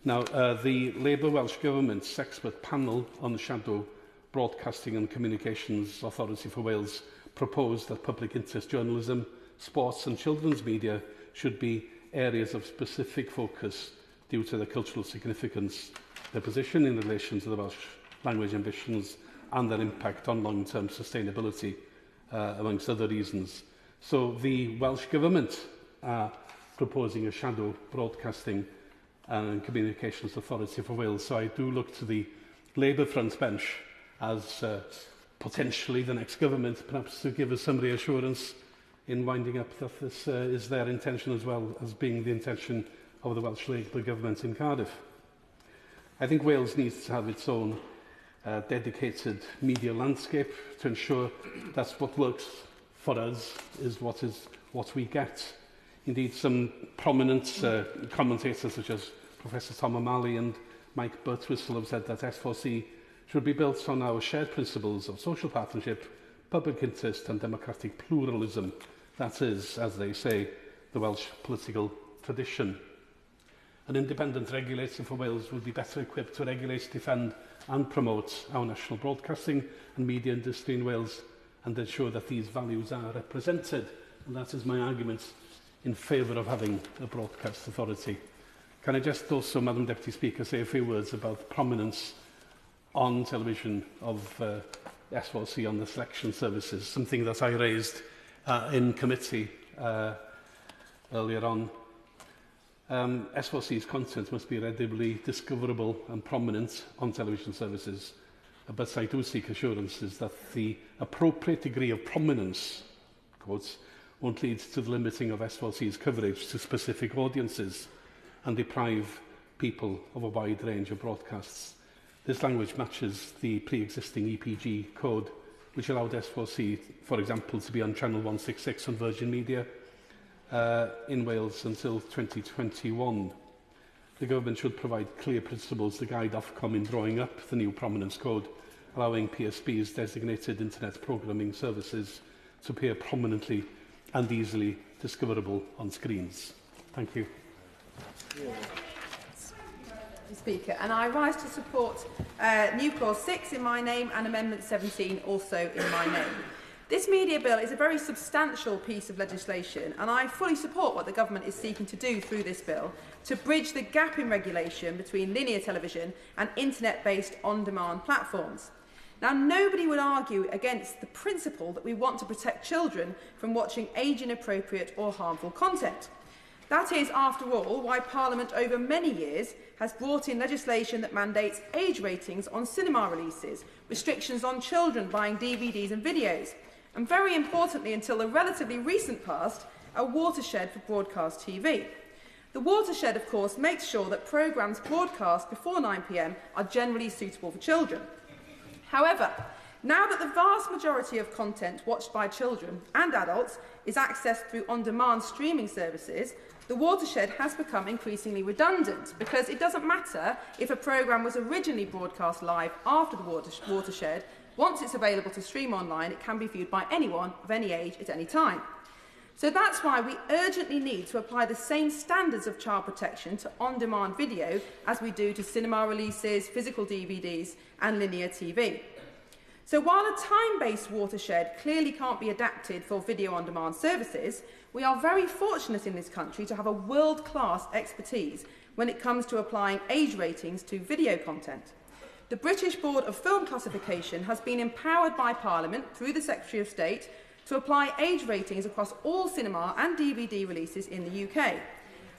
Now, the Labour Welsh Government's expert panel on the Shadow Broadcasting and Communications Authority for Wales proposed that public interest journalism, sports and children's media should be areas of specific focus due to their cultural significance, their position in relation to the Welsh language ambitions and their impact on long-term sustainability, amongst other reasons. So the Welsh Government are proposing a shadow broadcasting and communications authority for Wales. So I do look to the Labour front bench as potentially the next government, perhaps to give us some reassurance in winding up that this is their intention as well as being the intention of the Welsh Labour government in Cardiff. I think Wales needs to have its own dedicated media landscape to ensure that what works for us is what we get. Indeed, some prominent commentators such as Professor Tom O'Malley and Mike Birtwistle have said that S4C should be built on our shared principles of social partnership, public interest and democratic pluralism. That is, as they say, the Welsh political tradition. An independent regulator for Wales would be better equipped to regulate, defend and promote our national broadcasting and media industry in Wales and ensure that these values are represented. And that is my argument in favour of having a broadcast authority. Can I just also, Madam Deputy Speaker, say a few words about the prominence on television of S4C on the selection services, something that I raised in committee earlier on. S4C's content must be readily discoverable and prominent on television services, but I do seek assurances that the appropriate degree of prominence, quotes, won't lead to the limiting of S4C's coverage to specific audiences and deprive people of a wide range of broadcasts. This language matches the pre-existing EPG code, which allowed S4C, for example, to be on Channel 166 on Virgin Media in Wales until 2021. The government should provide clear principles to guide Ofcom in drawing up the new prominence code, allowing PSB's designated internet programming services to appear prominently and easily discoverable on screens. Thank you. Speaker, and I rise to support new clause 6 in my name and amendment 17 also in my name. This media bill is a very substantial piece of legislation, and I fully support what the government is seeking to do through this bill to bridge the gap in regulation between linear television and internet-based on-demand platforms. Now, nobody would argue against the principle that we want to protect children from watching age-inappropriate or harmful content. That is, after all, why Parliament over many years has brought in legislation that mandates age ratings on cinema releases, restrictions on children buying DVDs and videos, and very importantly, until the relatively recent past, a watershed for broadcast TV. The watershed, of course, makes sure that programmes broadcast before 9 p.m. are generally suitable for children. However, now that the vast majority of content watched by children and adults is accessed through on-demand streaming services, the watershed has become increasingly redundant because it doesn't matter if a programme was originally broadcast live after the watershed. Once it's available to stream online, it can be viewed by anyone of any age at any time. So that's why we urgently need to apply the same standards of child protection to on-demand video as we do to cinema releases, physical DVDs and linear TV. So while a time-based watershed clearly can't be adapted for video-on-demand services, we are very fortunate in this country to have a world-class expertise when it comes to applying age ratings to video content. The British Board of Film Classification has been empowered by Parliament through the Secretary of State to apply age ratings across all cinema and DVD releases in the UK.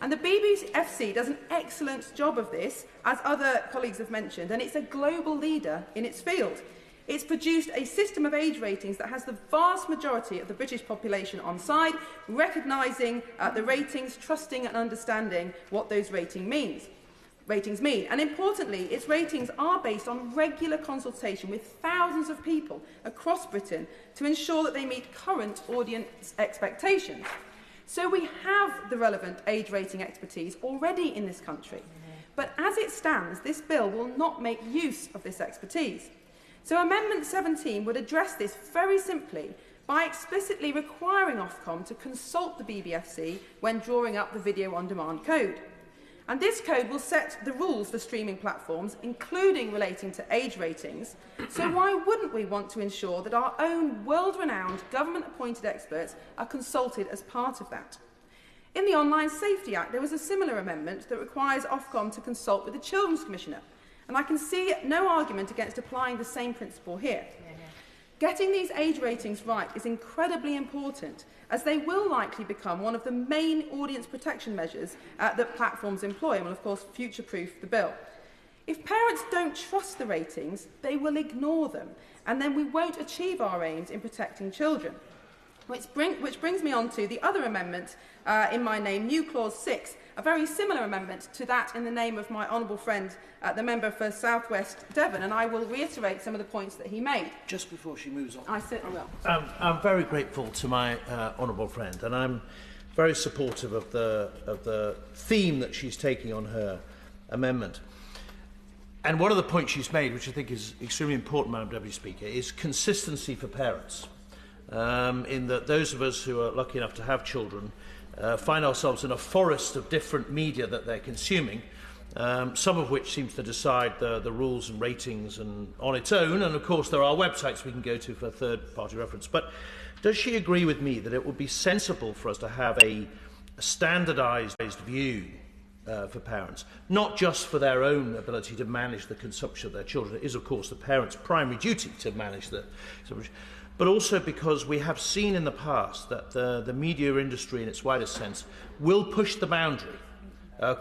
And the BBFC does an excellent job of this, as other colleagues have mentioned, and it's a global leader in its field. It's produced a system of age ratings that has the vast majority of the British population on side, recognising the ratings, trusting and understanding what those ratings mean. And importantly, its ratings are based on regular consultation with thousands of people across Britain to ensure that they meet current audience expectations. So we have the relevant age rating expertise already in this country. But as it stands, this bill will not make use of this expertise. So Amendment 17 would address this very simply by explicitly requiring Ofcom to consult the BBFC when drawing up the Video On Demand Code. And this code will set the rules for streaming platforms, including relating to age ratings. So why wouldn't we want to ensure that our own world-renowned government-appointed experts are consulted as part of that? In the Online Safety Act, there was a similar amendment that requires Ofcom to consult with the Children's Commissioner. And I can see no argument against applying the same principle here. Getting these age ratings right is incredibly important, as they will likely become one of the main audience protection measures that platforms employ and will, of course, future-proof the bill. If parents don't trust the ratings, they will ignore them, and then we won't achieve our aims in protecting children. Which brings me on to the other amendment in my name, new clause 6, a very similar amendment to that in the name of my honourable friend, the member for South West Devon, and I will reiterate some of the points that he made. Just before she moves on. I certainly will. I'm very grateful to my honourable friend, and I'm very supportive of the theme that she's taking on her amendment. And one of the points she's made, which I think is extremely important, Madam Deputy Speaker, is consistency for parents. In that those of us who are lucky enough to have children find ourselves in a forest of different media that they're consuming, some of which seems to decide the rules and ratings and on its own, and of course there are websites we can go to for third-party reference. But does she agree with me that it would be sensible for us to have a standardised view for parents, not just for their own ability to manage the consumption of their children? It is, of course, the parents' primary duty to manage the consumption, but also because we have seen in the past that the media industry in its widest sense will push the boundary,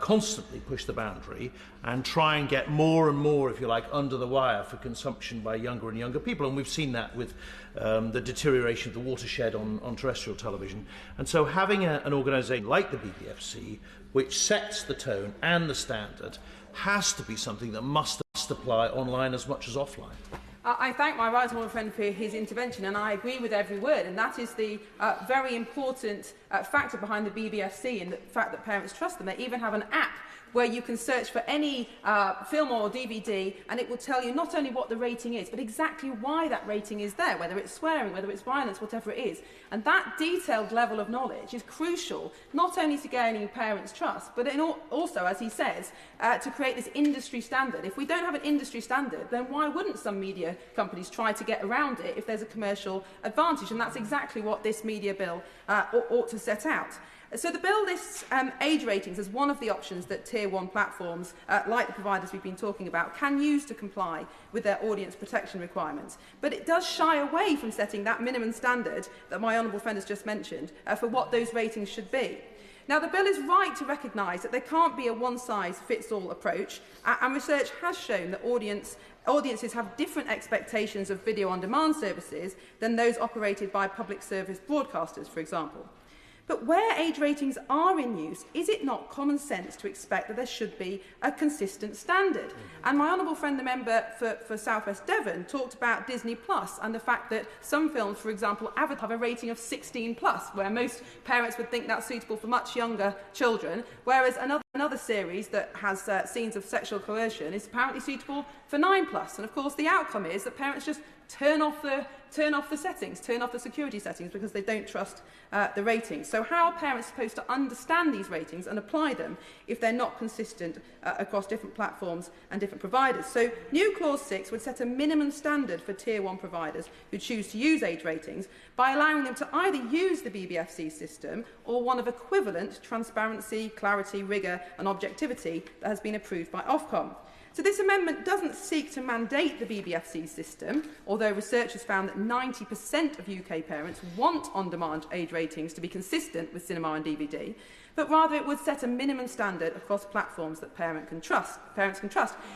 constantly push the boundary, and try and get more and more, if you like, under the wire for consumption by younger and younger people. And we've seen that with the deterioration of the watershed on terrestrial television. And so having an organisation like the BBFC, which sets the tone and the standard, has to be something that must apply online as much as offline. I thank my right honourable friend for his intervention, and I agree with every word, and that is the very important factor behind the BBFC, and the fact that parents trust them. They even have an app where you can search for any film or DVD, and it will tell you not only what the rating is, but exactly why that rating is there, whether it's swearing, whether it's violence, whatever it is. And that detailed level of knowledge is crucial, not only to gaining parents' trust, but also, as he says, to create this industry standard. If we don't have an industry standard, then why wouldn't some media companies try to get around it if there's a commercial advantage? And that's exactly what this media bill ought to set out. So the bill lists age ratings as one of the options that Tier 1 platforms, like the providers we've been talking about, can use to comply with their audience protection requirements. But it does shy away from setting that minimum standard that my honourable friend has just mentioned for what those ratings should be. Now, the bill is right to recognise that there can't be a one-size-fits-all approach, and research has shown that audiences have different expectations of video-on-demand services than those operated by public service broadcasters, for example. But where age ratings are in use, is it not common sense to expect that there should be a consistent standard? And my honourable friend, the member for South West Devon, talked about Disney Plus and the fact that some films, for example, Avatar, have a rating of 16+, where most parents would think that's suitable for much younger children, whereas another series that has scenes of sexual coercion is apparently suitable for 9+. And of course, the outcome is that parents just turn off the settings, turn off the security settings, because they don't trust the ratings. So how are parents supposed to understand these ratings and apply them if they're not consistent across different platforms and different providers? So new clause 6 would set a minimum standard for Tier 1 providers who choose to use age ratings by allowing them to either use the BBFC system or one of equivalent transparency, clarity, rigour and objectivity that has been approved by Ofcom. So this amendment doesn't seek to mandate the BBFC system, although research has found that 90% of UK parents want on-demand age ratings to be consistent with cinema and DVD, but rather it would set a minimum standard across platforms that parents can trust.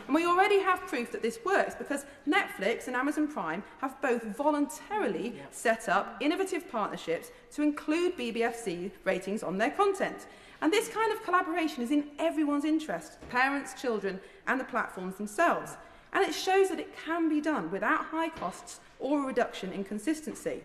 And we already have proof that this works, because Netflix and Amazon Prime have both voluntarily set up innovative partnerships to include BBFC ratings on their content. And this kind of collaboration is in everyone's interest, parents, children, and the platforms themselves. And it shows that it can be done without high costs or a reduction in consistency.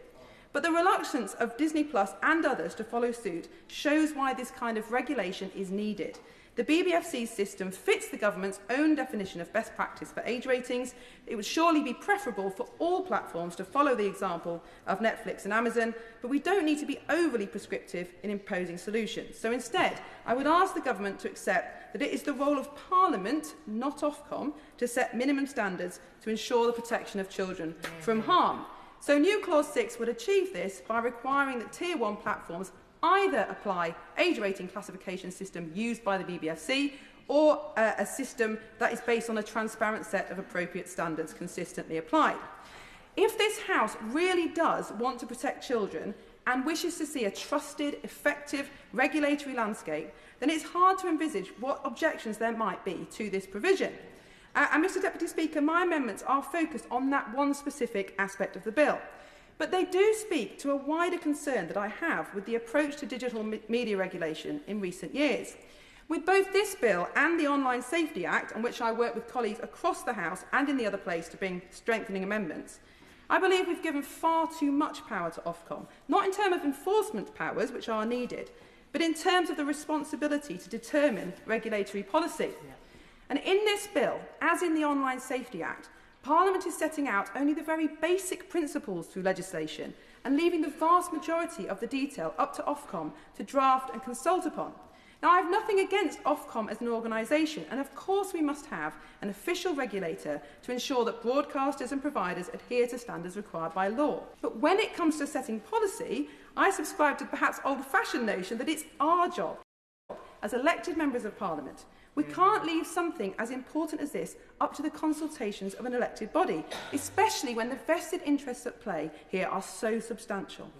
But the reluctance of Disney Plus and others to follow suit shows why this kind of regulation is needed. The BBFC system fits the government's own definition of best practice for age ratings. It would surely be preferable for all platforms to follow the example of Netflix and Amazon, but we don't need to be overly prescriptive in imposing solutions. So instead, I would ask the government to accept that it is the role of Parliament, not Ofcom, to set minimum standards to ensure the protection of children from harm. So new clause 6 would achieve this by requiring that Tier 1 platforms either apply age rating classification system used by the BBFC or a system that is based on a transparent set of appropriate standards consistently applied. If this House really does want to protect children and wishes to see a trusted, effective regulatory landscape, then it's hard to envisage what objections there might be to this provision. And Mr Deputy Speaker, my amendments are focused on that one specific aspect of the bill. But they do speak to a wider concern that I have with the approach to digital media regulation in recent years. With both this bill and the Online Safety Act, on which I work with colleagues across the House and in the other place to bring strengthening amendments, I believe we've given far too much power to Ofcom, not in terms of enforcement powers, which are needed, but in terms of the responsibility to determine regulatory policy. And in this bill, as in the Online Safety Act, Parliament is setting out only the very basic principles through legislation and leaving the vast majority of the detail up to Ofcom to draft and consult upon. Now, I have nothing against Ofcom as an organisation, and of course we must have an official regulator to ensure that broadcasters and providers adhere to standards required by law. But when it comes to setting policy, I subscribe to perhaps old-fashioned notion that it's our job as elected members of Parliament. We can't leave something as important as this up to the consultations of an elected body, especially when the vested interests at play here are so substantial.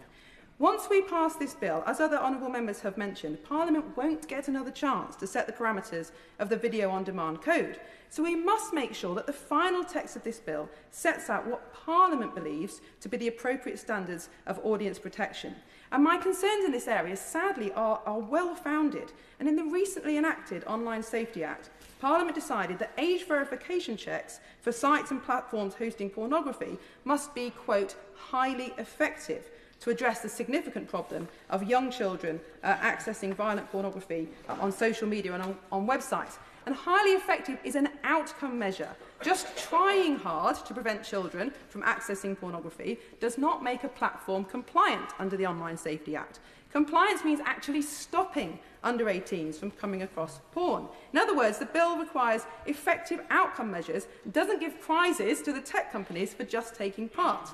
Once we pass this bill, as other honourable members have mentioned, Parliament won't get another chance to set the parameters of the Video On Demand Code. So we must make sure that the final text of this bill sets out what Parliament believes to be the appropriate standards of audience protection. And my concerns in this area, sadly, are well-founded. And in the recently enacted Online Safety Act, Parliament decided that age verification checks for sites and platforms hosting pornography must be, quote, highly effective to address the significant problem of young children accessing violent pornography on social media and on websites. And highly effective is an outcome measure. Just trying hard to prevent children from accessing pornography does not make a platform compliant under the Online Safety Act. Compliance means actually stopping under 18s from coming across porn. In other words, the bill requires effective outcome measures and doesn't give prizes to the tech companies for just taking part.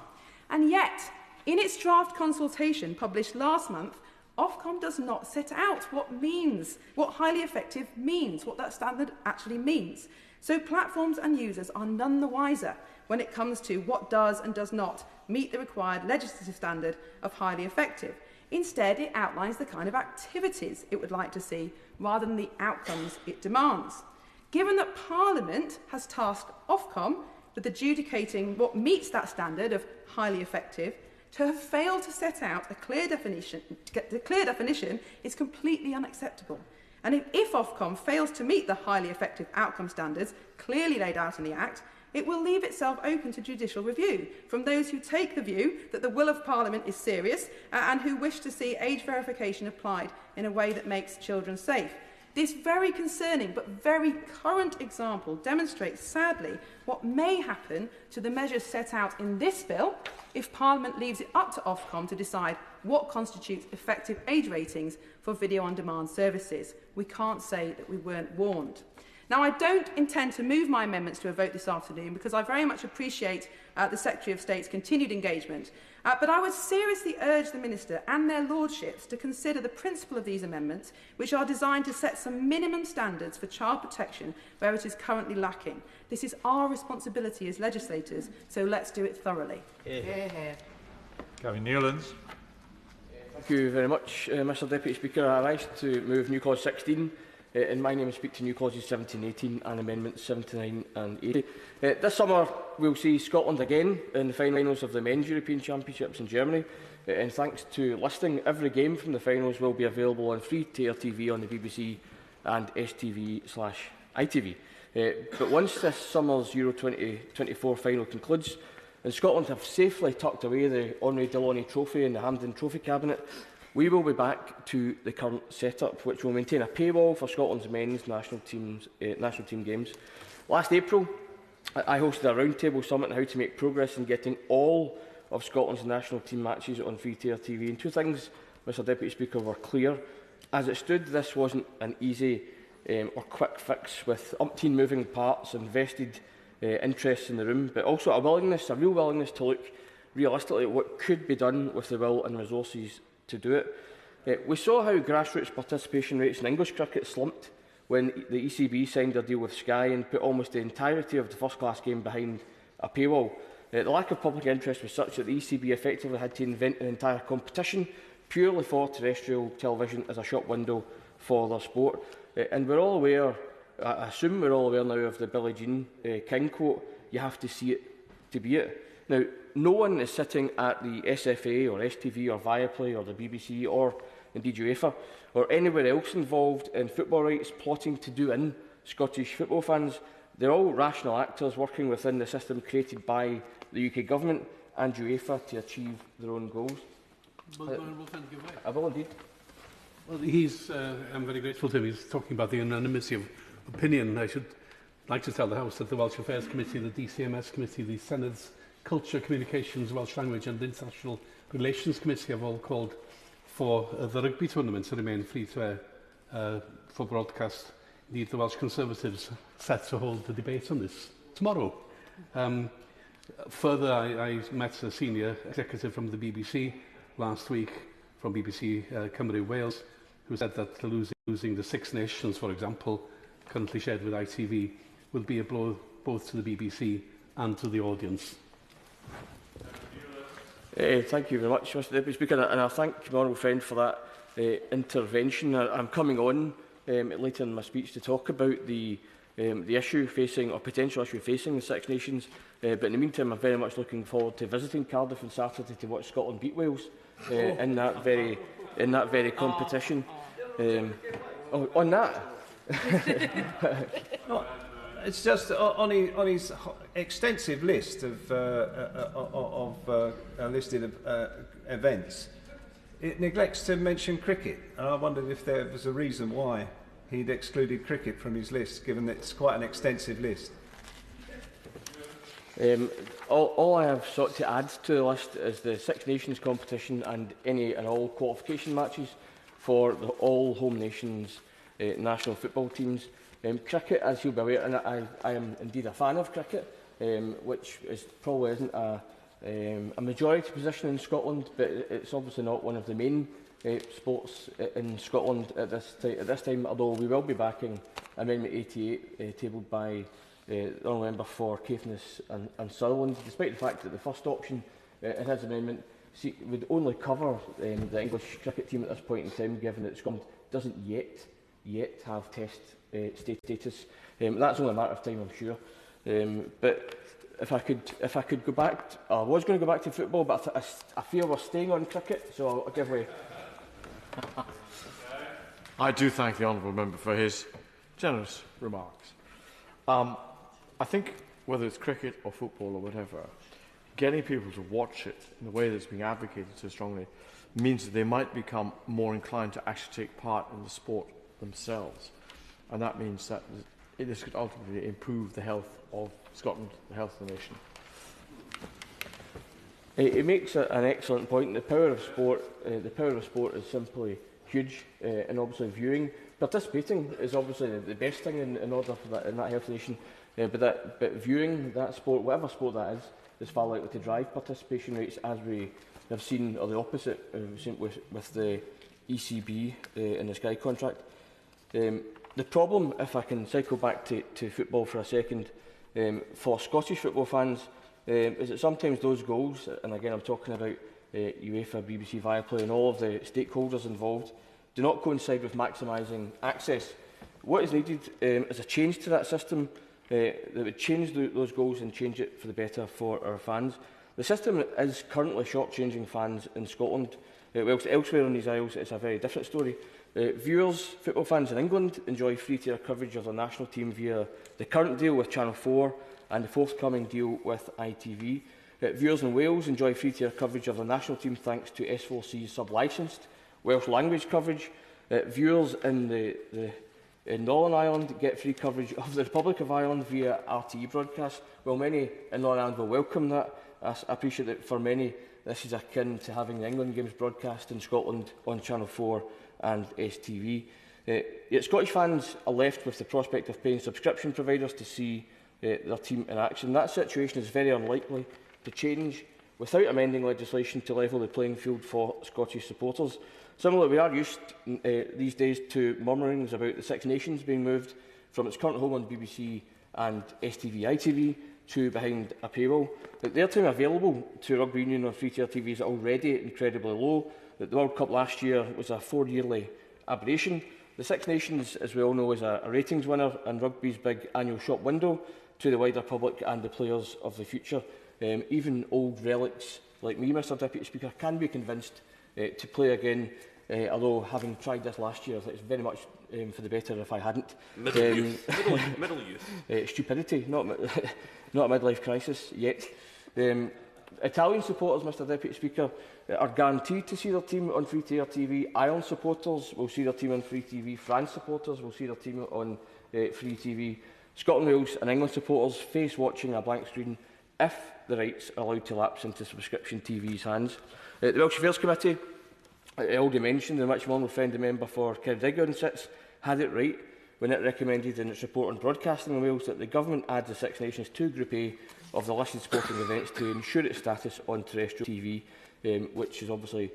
And yet, in its draft consultation published last month, Ofcom does not set out what highly effective means, what that standard actually means. So platforms and users are none the wiser when it comes to what does and does not meet the required legislative standard of highly effective. Instead, it outlines the kind of activities it would like to see rather than the outcomes it demands. Given that Parliament has tasked Ofcom with adjudicating what meets that standard of highly effective, to have failed to set out a clear definition is completely unacceptable. And if Ofcom fails to meet the highly effective outcome standards clearly laid out in the Act, it will leave itself open to judicial review from those who take the view that the will of Parliament is serious and who wish to see age verification applied in a way that makes children safe. This very concerning but very current example demonstrates, sadly, what may happen to the measures set out in this bill if Parliament leaves it up to Ofcom to decide what constitutes effective age ratings for video-on-demand services. We can't say that we weren't warned. Now, I don't intend to move my amendments to a vote this afternoon because I very much appreciate the Secretary of State's continued engagement, but I would seriously urge the Minister and their Lordships to consider the principle of these amendments, which are designed to set some minimum standards for child protection where it is currently lacking. This is our responsibility as legislators, so let's do it thoroughly. Gavin Newlands. Thank you very much, Mr Deputy Speaker. I rise to move New Clause 16 in my name and speak to New Clauses 17, 18 and Amendments 79 and 80. This summer we'll see Scotland again in the finals of the Men's European Championships in Germany, and thanks to listing, every game from the finals will be available on free-to-air TV on the BBC and STV/ITV. But once this summer's Euro 2024 final concludes and Scotland have safely tucked away the Honorary Delaunay Trophy in the Hampden Trophy Cabinet, we will be back to the current setup, which will maintain a paywall for Scotland's men's national team games. Last April, I hosted a roundtable summit on how to make progress in getting all of Scotland's national team matches on free-to-air TV. And two things, Mr Deputy Speaker, were clear. As it stood, this wasn't an easy or quick fix with umpteen moving parts and vested interests in the room, but also a real willingness to look realistically at what could be done with the will and resources to do it. We saw how grassroots participation rates in English cricket slumped when the ECB signed a deal with Sky and put almost the entirety of the first-class game behind a paywall. The lack of public interest was such that the ECB effectively had to invent an entire competition purely for terrestrial television as a shop window for their sport. And we're all aware, I assume we're all aware now of the Billie Jean King quote, "You have to see it to be it." Now, no one is sitting at the SFA or STV or Viaplay or the BBC or indeed UEFA or anywhere else involved in football rights plotting to do in Scottish football fans. They're all rational actors working within the system created by the UK Government and UEFA to achieve their own goals. I will indeed. Well, I'm very grateful to him. He's talking about the unanimity of opinion. I should like to tell the House that the Welsh Affairs Committee, the DCMS Committee, the Senate's Culture, Communications, Welsh Language and International Relations Committee have all called for the rugby tournament to remain free to air for broadcast. Indeed, the Welsh Conservatives set to hold the debate on this tomorrow. Further, I met a senior executive from the BBC last week, from BBC Cymru, Wales, who said that losing the Six Nations, for example, currently shared with ITV, would be a blow both to the BBC and to the audience. Thank you very much, Mr Deputy Speaker, and I thank my honourable friend for that intervention. I'm coming on later in my speech to talk about the issue facing, or potential issue facing the Six Nations, but in the meantime I'm very much looking forward to visiting Cardiff on Saturday to watch Scotland beat Wales in that very competition. On that. It's just on his extensive list of listed events. It neglects to mention cricket, and I wondered if there was a reason why he'd excluded cricket from his list, given that it's quite an extensive list. All I have sought to add to the list is the Six Nations competition and any and all qualification matches for all home nations national football teams. Cricket, as you'll be aware, and I am indeed a fan of cricket, which probably isn't a majority position in Scotland, but it's obviously not one of the main sports in Scotland at this time, although we will be backing Amendment 88 tabled by the honourable member for Caithness and Sutherland, despite the fact that the first option in his amendment would only cover the English cricket team at this point in time, given that Scotland doesn't yet have test status. That's only a matter of time, I'm sure. But if I could go back, I was going to go back to football, but I feel we're staying on cricket, so I'll give way. I do thank the honourable member for his generous remarks. I think whether it's cricket or football or whatever, getting people to watch it in the way that's being advocated so strongly means that they might become more inclined to actually take part in the sport themselves. And that means that this could ultimately improve the health of Scotland, the health of the nation. It makes an excellent point. The power of sport is simply huge, and obviously viewing. Participating is obviously the best thing in order for that, in that health nation. But viewing that sport, whatever sport that is far likely to drive participation rates, as we have seen, or the opposite, we've seen with the ECB in the Sky contract. The problem, if I can cycle back to football for a second, for Scottish football fans, is that sometimes those goals, and again I'm talking about UEFA, BBC, Viaplay and all of the stakeholders involved, do not coincide with maximising access. What is needed is a change to that system that would change those goals and change it for the better for our fans. The system is currently shortchanging fans in Scotland, whilst elsewhere in these isles it's a very different story. Viewers, football fans in England, enjoy free-to-air coverage of the national team via the current deal with Channel 4 and the forthcoming deal with ITV. Viewers in Wales enjoy free-to-air coverage of the national team thanks to S4C's sub-licensed Welsh language coverage. Viewers in Northern Ireland get free coverage of the Republic of Ireland via RTE broadcast. Well, many in Northern Ireland will welcome that. I appreciate that for many this is akin to having the England games broadcast in Scotland on Channel 4 and STV. Yet Scottish fans are left with the prospect of paying subscription providers to see their team in action. That situation is very unlikely to change without amending legislation to level the playing field for Scottish supporters. Similarly, we are used these days to murmurings about the Six Nations being moved from its current home on BBC and STV ITV two behind a paywall. That the airtime available to rugby union on free-tier TV is already incredibly low. That the World Cup last year was a 4-yearly aberration. The Six Nations, as we all know, is a ratings winner and rugby's big annual shop window to the wider public and the players of the future. Even old relics like me, Mr Deputy Speaker, can be convinced to play again, although having tried this last year, it's very much for the better if I hadn't. Middle youth. Middle youth. Stupidity, not a midlife crisis yet. Italian supporters, Mr Deputy Speaker, are guaranteed to see their team on free-tier TV. Ireland supporters will see their team on free TV. France supporters will see their team on free TV. Scotland, Wales and England supporters face watching a blank screen if the rights are allowed to lapse into subscription TV's hands. The Welsh Affairs Committee, I already mentioned, in which my honourable friend, the member for Ceredigion sits, had it right when it recommended in its report on broadcasting in Wales that the government add the Six Nations to Group A of the listed sporting events to ensure its status on terrestrial TV, which is obviously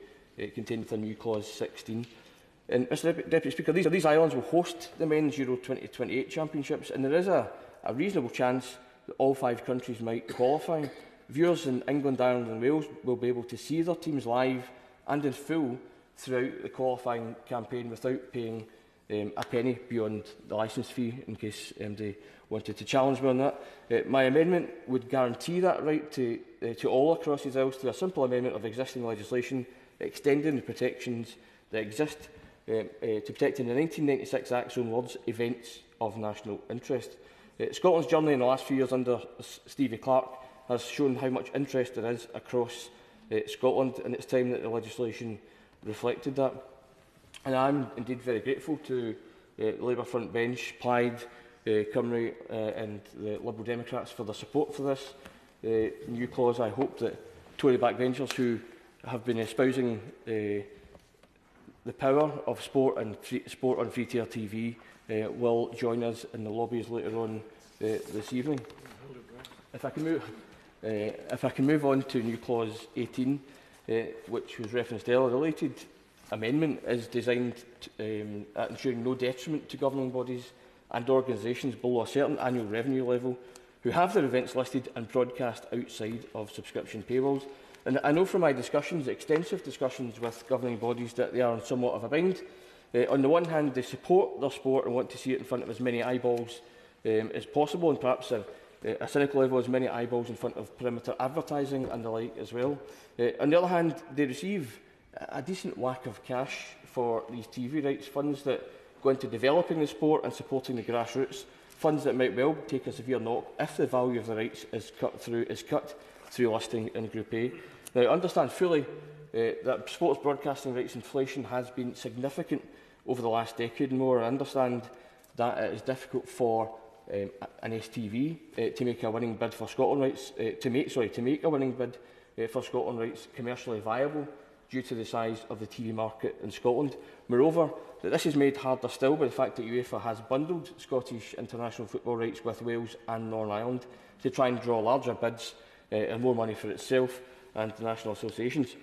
contained within new clause 16. And Mr Deputy Speaker, these islands will host the Men's Euro 2028 Championships, and there is a reasonable chance that all 5 countries might qualify. Viewers in England, Ireland and Wales will be able to see their teams live and in full throughout the qualifying campaign without paying a penny beyond the licence fee, in case they wanted to challenge me on that. My amendment would guarantee that right to all across these isles through a simple amendment of existing legislation, extending the protections that exist to protecting the 1996 Act's own words, events of national interest. Scotland's journey in the last few years under Stevie Clarke has shown how much interest there is across Scotland, and it's time that the legislation reflected that. And I'm indeed very grateful to the Labour front bench, Plaid, Cymru and the Liberal Democrats for their support for this new clause. I hope that Tory backbenchers who have been espousing the power of sport and sport on free-tier TV will join us in the lobbies later on this evening. If I can move on to new clause 18, which was referenced earlier, the related amendment is designed at ensuring no detriment to governing bodies and organisations below a certain annual revenue level who have their events listed and broadcast outside of subscription paywalls. And I know from my discussions, extensive discussions with governing bodies, that they are on somewhat of a bind. On the one hand, they support their sport and want to see it in front of as many eyeballs as possible, and perhaps a cynical level, as many eyeballs in front of perimeter advertising and the like as well. On the other hand, they receive a decent whack of cash for these TV rights, funds that go into developing the sport and supporting the grassroots, funds that might well take a severe knock if the value of the rights is cut through listing in Group A. Now, I understand fully that sports broadcasting rights inflation has been significant over the last decade and more. I understand that it is difficult for an STV to make a winning bid for Scotland rights, to make a winning bid for Scotland rights commercially viable due to the size of the TV market in Scotland. Moreover, that this is made harder still by the fact that UEFA has bundled Scottish international football rights with Wales and Northern Ireland to try and draw larger bids and more money for itself and the national associations.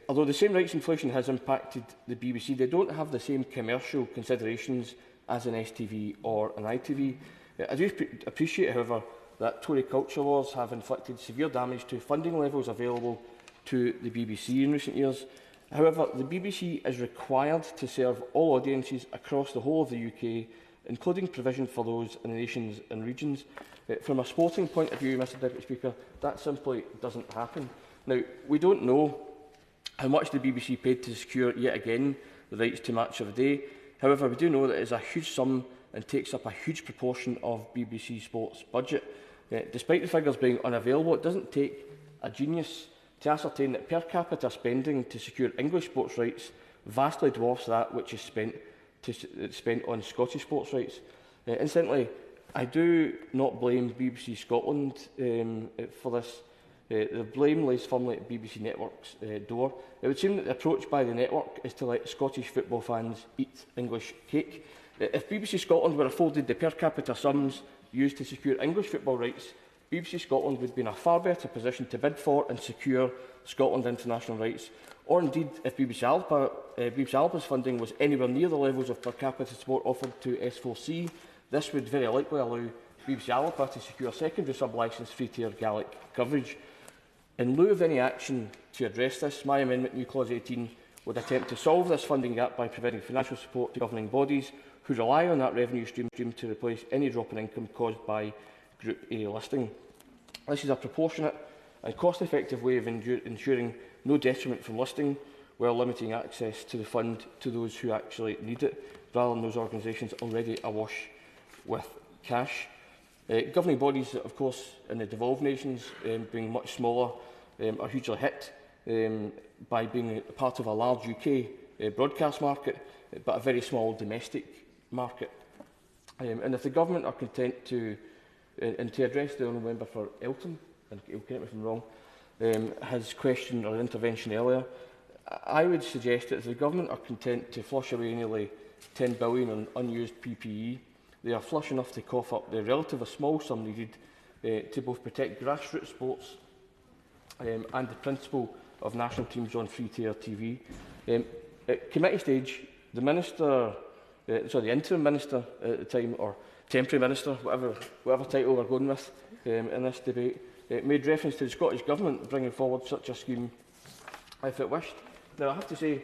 Although the same rights inflation has impacted the BBC, they don't have the same commercial considerations as an STV or an ITV. I do appreciate, however, that Tory culture wars have inflicted severe damage to funding levels available to the BBC in recent years. However, the BBC is required to serve all audiences across the whole of the UK, including provision for those in the nations and regions. From a sporting point of view, Mr Deputy Speaker, that simply doesn't happen. Now, we don't know how much the BBC paid to secure, yet again, the rights to Match of the Day. However, we do know that it is a huge sum and takes up a huge proportion of BBC Sport's budget. Despite the figures being unavailable, it doesn't take a genius to ascertain that per capita spending to secure English sports rights vastly dwarfs that which is spent on Scottish sports rights. Incidentally, I do not blame BBC Scotland for this. The blame lays firmly at BBC Network's door. It would seem that the approach by the network is to let Scottish football fans eat English cake. If BBC Scotland were afforded the per capita sums used to secure English football rights, BBC Scotland would be in a far better position to bid for and secure Scotland international rights. Or indeed, if BBC Alba's funding was anywhere near the levels of per capita support offered to S4C, this would very likely allow BBC Alapa to secure secondary sub-licence free-tier Gaelic coverage. In lieu of any action to address this, my amendment, New Clause 18, would attempt to solve this funding gap by providing financial support to governing bodies who rely on that revenue stream to replace any drop in income caused by Group A listing. This is a proportionate and cost-effective way of ensuring no detriment from listing, while limiting access to the fund to those who actually need it, rather than those organisations already awash with cash. Governing bodies, of course, in the devolved nations, being much smaller, are hugely hit by being part of a large UK broadcast market, but a very small domestic market. And if the government are content to, and to address the honourable member for Eltham, and he'll correct me if I'm wrong, his question or intervention earlier, I would suggest that if the government are content to flush away nearly £10 billion on unused PPE, they are flush enough to cough up the relatively small sum needed to both protect grassroots sports and the principle of national teams on free-tier TV. At committee stage, the minister, the interim minister at the time, or temporary minister, whatever title we're going with in this debate, made reference to the Scottish Government bringing forward such a scheme if it wished. Now, I have to say,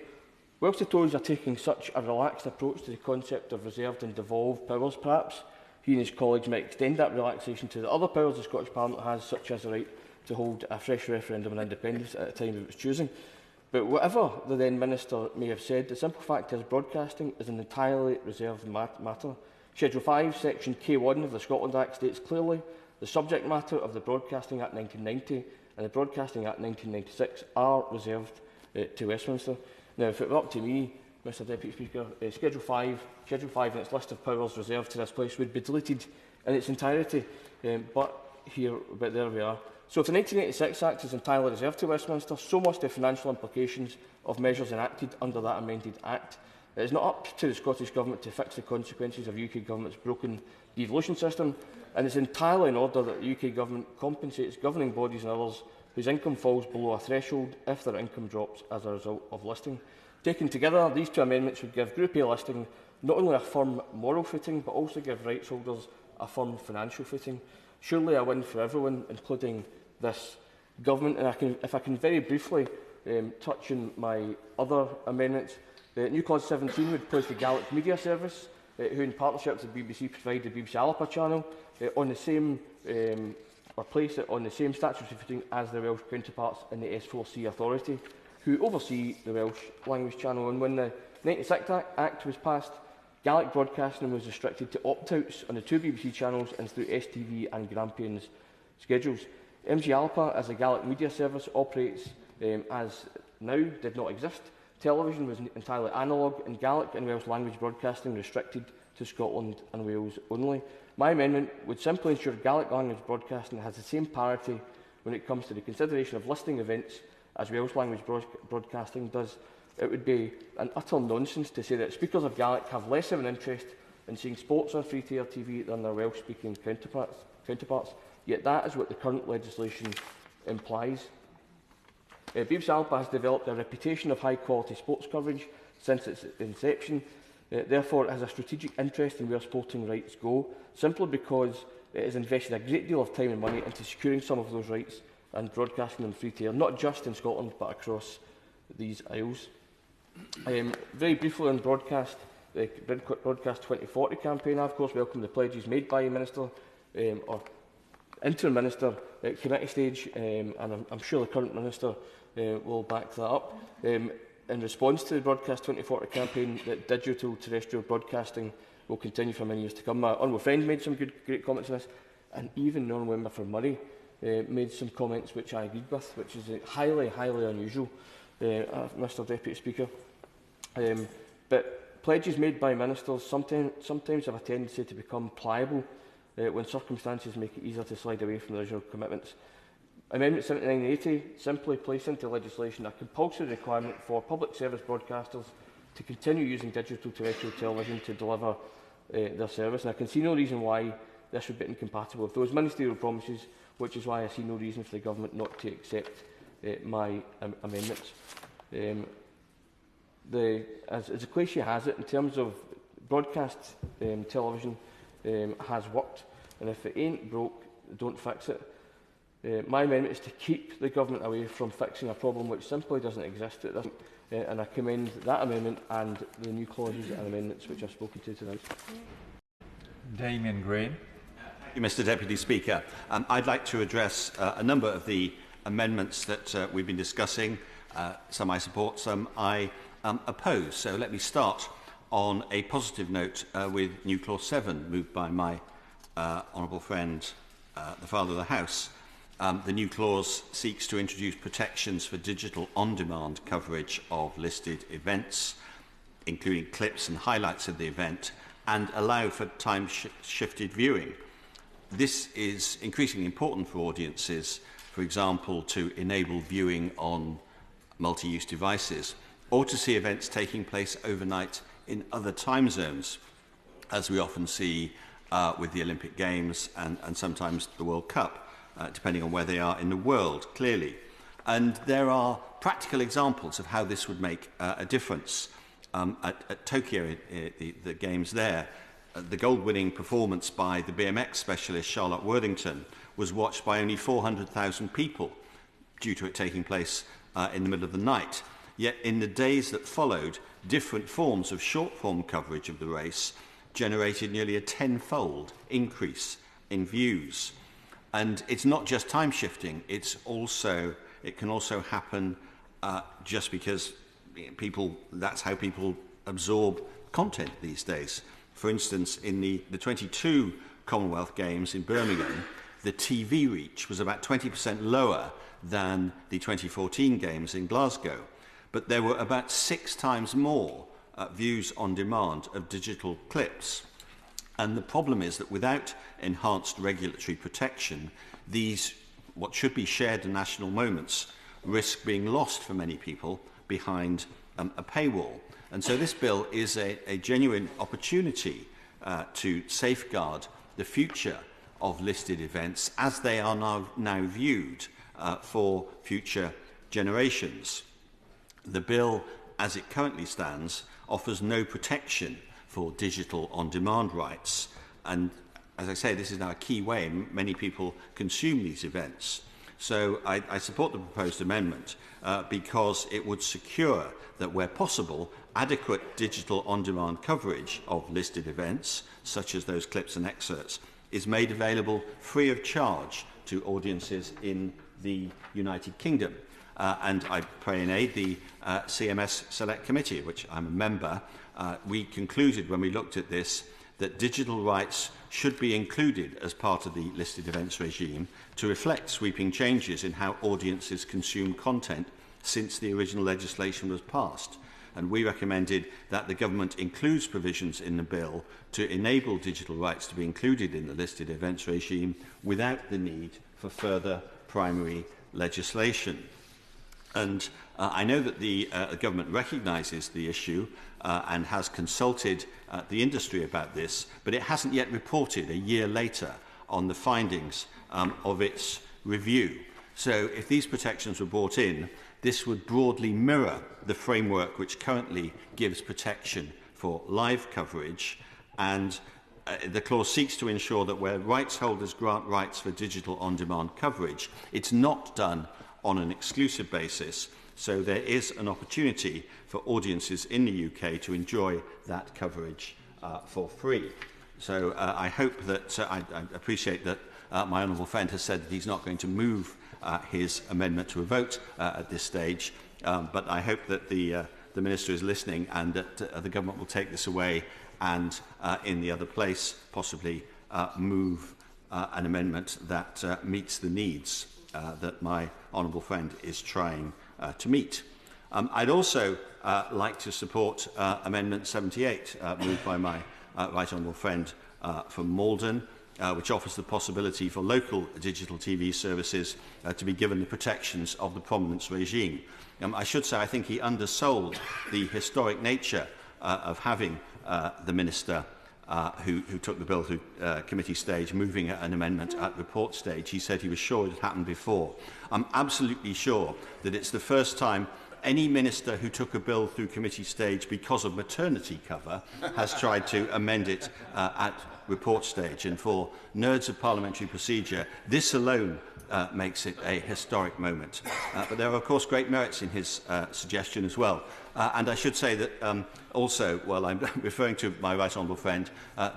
whilst the Tories are taking such a relaxed approach to the concept of reserved and devolved powers, perhaps he and his colleagues might extend that relaxation to the other powers the Scottish Parliament has, such as the right to hold a fresh referendum on independence at a time of its choosing. But whatever the then Minister may have said, the simple fact is broadcasting is an entirely reserved matter. Schedule 5, Section K1 of the Scotland Act states clearly the subject matter of the Broadcasting Act 1990 and the Broadcasting Act 1996 are reserved to Westminster. Now, if it were up to me, Mr Deputy Speaker, Schedule 5 and its list of powers reserved to this place would be deleted in its entirety, but there we are. So if the 1986 Act is entirely reserved to Westminster, so must the financial implications of measures enacted under that amended Act. It is not up to the Scottish Government to fix the consequences of UK Government's broken devolution system, and it is entirely in order that the UK Government compensates governing bodies and others whose income falls below a threshold if their income drops as a result of listing. Taken together, these two amendments would give Group A listing not only a firm moral footing, but also give rights holders a firm financial footing. Surely a win for everyone, including this government. And if I can very briefly touch on my other amendments. New Clause 17 would place the Gaelic Media Service, who in partnership with the BBC provide the BBC Alapa channel, on the same or place it on the same statutory footing as their Welsh counterparts in the S4C authority, who oversee the Welsh language channel. And when the 1996 Act was passed, Gaelic broadcasting was restricted to opt-outs on the two BBC channels and through STV and Grampian's schedules. MG Alpa, as a Gaelic media service, operates as now did not exist. Television was entirely analogue, and Gaelic and Welsh language broadcasting restricted to Scotland and Wales only. My amendment would simply ensure Gaelic language broadcasting has the same parity when it comes to the consideration of listing events as Welsh language broadcasting does. It would be an utter nonsense to say that speakers of Gaelic have less of an interest in seeing sports on free-tier TV than their Welsh-speaking counterparts, yet that is what the current legislation implies. BBC Alpa has developed a reputation of high-quality sports coverage since its inception. Therefore, it has a strategic interest in where sporting rights go, simply because it has invested a great deal of time and money into securing some of those rights and broadcasting them free-tier, not just in Scotland, but across these isles. Very briefly on broadcast, the Broadcast 2040 campaign, I of course welcome the pledges made by the Minister or Interim Minister at committee stage, and I'm sure the current Minister will back that up. In response to the Broadcast 2040 campaign, that digital terrestrial broadcasting will continue for many years to come. My honourable friend made some great comments on this, and even the honourable member for Moray made some comments which I agreed with, which is highly unusual, Mr Deputy Speaker. But pledges made by ministers sometimes have a tendency to become pliable when circumstances make it easier to slide away from the original commitments. Amendment 79 and 80 simply place into legislation a compulsory requirement for public service broadcasters to continue using digital terrestrial television to deliver their service. And I can see no reason why this would be incompatible with those ministerial promises, which is why I see no reason for the government not to accept my amendments. As the cliche has it, in terms of broadcast television has worked and if it ain't broke, don't fix it. My amendment is to keep the government away from fixing a problem which simply doesn't exist. It doesn't, and I commend that amendment and the new clauses and amendments which I've spoken to tonight. Damian Green. Thank you, Mr Deputy Speaker. I'd like to address a number of the amendments that we've been discussing. Some I support, some I oppose. So let me start on a positive note with new clause 7, moved by my honourable friend, the Father of the House. The new clause seeks to introduce protections for digital on-demand coverage of listed events, including clips and highlights of the event, and allow for time-shifted viewing. This is increasingly important for audiences, for example, to enable viewing on multi-use devices, or to see events taking place overnight in other time zones, as we often see with the Olympic Games and sometimes the World Cup. Depending on where they are in the world, clearly. And there are practical examples of how this would make a difference. At Tokyo, the Games there, the gold-winning performance by the BMX specialist Charlotte Worthington was watched by only 400,000 people, due to it taking place in the middle of the night. Yet in the days that followed, different forms of short-form coverage of the race generated nearly a tenfold increase in views. And it's not just time shifting, it can also happen just because that's how people absorb content these days. For instance, in the 22 Commonwealth Games in Birmingham, the TV reach was about 20% lower than the 2014 Games in Glasgow. But there were about 6 times more views on demand of digital clips. And the problem is that without enhanced regulatory protection, these, what should be shared national moments, risk being lost for many people behind a paywall. And so this bill is a genuine opportunity to safeguard the future of listed events as they are now viewed for future generations. The bill, as it currently stands, offers no protection for digital on-demand rights. And as I say, this is now a key way many people consume these events. So I support the proposed amendment because it would secure that where possible, adequate digital on-demand coverage of listed events, such as those clips and excerpts, is made available free of charge to audiences in the United Kingdom. And I pray and aid the CMS Select Committee, of which I'm a member. We concluded when we looked at this that digital rights should be included as part of the listed events regime to reflect sweeping changes in how audiences consume content since the original legislation was passed. And we recommended that the government includes provisions in the bill to enable digital rights to be included in the listed events regime without the need for further primary legislation. And I know that the government recognises the issue and has consulted the industry about this, but it hasn't yet reported a year later on the findings of its review. So if these protections were brought in, this would broadly mirror the framework which currently gives protection for live coverage, and the clause seeks to ensure that where rights holders grant rights for digital on-demand coverage, it's not done on an exclusive basis, so there is an opportunity for audiences in the UK to enjoy that coverage for free. So I hope that, I appreciate that my honourable friend has said that he's not going to move his amendment to a vote at this stage, but I hope that the Minister is listening and that the government will take this away and in the other place possibly move an amendment that meets the needs that my honourable friend is trying to meet. I'd also like to support Amendment 78, moved by my right honourable friend from Maldon, which offers the possibility for local digital TV services to be given the protections of the prominence regime. I should say I think he undersold the historic nature of having the Minister who took the bill to committee stage, moving an amendment at report stage. He said he was sure it had happened before. I'm absolutely sure that it's the first time any minister who took a bill through committee stage because of maternity cover has tried to amend it at report stage. And for nerds of parliamentary procedure, this alone makes it a historic moment. But there are, of course, great merits in his suggestion as well. And I should say that also, while I'm referring to my right honourable friend,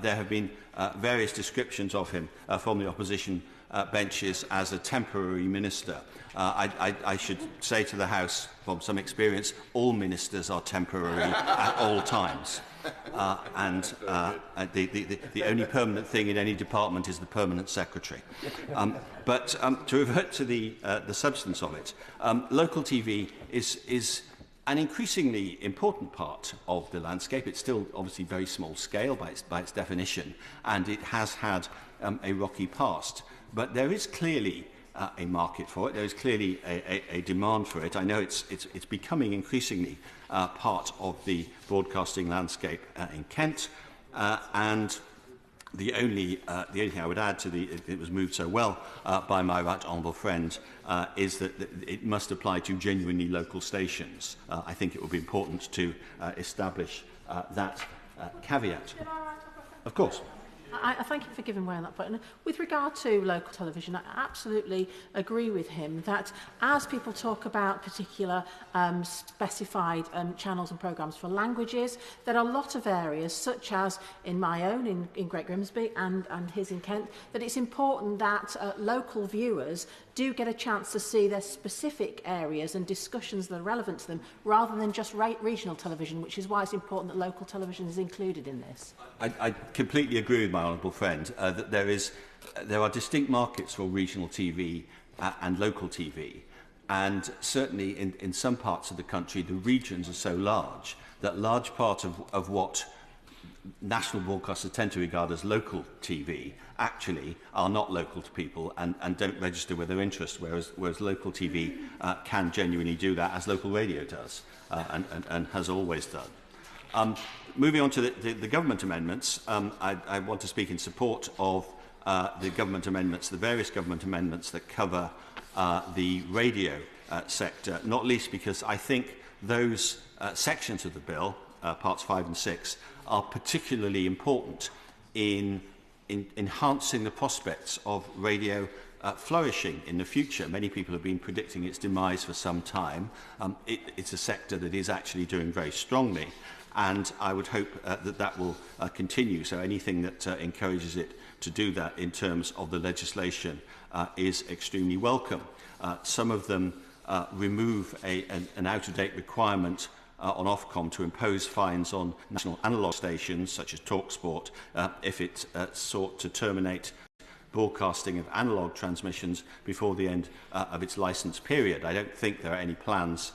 there have been various descriptions of him from the opposition benches as a temporary minister. I should say to the House, from some experience, all ministers are temporary at all times. The only permanent thing in any department is the permanent secretary. But to revert to the substance of it, local TV is an increasingly important part of the landscape. It's still obviously very small scale by its definition, and it has had a rocky past. But there is clearly a market for it. There is clearly a demand for it. I know it's becoming increasingly part of the broadcasting landscape in Kent, and the only thing I would add to it was moved so well by my right honourable friend is that it must apply to genuinely local stations. I think it would be important to establish that caveat. Of course. I thank him for giving way on that point. And with regard to local television, I absolutely agree with him that as people talk about particular specified channels and programmes for languages, there are a lot of areas, such as in my own, in Great Grimsby, and his in Kent, that it's important that local viewers do get a chance to see their specific areas and discussions that are relevant to them, rather than just regional television, which is why it's important that local television is included in this. I completely agree with my honourable friend that there are distinct markets for regional TV and local TV, and certainly in some parts of the country the regions are so large that large part of what national broadcasters tend to regard as local TV actually are not local to people and don't register with their interest, whereas local TV can genuinely do that, as local radio does and has always done. Moving on to the government amendments, I want to speak in support of the government amendments, the various government amendments that cover the radio sector, not least because I think those sections of the bill, parts 5 and 6, are particularly important in enhancing the prospects of radio flourishing in the future. Many people have been predicting its demise for some time. It's a sector that is actually doing very strongly, and I would hope that will continue. So anything that encourages it to do that in terms of the legislation is extremely welcome. Some of them remove an out-of-date requirement on Ofcom to impose fines on national analogue stations such as TalkSport if it sought to terminate broadcasting of analogue transmissions before the end of its licence period. I don't think there are any plans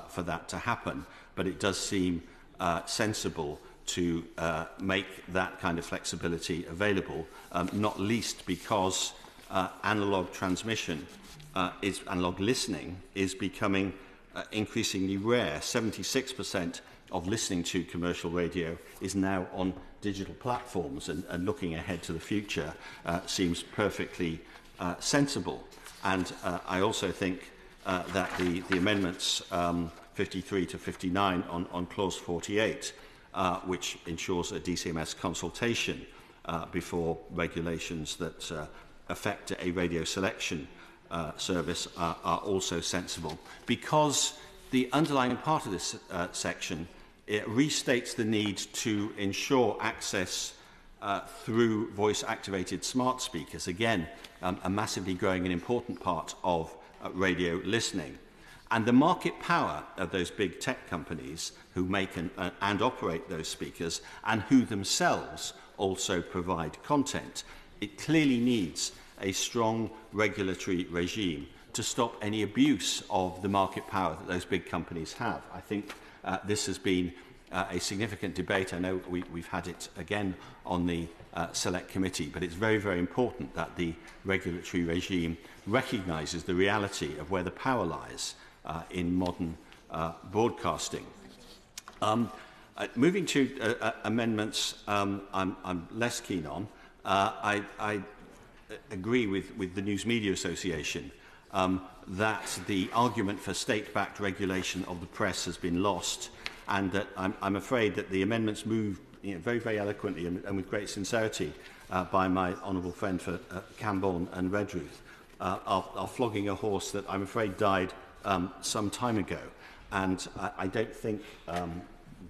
for that to happen, but it does seem sensible to make that kind of flexibility available, not least because analogue transmission, analogue listening is becoming increasingly rare. 76% of listening to commercial radio is now on digital platforms, and looking ahead to the future seems perfectly sensible. And I also think that the amendments 53 to 59 on clause 48, which ensures a DCMS consultation before regulations that affect a radio selection service are also sensible, because the underlying part of this section, it restates the need to ensure access through voice-activated smart speakers, again a massively growing and important part of radio listening. And the market power of those big tech companies who make and operate those speakers, and who themselves also provide content, it clearly needs a strong regulatory regime to stop any abuse of the market power that those big companies have. I think this has been a significant debate. I know we've had it again on the Select Committee, but it's very, very important that the regulatory regime recognises the reality of where the power lies in modern broadcasting. Moving to amendments I'm less keen on, I agree with the News Media Association that the argument for state-backed regulation of the press has been lost, and that I'm afraid that the amendments moved very, very eloquently and with great sincerity by my honourable friend for Camborne and Redruth are flogging a horse that I'm afraid died some time ago. And I don't think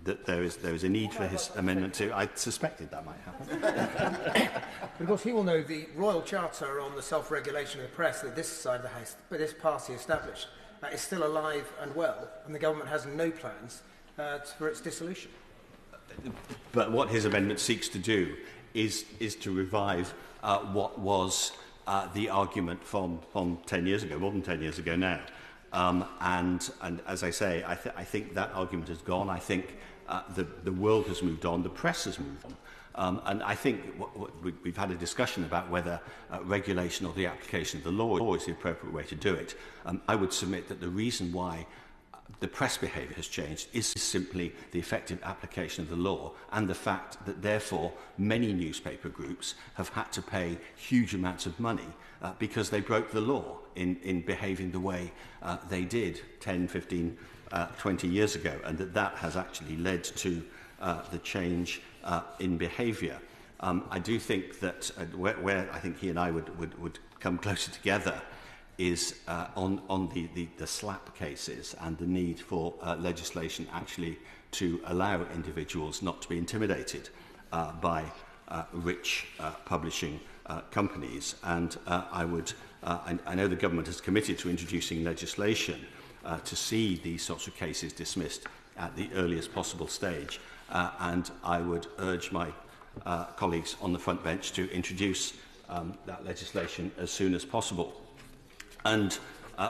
that there is a need for his amendment to. I suspected that might happen. But of course, he will know the Royal Charter on the self-regulation of the press that this side of the House, but this party established, is still alive and well, and the government has no plans for its dissolution. But what his amendment seeks to do is to revive what was the argument from 10 years ago, more than 10 years ago now. And as I say, I think that argument has gone. I think the world has moved on, the press has moved on. And I think we've had a discussion about whether regulation or the application of the law is the appropriate way to do it. I would submit that the reason why the press behaviour has changed is simply the effective application of the law, and the fact that therefore many newspaper groups have had to pay huge amounts of money because they broke the law in behaving the way they did 10, 15, 20 years ago, and that has actually led to the change in behaviour. I do think that where I think he and I would come closer together is on the slap cases and the need for legislation actually to allow individuals not to be intimidated by rich publishing companies. And I know the government has committed to introducing legislation to see these sorts of cases dismissed at the earliest possible stage. And I would urge my colleagues on the front bench to introduce that legislation as soon as possible. And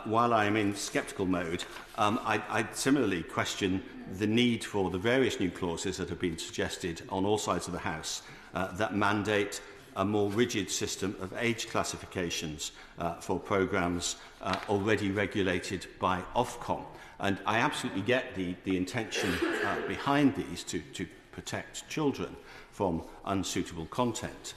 while I am in sceptical mode, I similarly question the need for the various new clauses that have been suggested on all sides of the House that mandate a more rigid system of age classifications for programmes already regulated by Ofcom. And I absolutely get the intention behind these to protect children from unsuitable content,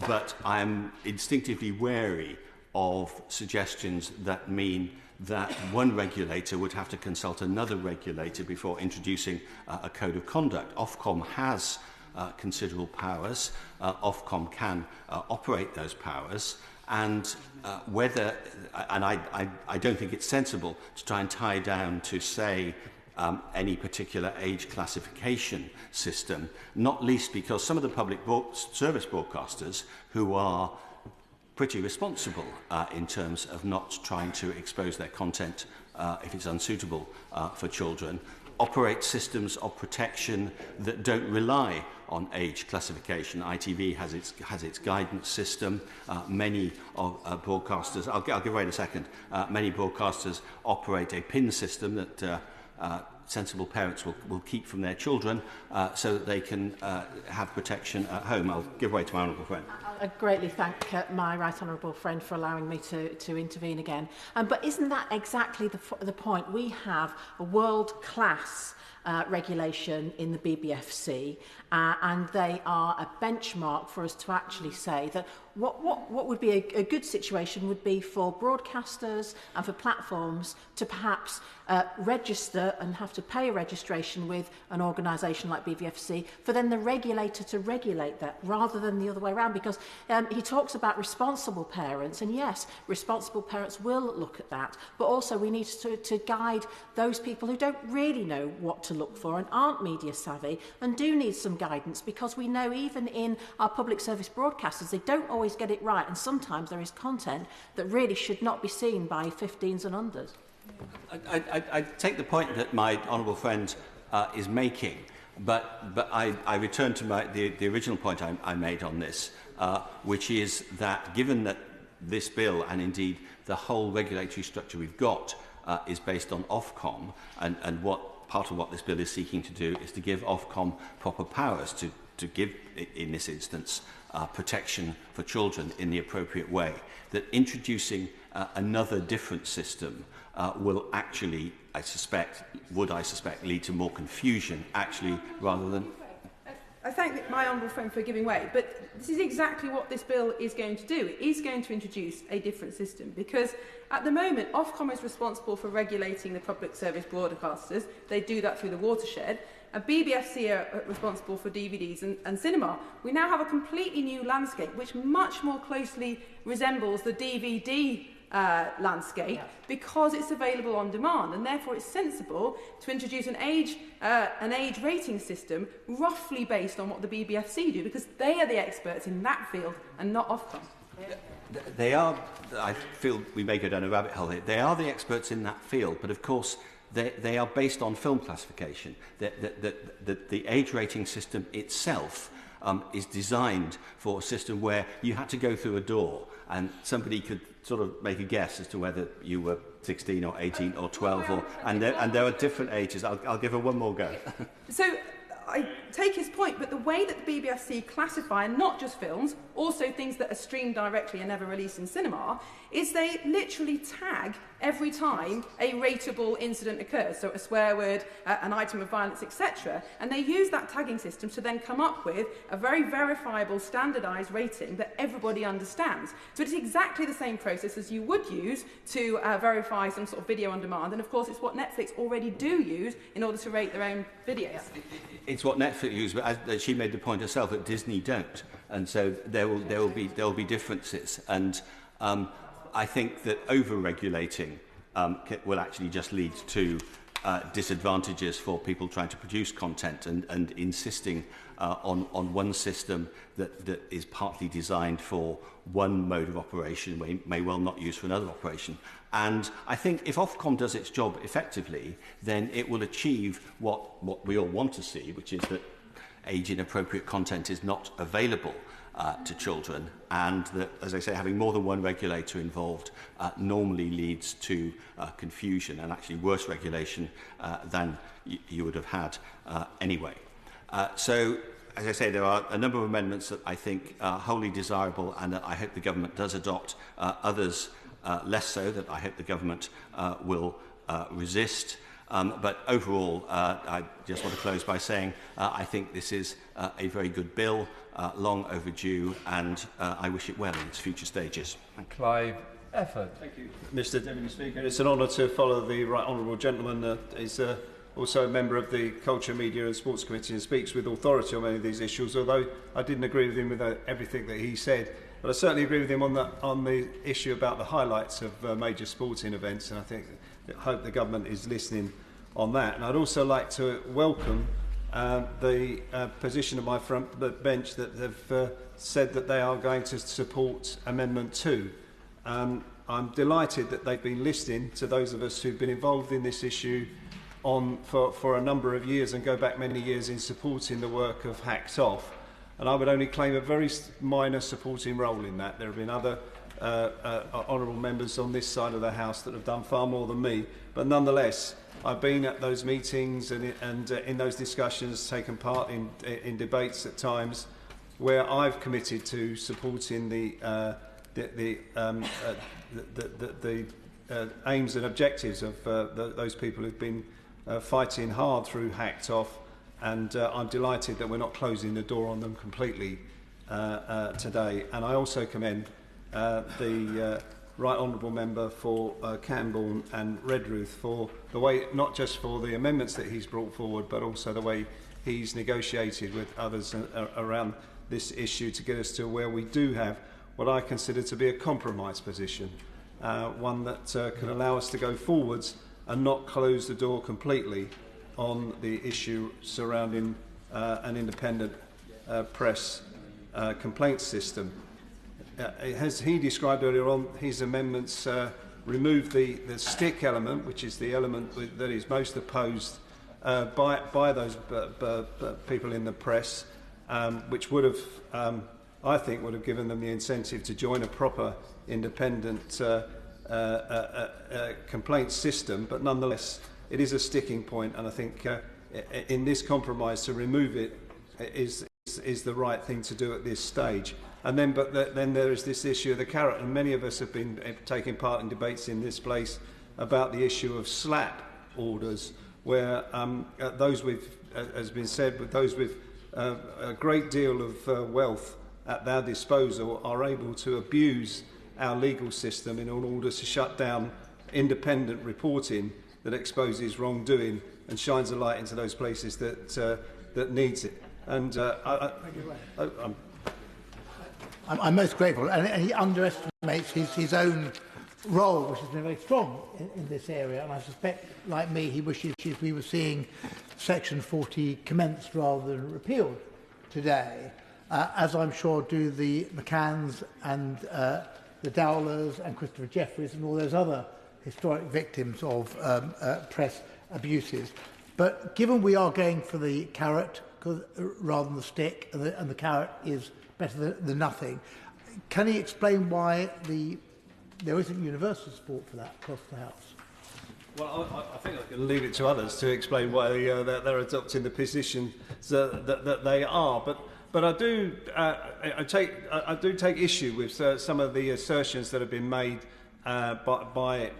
but I am instinctively wary of suggestions that mean that one regulator would have to consult another regulator before introducing a code of conduct. Ofcom has considerable powers. Ofcom can operate those powers, and I don't think it's sensible to try and tie down to, say, any particular age classification system, not least because some of the public service broadcasters who are pretty responsible in terms of not trying to expose their content if it's unsuitable for children, operate systems of protection that don't rely on age classification. ITV has its guidance system. Many broadcasters, I'll give away in a second, many broadcasters operate a PIN system that sensible parents will keep from their children so that they can have protection at home. I'll give way to my honourable friend. I greatly thank my right honourable friend for allowing me to intervene again. But isn't that exactly the point? We have a world-class regulation in the BBFC, and they are a benchmark for us to actually say that what would be a good situation would be for broadcasters and for platforms to perhaps register and have to pay a registration with an organisation like BBFC for then the regulator to regulate that rather than the other way around, because he talks about responsible parents, and yes, responsible parents will look at that, but also we need to guide those people who don't really know what to look for and aren't media savvy and do need some guidance, because we know even in our public service broadcasters they don't always get it right, and sometimes there is content that really should not be seen by 15s and unders. I take the point that my honourable friend is making, but I return to the original point I made on this, which is that given that this bill and indeed the whole regulatory structure we've got is based on Ofcom, and part of what this bill is seeking to do is to give Ofcom proper powers to give, in this instance, protection for children in the appropriate way, that introducing another different system will actually, I suspect, lead to more confusion, actually, rather than... I thank my honourable friend for giving way, but this is exactly what this bill is going to do. It is going to introduce a different system, because at the moment, Ofcom is responsible for regulating the public service broadcasters. They do that through the watershed. And BBFC are responsible for DVDs and cinema. We now have a completely new landscape, which much more closely resembles the DVD landscape, because it's available on demand, and therefore it's sensible to introduce an age rating system roughly based on what the BBFC do, because they are the experts in that field and not Ofcom. They are, I feel we may go down a rabbit hole here, they are the experts in that field, but of course they are based on film classification. The age rating system itself is designed for a system where you had to go through a door and somebody could sort of make a guess as to whether you were 16 or 18 or 12, and there are different ages. I'll give her one more go. So I take his point, but the way that the BBFC classify not just films, also things that are streamed directly and never released in cinema, is they literally tag every time a rateable incident occurs, so a swear word, an item of violence, etc. And they use that tagging system to then come up with a very verifiable, standardised rating that everybody understands. So it's exactly the same process as you would use to verify some sort of video on demand, and of course it's what Netflix already do use in order to rate their own videos. It's what Netflix use, but as she made the point herself, that Disney don't, and so there will be differences. And I think that over-regulating will actually just lead to disadvantages for people trying to produce content, and insisting on one system that is partly designed for one mode of operation may well not use for another operation. And I think if Ofcom does its job effectively, then it will achieve what we all want to see, which is that age-inappropriate content is not available to children, and that, as I say, having more than one regulator involved normally leads to confusion and actually worse regulation than you would have had anyway. So, as I say, there are a number of amendments that I think are wholly desirable and that I hope the government does adopt, others less so, that I hope the government will resist. But overall, I just want to close by saying I think this is a very good bill, long overdue, and I wish it well in its future stages. Clive Efford. Thank you, Mr Deputy Speaker. It's an honour to follow the right honourable gentleman. He's also a member of the Culture, Media and Sports Committee and speaks with authority on many of these issues, although I didn't agree with him with everything that he said. But I certainly agree with him on the issue about the highlights of major sporting events, and I hope the government is listening on that. And I'd also like to welcome the position of my front bench that have said that they are going to support Amendment 2. I'm delighted that they've been listening to those of us who've been involved in this issue for a number of years and go back many years in supporting the work of Hacked Off. And I would only claim a very minor supporting role in that. There have been other honourable members on this side of the House that have done far more than me, but nonetheless, I've been at those meetings and in those discussions, taken part in debates at times where I've committed to supporting the aims and objectives of those people who've been fighting hard through Hacked Off, and I'm delighted that we're not closing the door on them completely today. And I also commend the Right Honourable Member for Camborne and Redruth for the way, not just for the amendments that he's brought forward, but also the way he's negotiated with others around this issue to get us to where we do have what I consider to be a compromise position, one that can allow us to go forwards and not close the door completely on the issue surrounding an independent press complaint system. As he described earlier on, his amendments remove the stick element, which is the element that is most opposed by those people in the press, which would have, I think, would have given them the incentive to join a proper independent complaint system. But nonetheless, it is a sticking point, and I think in this compromise to remove it is the right thing to do at this stage. And then, then there is this issue of the carrot, and many of us have been taking part in debates in this place about the issue of slap orders, where those with, as has been said, with those with a great deal of wealth at their disposal are able to abuse our legal system in order to shut down independent reporting that exposes wrongdoing and shines a light into those places that needs it. And I'm most grateful, and he underestimates his own role, which has been very strong in this area, and I suspect, like me, he wishes we were seeing Section 40 commenced rather than repealed today, as I'm sure do the McCanns and the Dowlers and Christopher Jeffries and all those other historic victims of press abuses. But given we are going for the carrot rather than the stick, and the carrot is better than nothing, can he explain why there isn't universal support for that across the House? Well, I think I can leave it to others to explain why they're adopting the position that they are. But I do take issue with some of the assertions that have been made by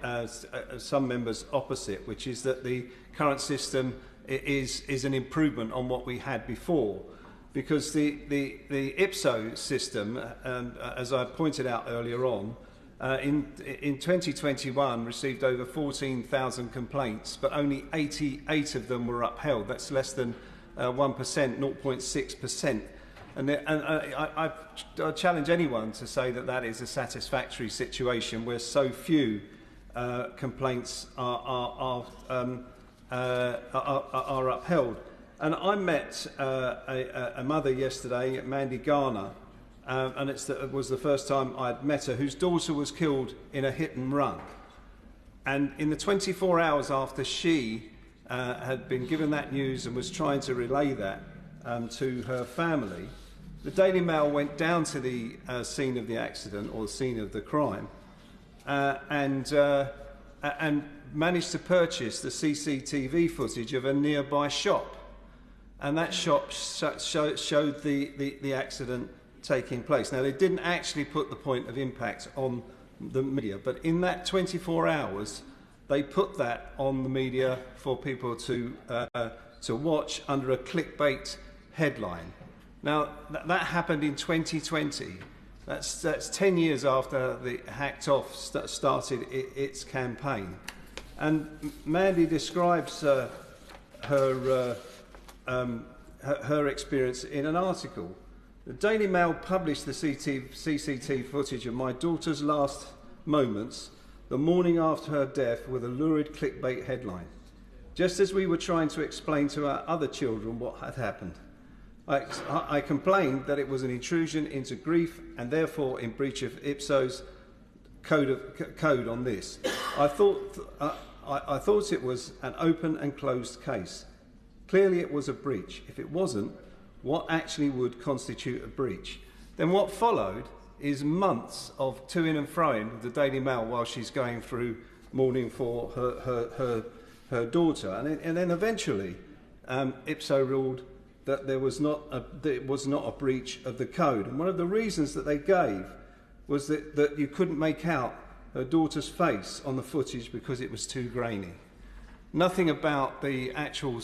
some members opposite, which is that the current system is an improvement on what we had before. Because the IPSO system, as I pointed out earlier on, in 2021 received over 14,000 complaints, but only 88 of them were upheld. That's less than 1%, 0.6%. And I challenge anyone to say that is a satisfactory situation where so few complaints are upheld. And I met a mother yesterday, Mandy Garner, and it was the first time I'd met her, whose daughter was killed in a hit and run. And in the 24 hours after she had been given that news and was trying to relay that to her family, the Daily Mail went down to the scene of the accident, or the scene of the crime, and managed to purchase the CCTV footage of a nearby shop. And that shop showed the accident taking place. Now, they didn't actually put the point of impact on the media, but in that 24 hours, they put that on the media for people to watch under a clickbait headline. Now, that happened in 2020. That's 10 years after the Hacked Off started its campaign. And Mandy describes her experience in an article. The Daily Mail published the CCTV footage of my daughter's last moments the morning after her death with a lurid clickbait headline, just as we were trying to explain to our other children what had happened. I complained that it was an intrusion into grief and therefore in breach of IPSO's code on this. I thought it was an open and closed case. Clearly it was a breach. If it wasn't, what actually would constitute a breach? Then what followed is months of to-in and fro-in with the Daily Mail while she's going through mourning for her daughter. And then eventually IPSO ruled that it was not a breach of the code. And one of the reasons that they gave was that you couldn't make out her daughter's face on the footage because it was too grainy. Nothing about the actual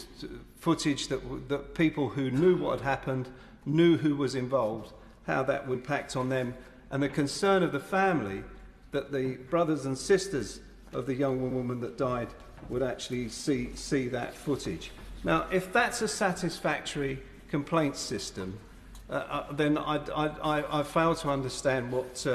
footage that people who knew what had happened, knew who was involved, how that would impact on them, and the concern of the family that the brothers and sisters of the young woman that died would actually see that footage. Now, if that's a satisfactory complaint system, then I fail to understand what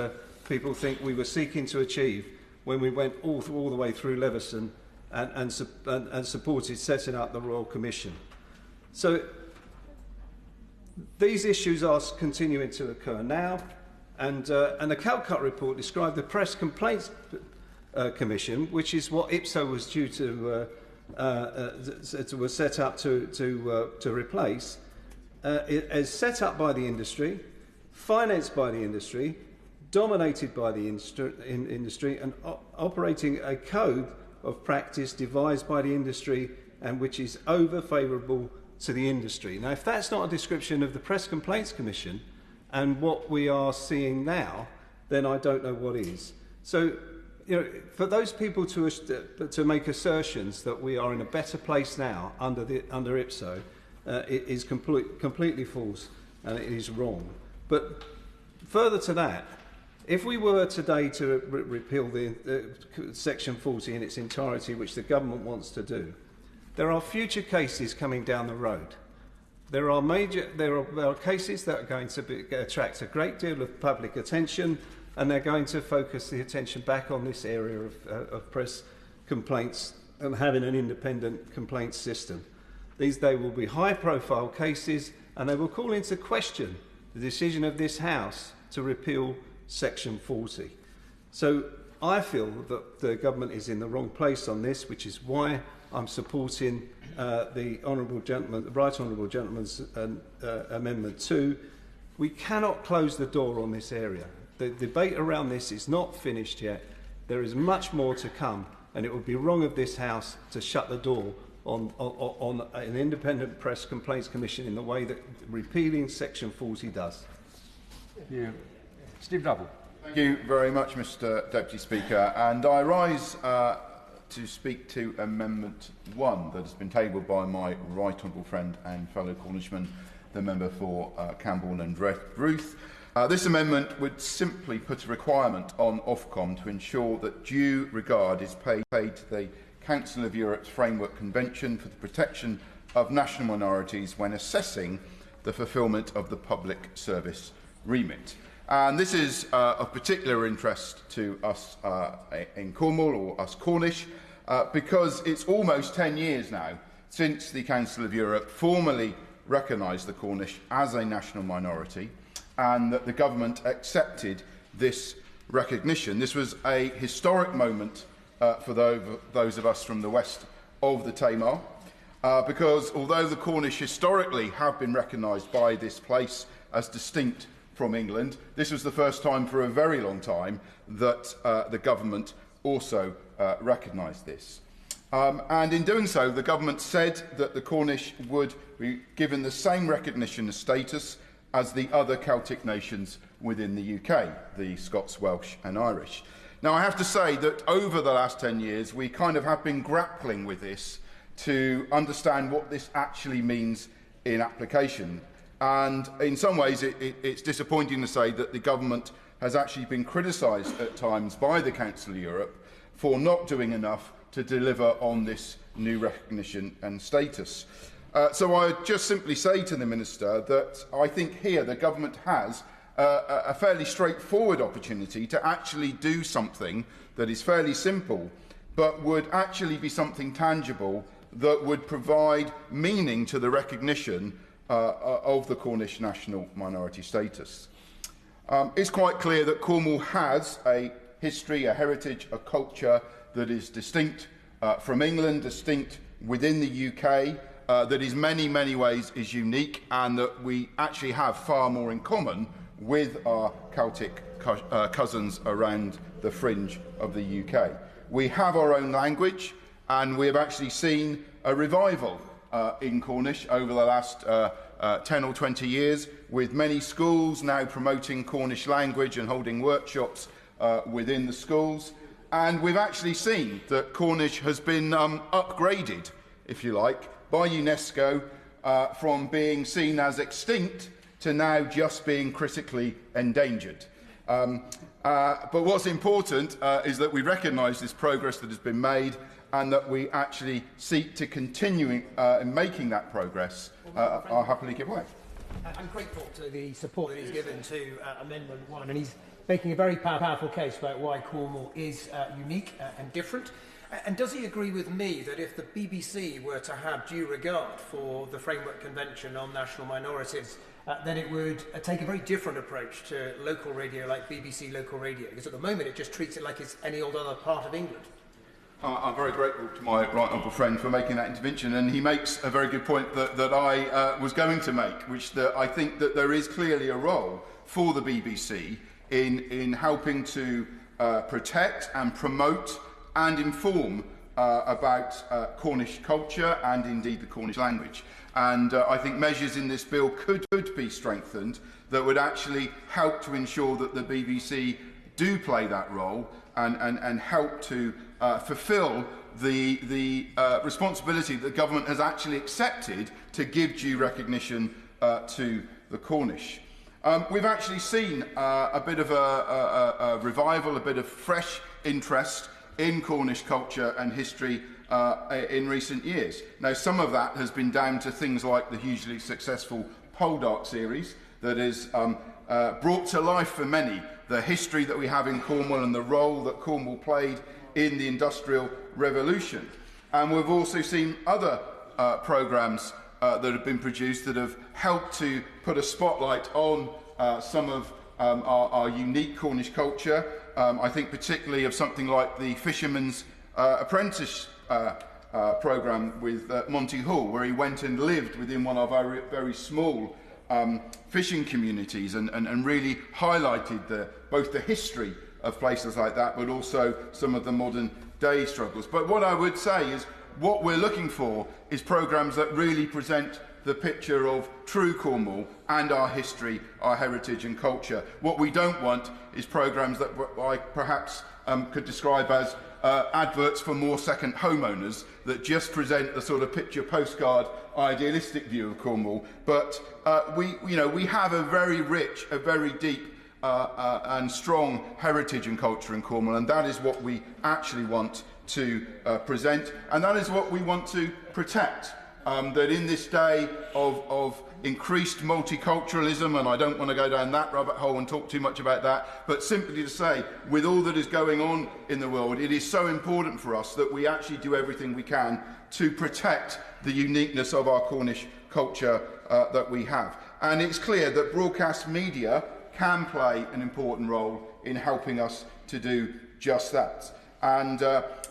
people think we were seeking to achieve when we went all the way through Leveson and supported setting up the Royal Commission. So these issues are continuing to occur now, and the Calcutta report described the Press Complaints Commission, which is what IPSO was due to was set up to replace, as set up by the industry, financed by the industry, dominated by the industry, and operating a code of practice devised by the industry and which is over-favourable to the industry. Now, if that's not a description of the Press Complaints Commission and what we are seeing now, then I don't know what is. So, for those people to make assertions that we are in a better place now under IPSO, is completely false and it is wrong. But further to that, if we were today to repeal the Section 40 in its entirety, which the government wants to do, there are future cases coming down the road. There are cases that are going to attract a great deal of public attention, and they're going to focus the attention back on this area of press complaints and having an independent complaints system. They will be high-profile cases, and they will call into question the decision of this House to repeal Section 40. So I feel that the government is in the wrong place on this, which is why I'm supporting the Right Honourable Gentleman's Amendment 2. We cannot close the door on this area. The debate around this is not finished yet. There is much more to come, and it would be wrong of this House to shut the door on an independent press complaints commission in the way that repealing Section 40 does. Thank you. Steve Double. Thank you very much, Mr Deputy Speaker. And I rise to speak to Amendment 1 that has been tabled by my right honourable friend and fellow Cornishman, the member for Camborne and Redruth. This amendment would simply put a requirement on Ofcom to ensure that due regard is paid to the Council of Europe's Framework Convention for the Protection of National Minorities when assessing the fulfilment of the public service remit. And this is of particular interest to us in Cornwall, or us Cornish, because it's almost 10 years now since the Council of Europe formally recognised the Cornish as a national minority, and that the government accepted this recognition. This was a historic moment for those of us from the west of the Tamar, because although the Cornish historically have been recognised by this place as distinct from England, this was the first time for a very long time that the government also recognised this. And in doing so, the government said that the Cornish would be given the same recognition and status as the other Celtic nations within the UK, the Scots, Welsh and Irish. Now, I have to say that over the last 10 years, we kind of have been grappling with this to understand what this actually means in application. And in some ways, it's disappointing to say that the government has actually been criticised at times by the Council of Europe for not doing enough to deliver on this new recognition and status. So I just simply say to the Minister that I think here the government has a fairly straightforward opportunity to actually do something that is fairly simple, but would actually be something tangible that would provide meaning to the recognition of the Cornish national minority status. It's quite clear that Cornwall has a history, a heritage, a culture that is distinct from England, distinct within the UK, that in many, many ways is unique, and that we actually have far more in common with our Celtic cousins around the fringe of the UK. We have our own language, and we have actually seen a revival in Cornish over the last 10 or 20 years, with many schools now promoting Cornish language and holding workshops within the schools. And we've actually seen that Cornish has been upgraded, if you like, by UNESCO from being seen as extinct to now just being critically endangered. But what's important is that we recognise this progress that has been made, and that we actually seek to continue in making that progress. I'll happily give way. I'm grateful to the support that he's given to Amendment 1, and he's making a very powerful case about why Cornwall is unique and different. And does he agree with me that if the BBC were to have due regard for the Framework Convention on National Minorities, then it would take a very different approach to local radio like BBC Local Radio? Because at the moment it just treats it like it's any old other part of England. I'm very grateful to my right honourable friend for making that intervention, and he makes a very good point that I was going to make, which I think that there is clearly a role for the BBC in helping to protect and promote and inform about Cornish culture and indeed the Cornish language. And I think measures in this bill could be strengthened that would actually help to ensure that the BBC do play that role and help to fulfil the responsibility that the government has actually accepted to give due recognition to the Cornish. We've actually seen a bit of a revival, a bit of fresh interest in Cornish culture and history in recent years. Now, some of that has been down to things like the hugely successful Poldark series that is brought to life for many the history that we have in Cornwall and the role that Cornwall played in the Industrial Revolution. And we've also seen other programmes that have been produced that have helped to put a spotlight on some of our unique Cornish culture. I think particularly of something like the Fisherman's Apprentice programme with Monty Hall, where he went and lived within one of our very small fishing communities and really highlighted both the history of places like that, but also some of the modern day struggles. But what I would say is what we're looking for is programmes that really present the picture of true Cornwall and our history, our heritage and culture. What we don't want is programmes that I perhaps could describe as adverts for more second homeowners that just present the sort of picture postcard idealistic view of Cornwall. But we have a very rich, a very deep and strong heritage and culture in Cornwall, and that is what we actually want to present, and that is what we want to protect. That in this day of increased multiculturalism, and I don't want to go down that rabbit hole and talk too much about that, but simply to say, with all that is going on in the world, it is so important for us that we actually do everything we can to protect the uniqueness of our Cornish culture that we have. And it's clear that broadcast media can play an important role in helping us to do just that. And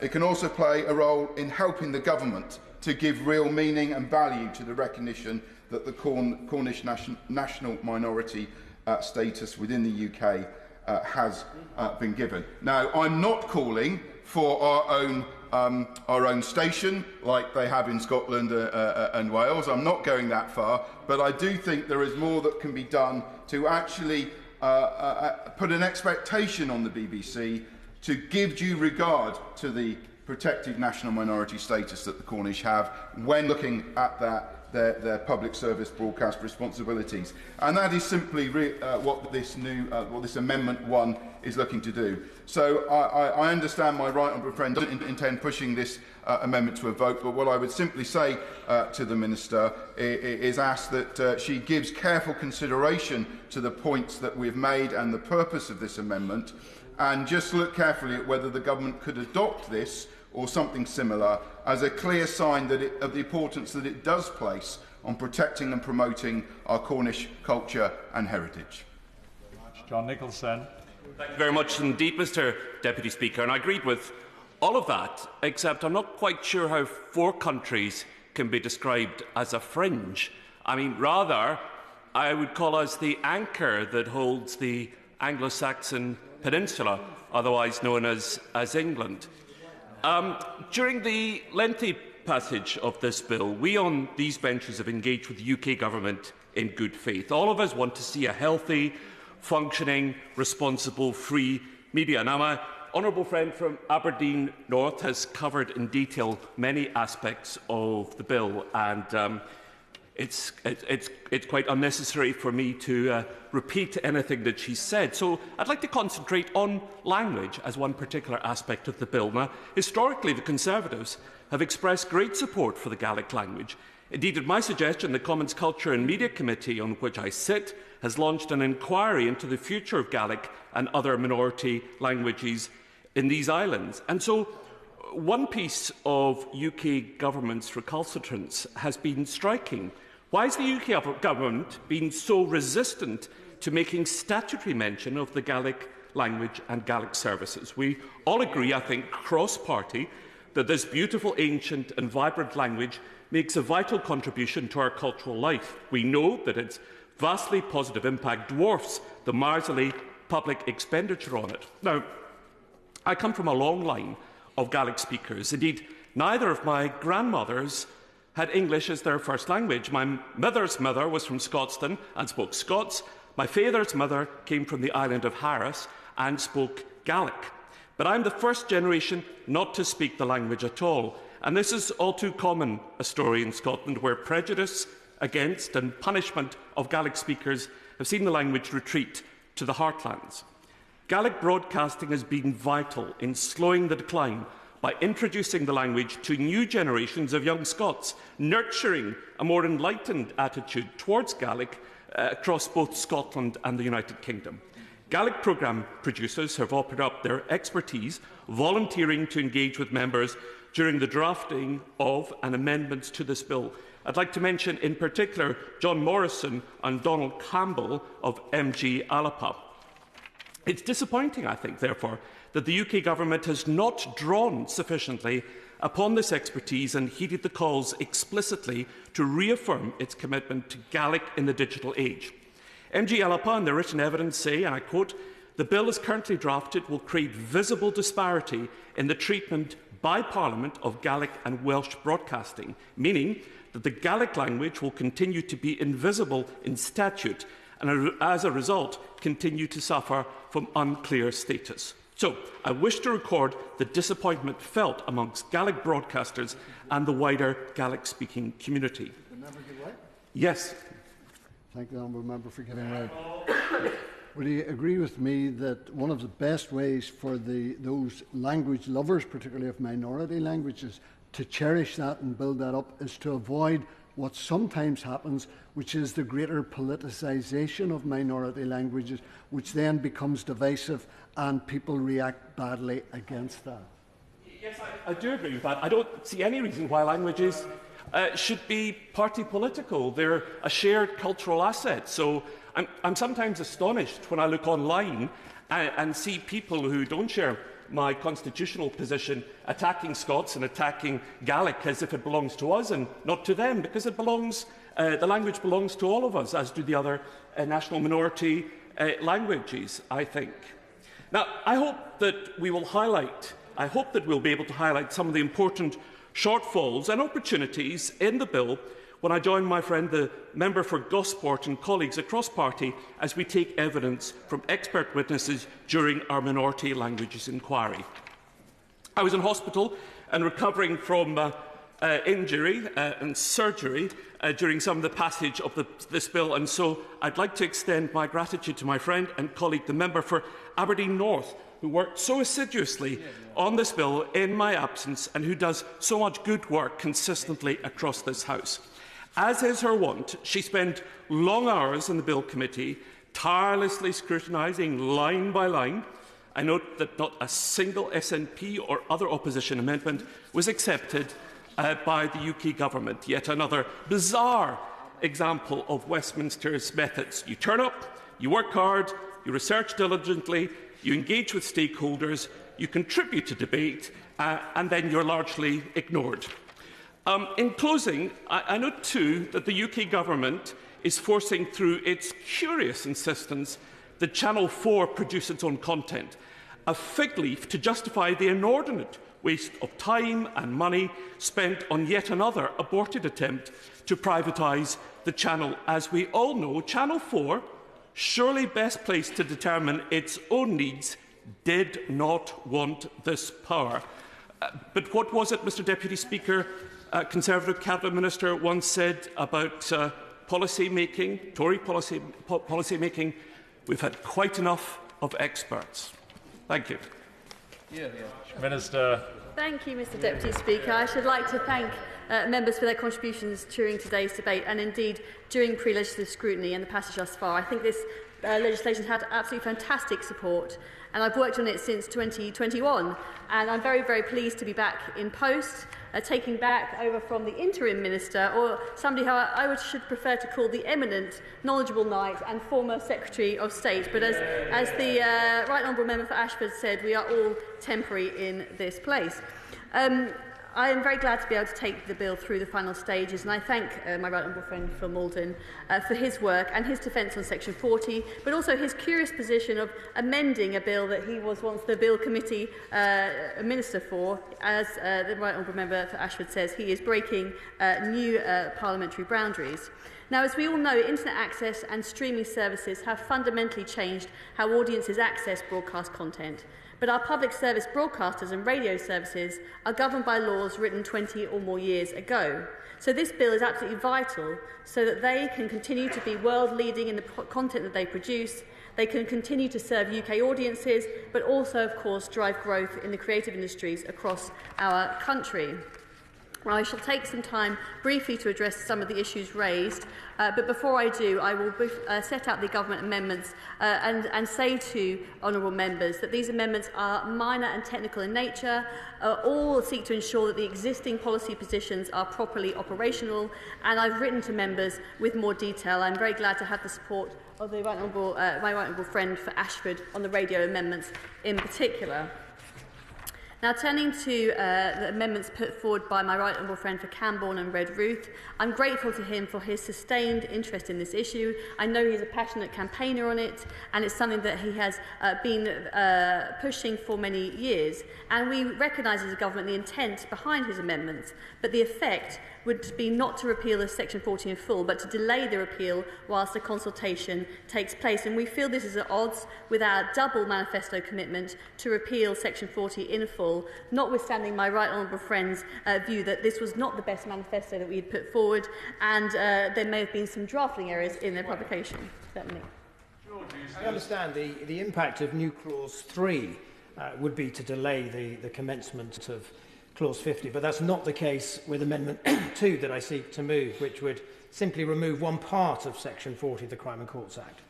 it can also play a role in helping the government to give real meaning and value to the recognition that the Cornish national minority status within the UK has been given. Now, I'm not calling for our own station like they have in Scotland and Wales. I'm not going that far, but I do think there is more that can be done to actually put an expectation on the BBC to give due regard to the protected national minority status that the Cornish have when looking at their public service broadcast responsibilities. And that is simply what this Amendment 1 is looking to do. So I understand my right honourable friend doesn't intend pushing this amendment to a vote, but what I would simply say to the Minister is ask that she gives careful consideration to the points that we've made and the purpose of this amendment, and just look carefully at whether the government could adopt this or something similar as a clear sign of the importance that it does place on protecting and promoting our Cornish culture and heritage. John Nicholson. Thank you very much indeed, Mr Deputy Speaker. And I agreed with all of that, except I'm not quite sure how 4 countries can be described as a fringe. I mean, rather, I would call us the anchor that holds the Anglo-Saxon peninsula, otherwise known as England. During the lengthy passage of this bill, we on these benches have engaged with the UK government in good faith. All of us want to see a healthy, functioning, responsible, free media. Now, my honourable friend from Aberdeen North has covered in detail many aspects of the bill, and it's quite unnecessary for me to repeat anything that she said. So I'd like to concentrate on language as one particular aspect of the bill. Now, historically, the Conservatives have expressed great support for the Gaelic language. Indeed, at my suggestion, the Commons Culture and Media Committee, on which I sit, has launched an inquiry into the future of Gaelic and other minority languages in these islands. And so one piece of UK government's recalcitrance has been striking. Why has the UK government been so resistant to making statutory mention of the Gaelic language and Gaelic services? We all agree, I think, cross-party, that this beautiful, ancient and vibrant language makes a vital contribution to our cultural life. We know that its vastly positive impact dwarfs the miserly public expenditure on it. Now, I come from a long line of Gaelic speakers. Indeed, neither of my grandmothers had English as their first language. My mother's mother was from Scotston and spoke Scots. My father's mother came from the island of Harris and spoke Gaelic. But I'm the first generation not to speak the language at all, and this is all too common a story in Scotland, where prejudice against and punishment of Gaelic speakers have seen the language retreat to the heartlands. Gaelic broadcasting has been vital in slowing the decline by introducing the language to new generations of young Scots, nurturing a more enlightened attitude towards Gaelic across both Scotland and the United Kingdom. Gaelic programme producers have offered up their expertise, volunteering to engage with members during the drafting of and amendments to this bill. I'd like to mention in particular John Morrison and Donald Campbell of MG Alapa. It's disappointing, I think, therefore, that the UK Government has not drawn sufficiently upon this expertise and heeded the calls explicitly to reaffirm its commitment to Gaelic in the digital age. MG Alapa and their written evidence say, and I quote, "The bill as currently drafted will create visible disparity in the treatment by Parliament of Gaelic and Welsh broadcasting, meaning that the Gaelic language will continue to be invisible in statute and as a result continue to suffer from unclear status." So, I wish to record the disappointment felt amongst Gaelic broadcasters and the wider Gaelic-speaking community. Yes. Thank the honourable member for giving way. Would he agree with me that one of the best ways for those language lovers, particularly of minority languages, to cherish that and build that up is to avoid what sometimes happens, which is the greater politicisation of minority languages, which then becomes divisive and people react badly against that? Yes, I do agree with that. I don't see any reason why languages should be party political. They're a shared cultural asset. So I'm sometimes astonished when I look online and see people who don't share my constitutional position attacking Scots and attacking Gaelic as if it belongs to us and not to them, because it belongs, the language belongs to all of us, as do the other national minority languages, I think. Now, I hope that we'll be able to highlight some of the important shortfalls and opportunities in the bill when I join my friend, the member for Gosport, and colleagues across party as we take evidence from expert witnesses during our minority languages inquiry. I was in hospital and recovering from injury and surgery during some of the passage of this bill, and so I'd like to extend my gratitude to my friend and colleague, the member for Aberdeen North, who worked so assiduously on this bill in my absence and who does so much good work consistently across this House. As is her wont, she spent long hours in the Bill Committee, tirelessly scrutinising line by line. I note that not a single SNP or other opposition amendment was accepted by the UK Government. Yet another bizarre example of Westminster's methods. You turn up, you work hard, you research diligently, you engage with stakeholders, you contribute to debate, and then you're largely ignored. In closing, I note too that the UK Government is forcing through its curious insistence that Channel 4 produce its own content, a fig leaf to justify the inordinate waste of time and money spent on yet another aborted attempt to privatise the channel. As we all know, Channel 4, surely best placed to determine its own needs, did not want this power. But what was it, Mr Deputy Speaker, Conservative Cabinet Minister once said about policy making, Tory policy making? We've had quite enough of experts. Thank you. Minister. Thank you, Mr Deputy Speaker. I should like to thank members for their contributions during today's debate and indeed during pre-legislative scrutiny and the passage thus far. I think this legislation has had absolutely fantastic support, and I've worked on it since 2021, and I'm very, very pleased to be back in post, taking back over from the interim minister, or somebody who I should prefer to call the eminent, knowledgeable knight and former Secretary of State. But as the Right Honourable Member for Ashford said, we are all temporary in this place. I am very glad to be able to take the bill through the final stages, and I thank my right honourable friend Phil Maldon for his work and his defence on Section 40, but also his curious position of amending a bill that he was once the Bill Committee Minister for. As the right honourable member for Ashford says, he is breaking new parliamentary boundaries. Now, as we all know, internet access and streaming services have fundamentally changed how audiences access broadcast content. But our public service broadcasters and radio services are governed by laws written 20 or more years ago. So this bill is absolutely vital so that they can continue to be world-leading in the content that they produce. They can continue to serve UK audiences, but also, of course, drive growth in the creative industries across our country. Well, I shall take some time briefly to address some of the issues raised, but before I do, I will set out the government amendments and say to honourable members that these amendments are minor and technical in nature, all seek to ensure that the existing policy positions are properly operational, and I've written to members with more detail. I'm very glad to have the support of the my right honourable friend for Ashford on the radio amendments in particular. Now, turning to the amendments put forward by my right honourable friend for Camborne and Redruth, I'm grateful to him for his sustained interest in this issue. I know he's a passionate campaigner on it, and it's something that he has been pushing for many years. And we recognise as a government the intent behind his amendments, but the effect would be not to repeal the Section 40 in full, but to delay the repeal whilst the consultation takes place. And we feel this is at odds with our double manifesto commitment to repeal Section 40 in full, notwithstanding my right honourable friend's view that this was not the best manifesto that we had put forward, and there may have been some drafting errors in their publication, certainly. I understand the impact of new Clause 3 would be to delay the commencement of Clause 50, but that's not the case with Amendment 2 that I seek to move, which would simply remove one part of Section 40 of the Crime and Courts Act.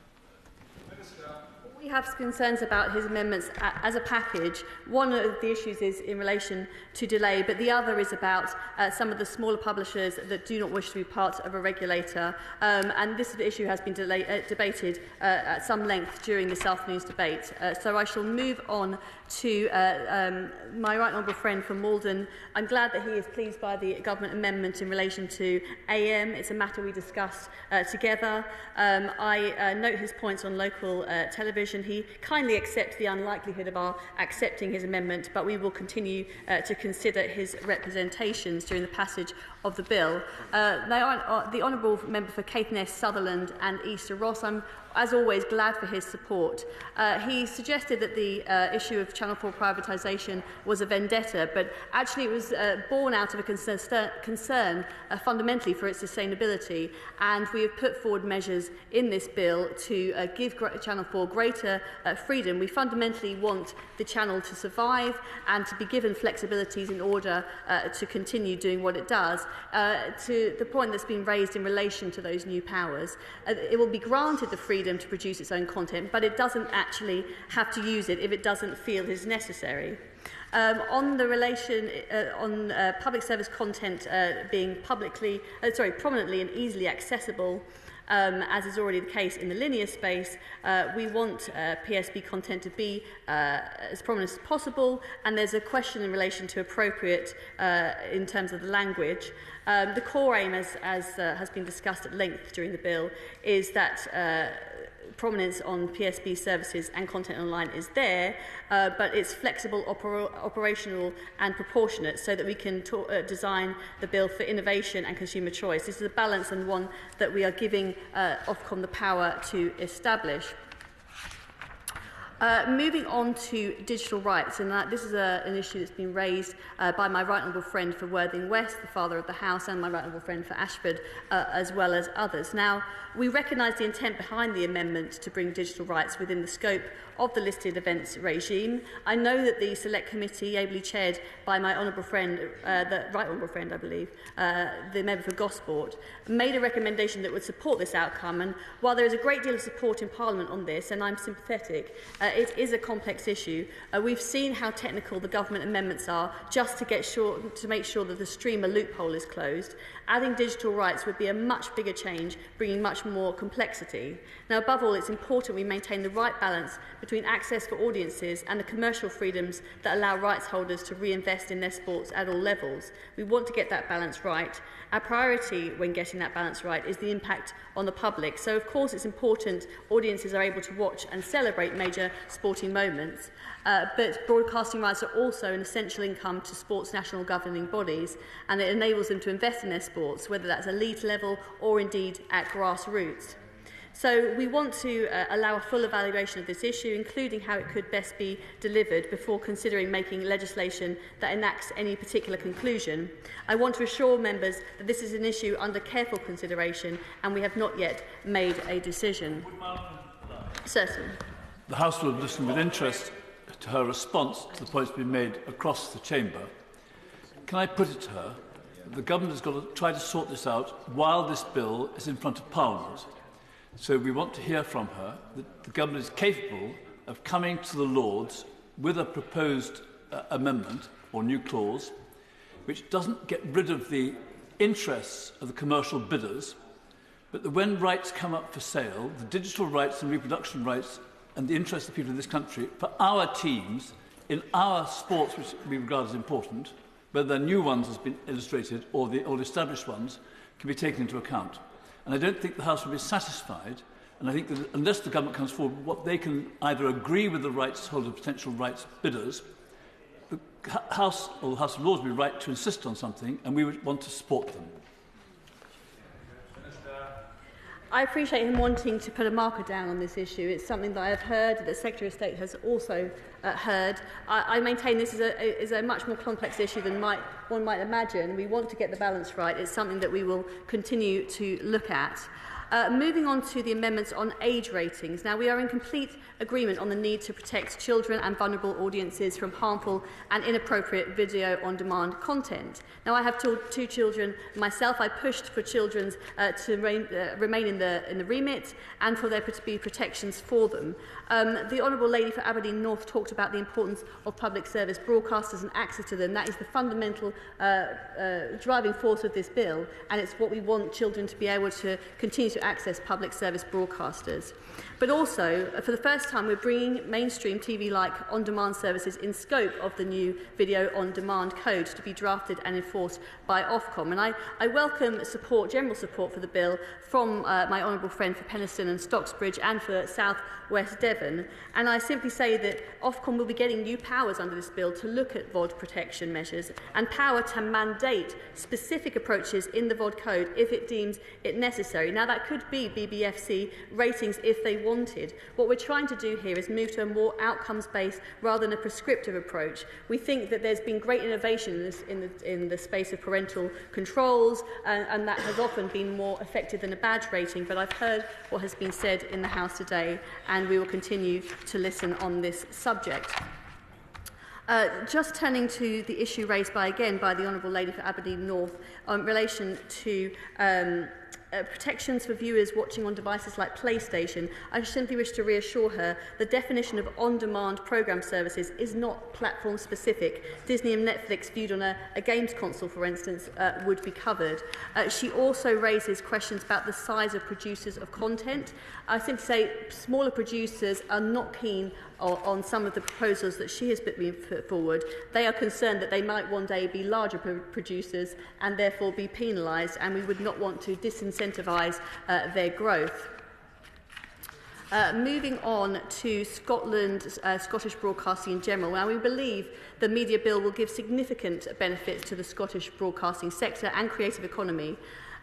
We have concerns about his amendments as a package. One of the issues is in relation to delay, but the other is about some of the smaller publishers that do not wish to be part of a regulator. And this issue has been debated at some length during this afternoon's debate. So I shall move on to my right honourable friend from Maldon. I'm glad that he is pleased by the government amendment in relation to AM. It's a matter we discussed together. I note his points on local television. He kindly accepts the unlikelihood of our accepting his amendment, but we will continue to consider his representations during the passage of the bill. The honourable member for Caithness, Sutherland and Easter Ross, I'm as always glad for his support. He suggested that the issue of Channel 4 privatisation was a vendetta, but actually it was born out of a concern fundamentally for its sustainability, and we have put forward measures in this bill to give Channel 4 greater freedom. We fundamentally want the channel to survive and to be given flexibilities in order to continue doing what it does. To the point that's been raised in relation to those new powers, it will be granted the freedom to produce its own content, but it doesn't actually have to use it if it doesn't feel it is necessary. On the relation on public service content being prominently and easily accessible, as is already the case in the linear space, we want PSB content to be as prominent as possible, and there's a question in relation to appropriate in terms of the language. The core aim, as has been discussed at length during the bill, is that prominence on PSB services and content online is there, but it's flexible, operational and proportionate so that we can design the bill for innovation and consumer choice. This is a balance and one that we are giving Ofcom the power to establish. Moving on to digital rights, and this is an issue that's been raised by my right honourable friend for Worthing West, the father of the House, and my right honourable friend for Ashford, as well as others. Now, we recognise the intent behind the amendment to bring digital rights within the scope of the listed events regime. I know that the Select Committee, ably chaired by my honourable friend, the right honourable friend, I believe, the member for Gosport, made a recommendation that would support this outcome. And while there is a great deal of support in Parliament on this, and I'm sympathetic, it is a complex issue. We've seen how technical the government amendments are just to make sure that the streamer loophole is closed. Adding digital rights would be a much bigger change, bringing much more complexity. Now, above all, it's important we maintain the right balance between access for audiences and the commercial freedoms that allow rights holders to reinvest in their sports at all levels. We want to get that balance right. Our priority when getting that balance right is the impact on the public. So, of course, it's important audiences are able to watch and celebrate major sporting moments. But broadcasting rights are also an essential income to sports national governing bodies, and it enables them to invest in their sports, whether that's elite level or indeed at grassroots. So we want to allow a full evaluation of this issue, including how it could best be delivered before considering making legislation that enacts any particular conclusion. I want to assure members that this is an issue under careful consideration and we have not yet made a decision. Certainly. The House will listen with interest to her response to the points being made across the chamber. Can I put it to her that the government has got to try to sort this out while this bill is in front of Parliament? So we want to hear from her that the government is capable of coming to the Lords with a proposed amendment or new clause which doesn't get rid of the interests of the commercial bidders, but that when rights come up for sale, the digital rights and reproduction rights and the interests of people in this country, for our teams, in our sports which we regard as important, whether they're new ones as been illustrated or the old established ones, can be taken into account. And I don't think the House will be satisfied, and I think that unless the government comes forward, what they can either agree with the rights holders, potential rights bidders, the House or the House of Lords will be right to insist on something, and we would want to support them. I appreciate him wanting to put a marker down on this issue. It's something that I have heard, that the Secretary of State has also heard. I maintain this is a much more complex issue than one might imagine. We want to get the balance right. It's something that we will continue to look at. Moving on to the amendments on age ratings. Now, we are in complete agreement on the need to protect children and vulnerable audiences from harmful and inappropriate video-on-demand content. Now, I have two children myself. I pushed for children's to remain in the remit and for there to be protections for them. The Honourable Lady for Aberdeen North talked about the importance of public service broadcasters and access to them. That is the fundamental driving force of this bill, and it's what we want children to be able to continue to access public service broadcasters. But also, for the first time, we're bringing mainstream TV-like on-demand services in scope of the new Video On-Demand Code to be drafted and enforced by Ofcom. And I welcome general support for the bill from my honourable friend for Penistone and Stocksbridge and for South West Devon. And I simply say that Ofcom will be getting new powers under this bill to look at VOD protection measures and power to mandate specific approaches in the VOD code if it deems it necessary. Now, that could be BBFC ratings if they wanted. What we're trying to do here is move to a more outcomes-based rather than a prescriptive approach. We think that there's been great innovation in the space of parental controls, and that has often been more effective than a badge rating, but I've heard what has been said in the House today, and we will continue to listen on this subject. Just turning to the issue raised by the Honourable Lady for Aberdeen North in relation to protections for viewers watching on devices like PlayStation, I simply wish to reassure her the definition of on-demand programme services is not platform-specific. Disney and Netflix viewed on a games console, for instance, would be covered. She also raises questions about the size of producers of content. I simply say smaller producers are not keen on some of the proposals that she has put forward. They are concerned that they might one day be larger producers and therefore be penalised, and we would not want to disincentivise their growth. Moving on to Scotland, Scottish broadcasting in general. Now, we believe the media bill will give significant benefits to the Scottish broadcasting sector and creative economy.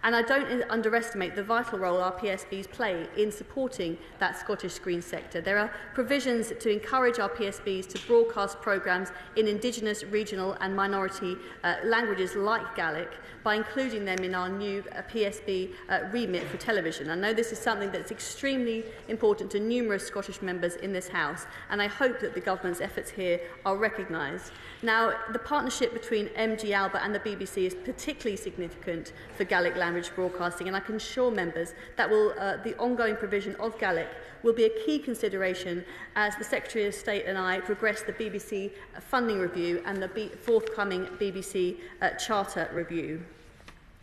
And I don't underestimate the vital role our PSBs play in supporting that Scottish screen sector. There are provisions to encourage our PSBs to broadcast programmes in Indigenous, regional and minority languages like Gaelic by including them in our new PSB remit for television. I know this is something that's extremely important to numerous Scottish members in this House, and I hope that the government's efforts here are recognised. Now, the partnership between MG Alba and the BBC is particularly significant for Gaelic language broadcasting, and I can assure members that the ongoing provision of Gaelic will be a key consideration as the Secretary of State and I progress the BBC funding review and the forthcoming BBC Charter review.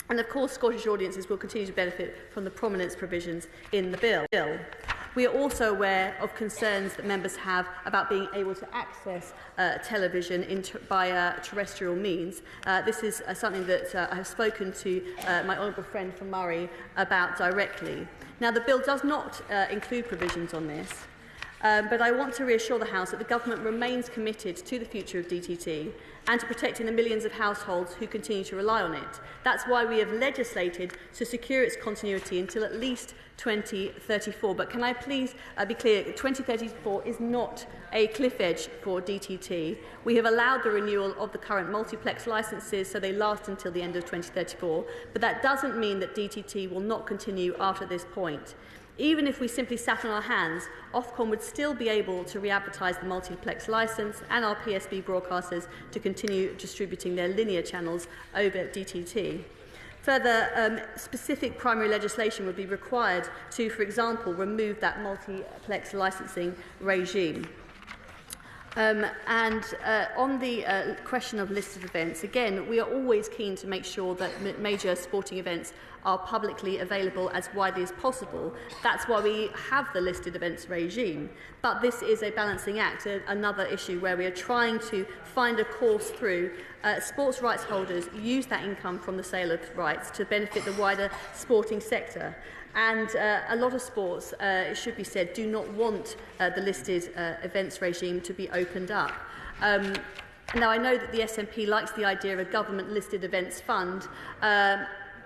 And of course, Scottish audiences will continue to benefit from the prominence provisions in the bill. We are also aware of concerns that members have about being able to access television by terrestrial means. This is something that I have spoken to my honourable friend from Moray about directly. Now, the bill does not include provisions on this. But I want to reassure the House that the Government remains committed to the future of DTT and to protecting the millions of households who continue to rely on it. That's why we have legislated to secure its continuity until at least 2034. But can I please be clear, 2034 is not a cliff edge for DTT. We have allowed the renewal of the current multiplex licences so they last until the end of 2034, but that doesn't mean that DTT will not continue after this point. Even if we simply sat on our hands, Ofcom would still be able to re-advertise the multiplex licence and our PSB broadcasters to continue distributing their linear channels over DTT. Further, specific primary legislation would be required to, for example, remove that multiplex licensing regime. On the question of listed events, again, we are always keen to make sure that major sporting events are publicly available as widely as possible. That's why we have the listed events regime. But this is a balancing act, another issue where we are trying to find a course through. Sports rights holders use that income from the sale of rights to benefit the wider sporting sector. And a lot of sports, it should be said, do not want the listed events regime to be opened up. Now, I know that the SNP likes the idea of a government-listed events fund.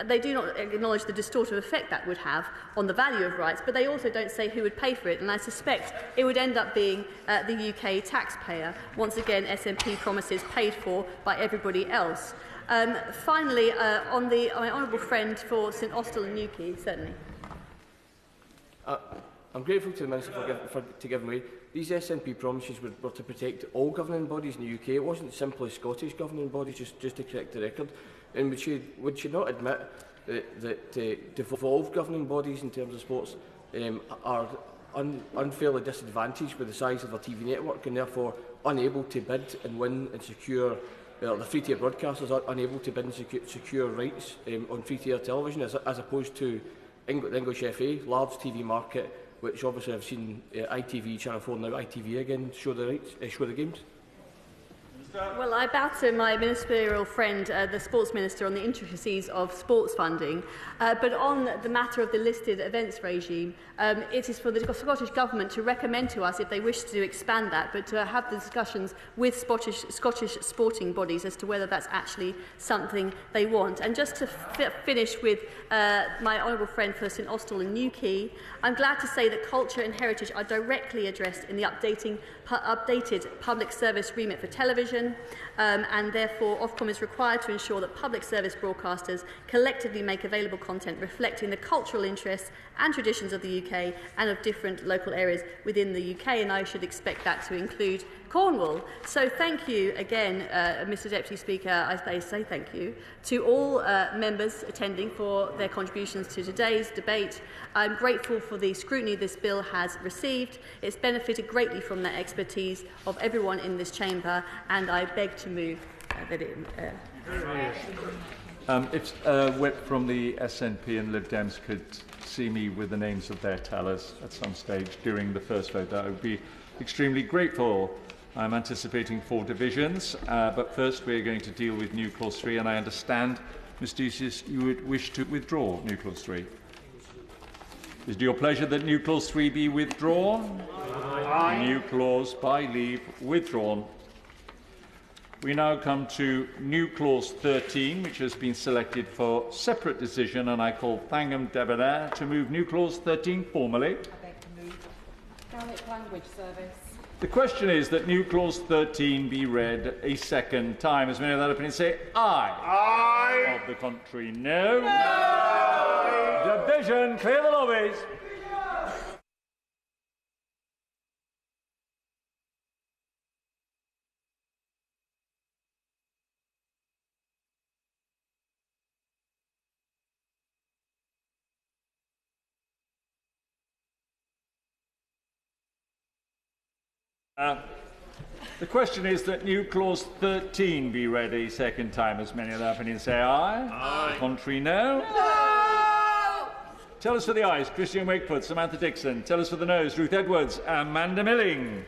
They do not acknowledge the distortive effect that would have on the value of rights, but they also don't say who would pay for it, and I suspect it would end up being the UK taxpayer. Once again, SNP promises paid for by everybody else. Finally, on my honourable friend for St Austell and Newquay, certainly. I'm grateful to the Minister for giving way. These SNP promises were to protect all governing bodies in the UK. It wasn't simply Scottish governing bodies, just to correct the record. And would she not admit that devolved governing bodies in terms of sports are unfairly disadvantaged with the size of their TV network and therefore unable to bid and win and secure, the free-tier broadcasters are unable to bid and secure rights on free-tier television as opposed to the English FA, large TV market, which obviously I've seen ITV, Channel 4 now ITV again show the games. Well, I bow to my ministerial friend, the Sports Minister, on the intricacies of sports funding. But on the matter of the listed events regime, it is for the Scottish Government to recommend to us if they wish to expand that, but to have the discussions with Scottish sporting bodies as to whether that's actually something they want. And just to finish with my honourable friend for St Austell and Newquay, I'm glad to say that culture and heritage are directly addressed in the updated public service remit for television, and therefore Ofcom is required to ensure that public service broadcasters collectively make available content reflecting the cultural interests and traditions of the UK and of different local areas within the UK, and I should expect that to include Cornwall. So thank you again, Mr Deputy Speaker. I say thank you to all members attending for their contributions to today's debate. I'm grateful for the scrutiny this bill has received. It's benefited greatly from the expertise of everyone in this chamber, and I beg to move that it... If Whip from the SNP and Lib Dems could see me with the names of their tellers at some stage during the first vote, that would be extremely grateful. I'm anticipating 4 divisions, but first we're going to deal with New Clause 3, and I understand, Mr Eustice, you would wish to withdraw New Clause 3. Is it your pleasure that New Clause 3 be withdrawn? Aye. New Clause by leave withdrawn. We now come to New Clause 13, which has been selected for separate decision, and I call Thangam Debbonaire to move New Clause 13 formally. I beg to move. Gaelic Language Service. The question is that New Clause 13 be read a second time. As many of that opinion say aye. Aye. Of the contrary, no. No. Division, clear the lobbies. The question is that New Clause 13 be read a second time. As many of the opinion say aye. Aye. The contrary, no. No. Tell us for the ayes, Christian Wakeford, Samantha Dixon. Tell us for the noes, Ruth Edwards, Amanda Milling.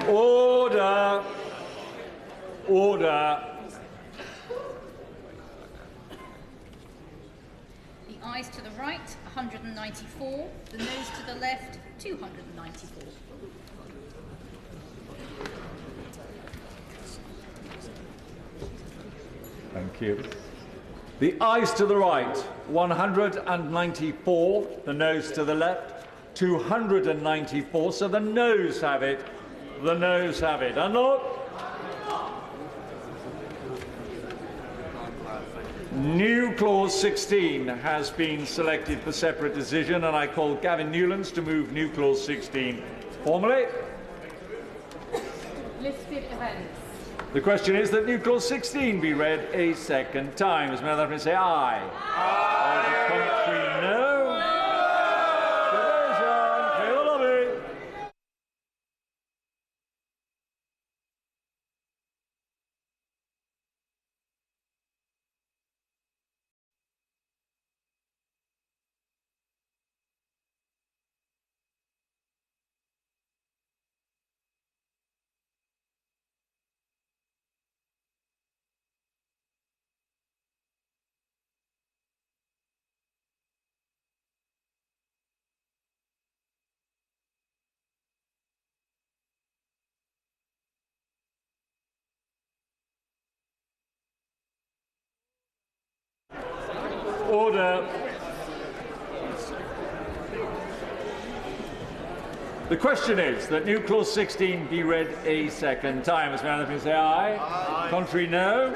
Order. Order. The ayes to the right, 194. The noes to the left, 294. Thank you. The ayes to the right, 194. The noes to the left, 294. So the noes have it. The noes have it. And look. New clause 16 has been selected for separate decision, and I call Gavin Newlands to move new clause 16 formally. Listed events. The question is that new clause 16 be read a second time. As many of say aye. Aye. The contrary, no. Division, clear the lobby. Order. The question is that new clause 16 be read a second time. As many of you say aye. Aye. Contrary, no. No.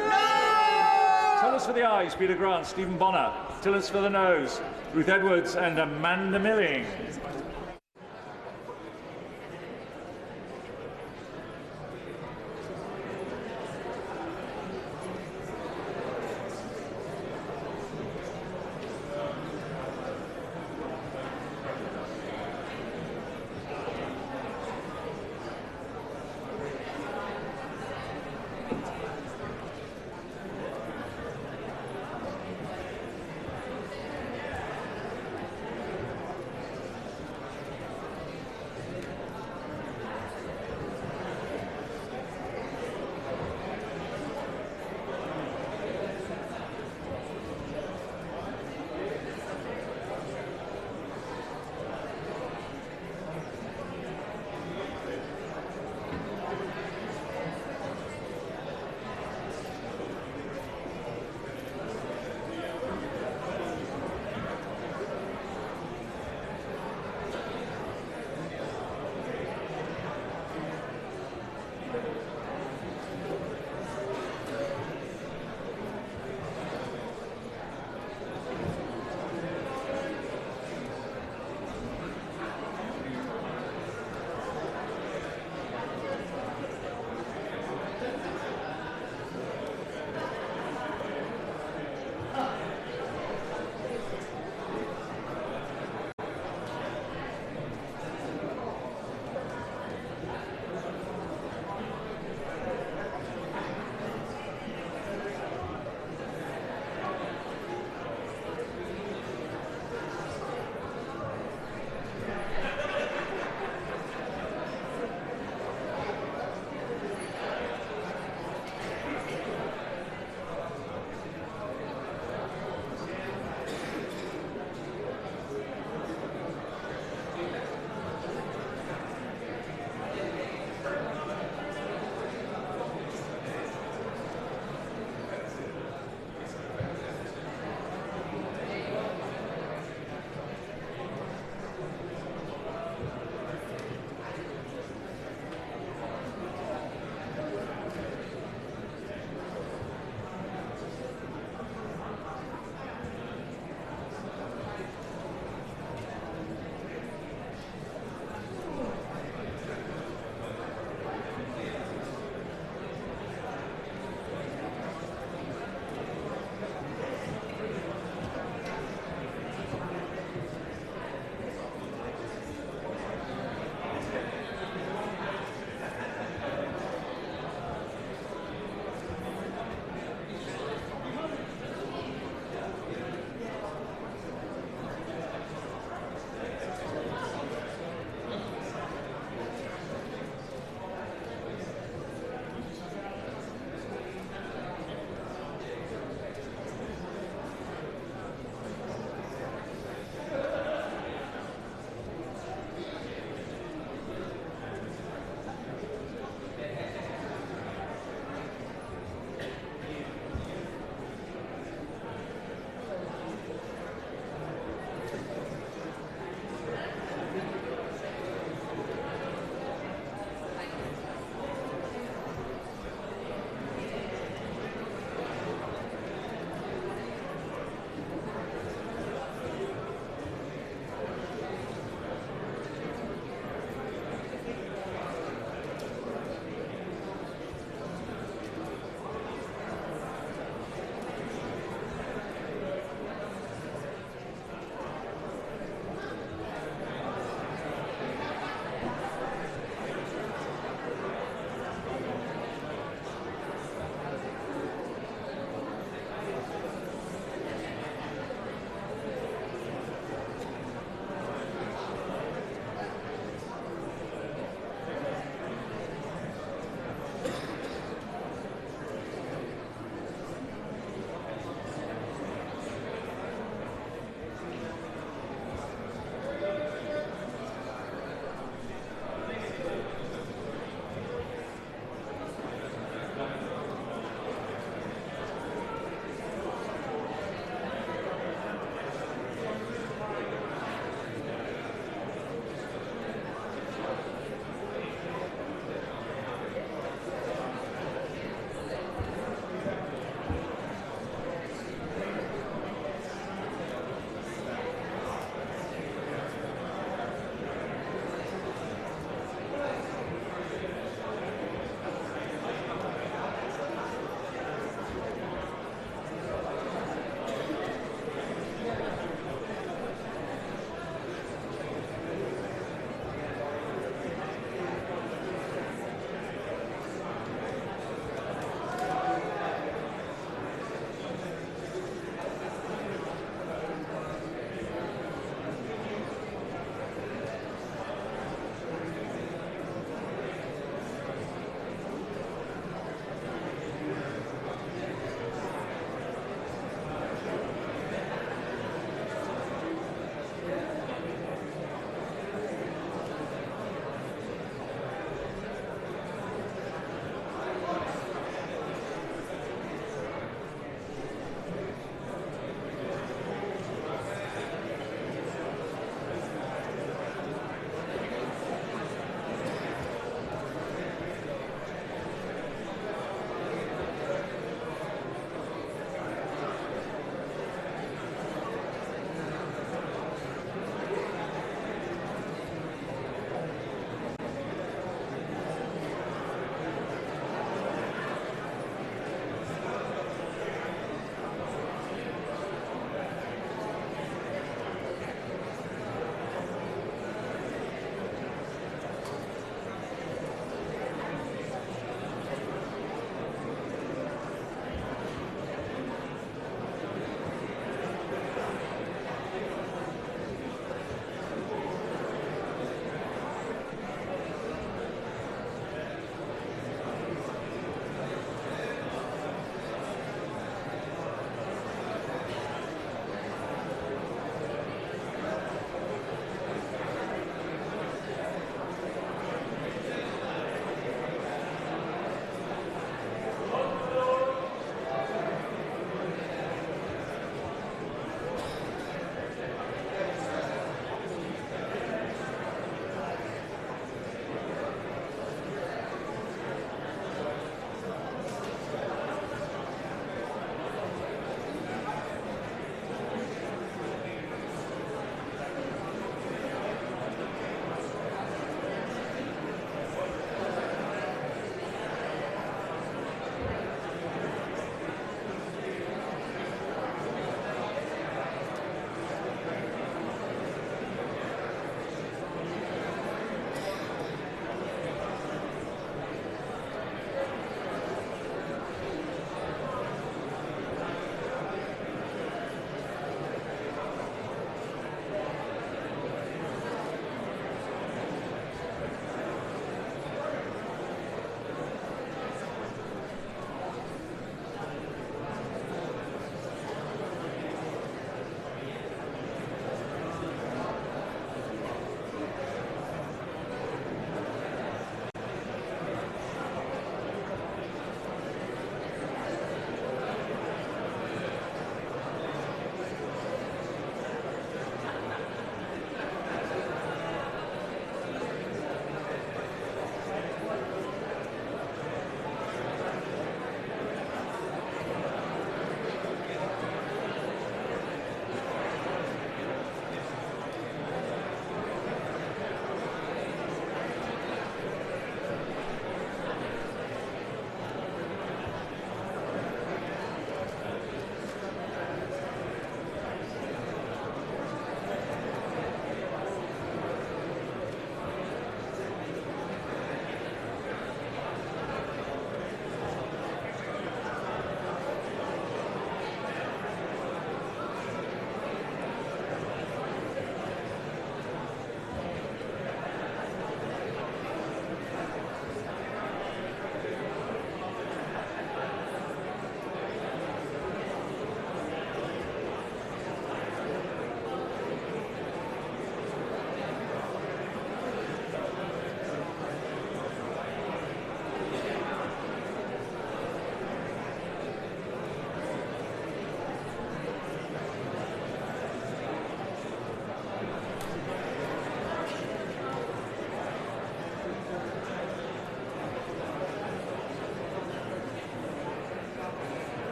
Tell us for the ayes, Peter Grant, Stephen Bonner. Tell us for the noes, Ruth Edwards and Amanda Milling.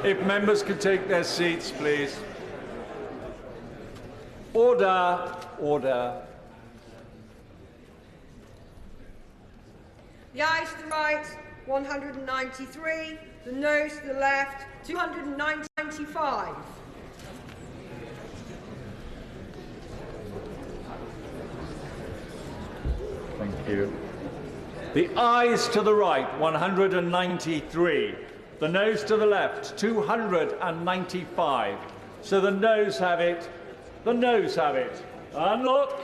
If members could take their seats, please. Order, order. The ayes to the right, 193. The noes to the left, 295. Thank you. The ayes to the right, 193. The noes to the left, 295. So the noes have it. The noes have it. And look.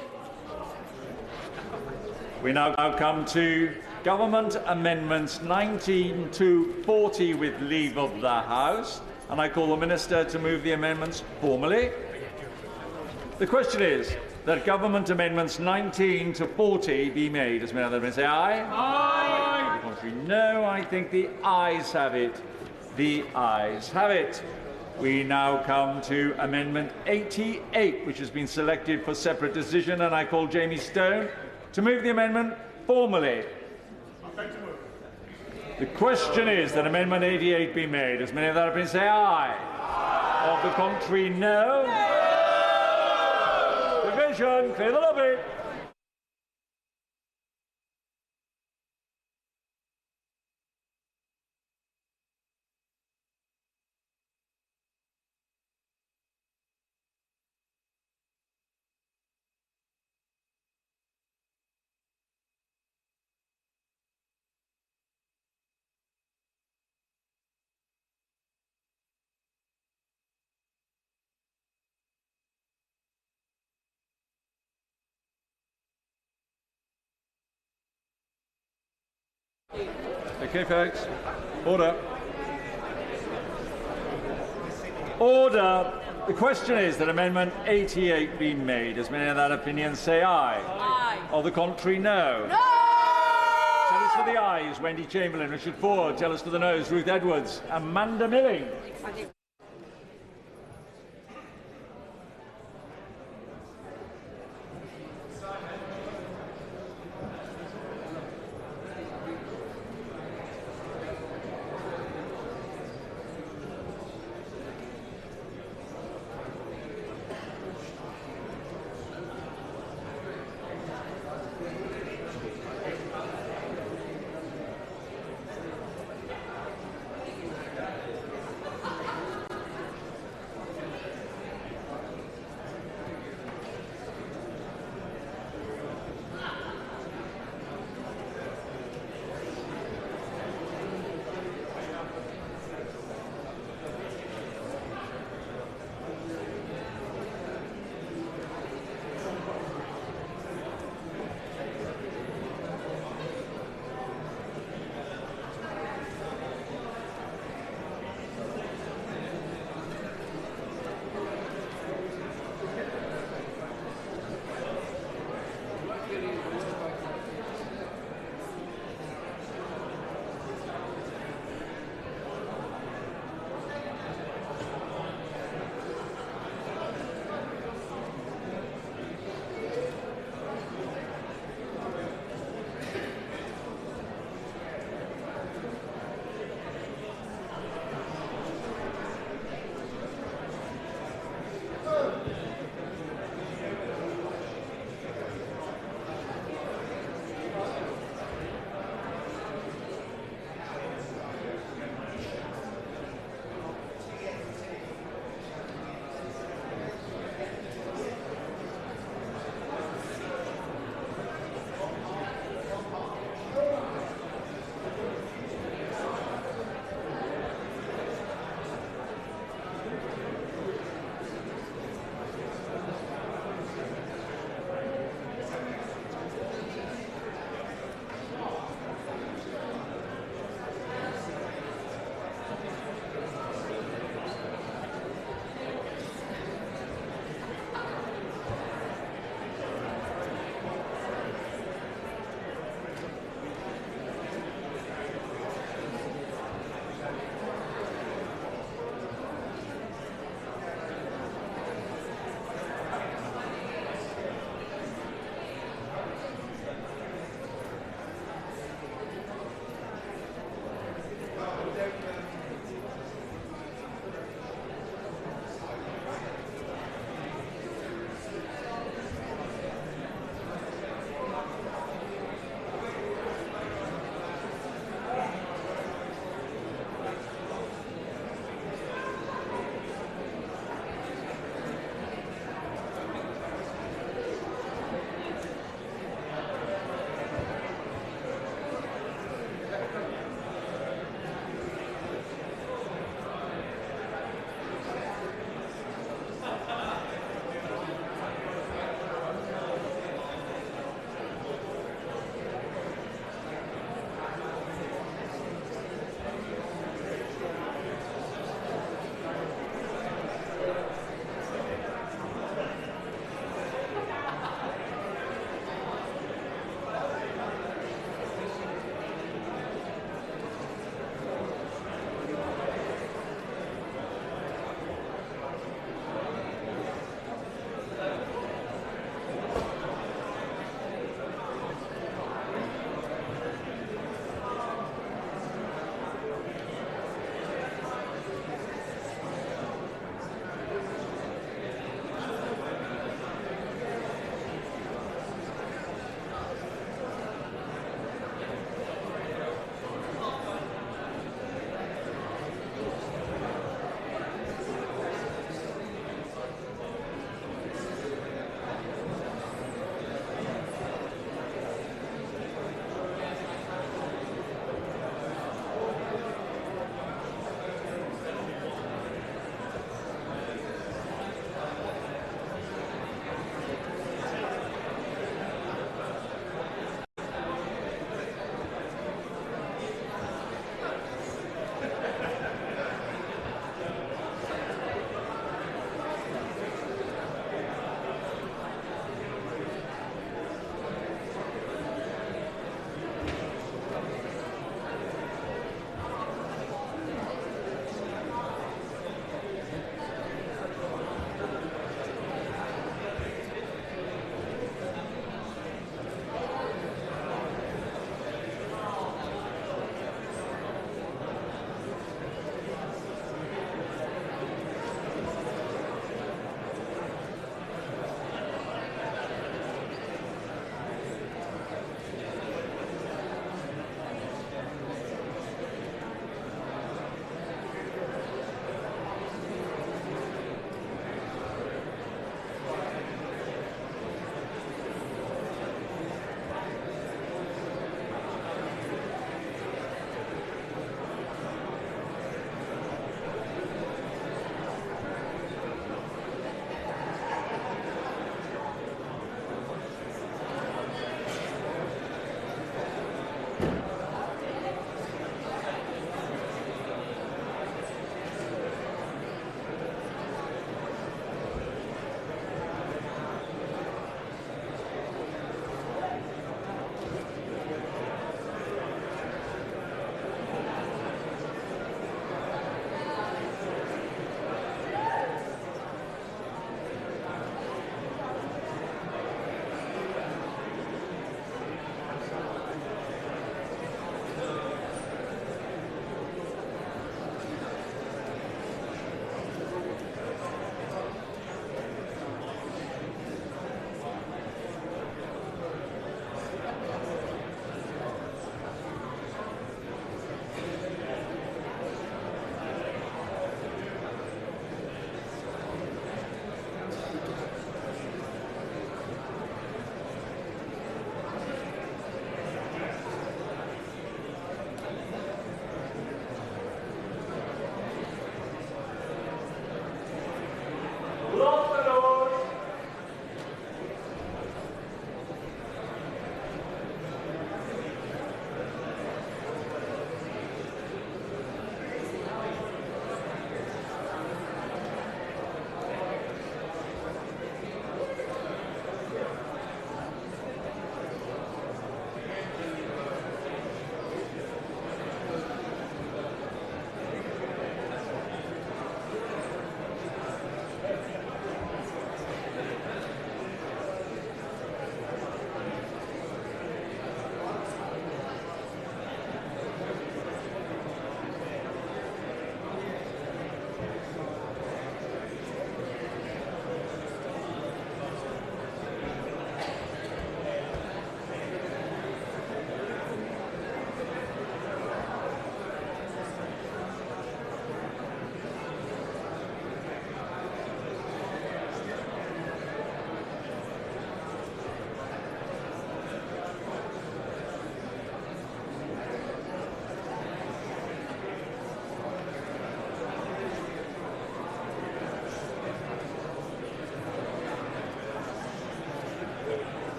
We now come to Government Amendments 19 to 40 with leave of the House. And I call the Minister to move the amendments formally. The question is that Government Amendments 19 to 40 be made. As many other members say aye. Aye. The contrary, no. I think the ayes have it. The ayes have it. We now come to Amendment 88, which has been selected for separate decision, and I call Jamie Stone to move the amendment formally. The question is that Amendment 88 be made. As many of that have been say aye. Aye. Of the contrary, no. Division, clear the lobby. Okay, folks. Order. Order. The question is that Amendment 88 be made. As many of that opinion say aye. Aye. Of the contrary, no. No! Tell us for the ayes, Wendy Chamberlain, Richard Ford. Tell us for the noes, Ruth Edwards, Amanda Milling.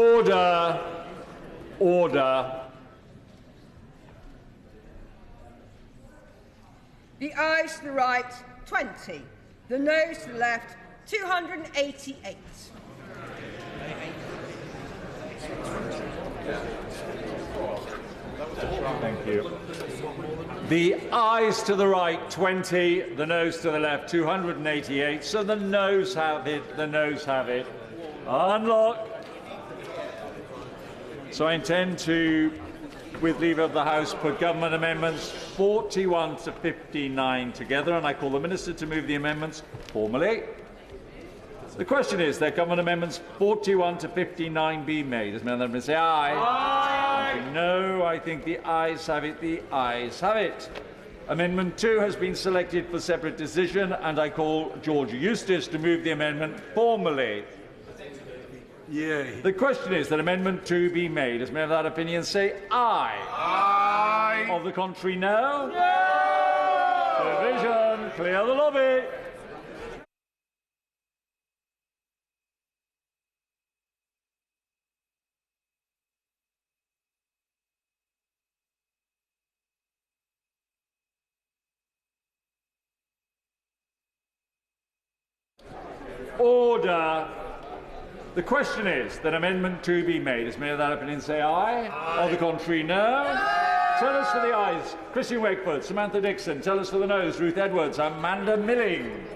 Order. Order. The ayes to the right, 20. The noes to the left, 288. Thank you. The ayes to the right, 20. The noes to the left, 288. So the noes have it. The noes have it. Unlock. So I intend to, with leave of the House, put government amendments 41 to 59 together, and I call the Minister to move the amendments formally. The question is that government amendments 41 to 59 be made. Does Member say aye? Aye. No, I think the ayes have it. The ayes have it. Amendment 2 has been selected for separate decision, and I call George Eustice to move the amendment formally. Yay. The question is that Amendment 2 be made. Does Member of that opinion say aye? Aye. Of the contrary, no? No. Division. Clear the lobby. Order. The question is that Amendment 2 be made. Does Mayor of that opinion say aye? Aye. Of the contrary, no? Tell us for the ayes. Christian Wakeford, Samantha Dixon. Tell us for the noes. Ruth Edwards, Amanda Milling.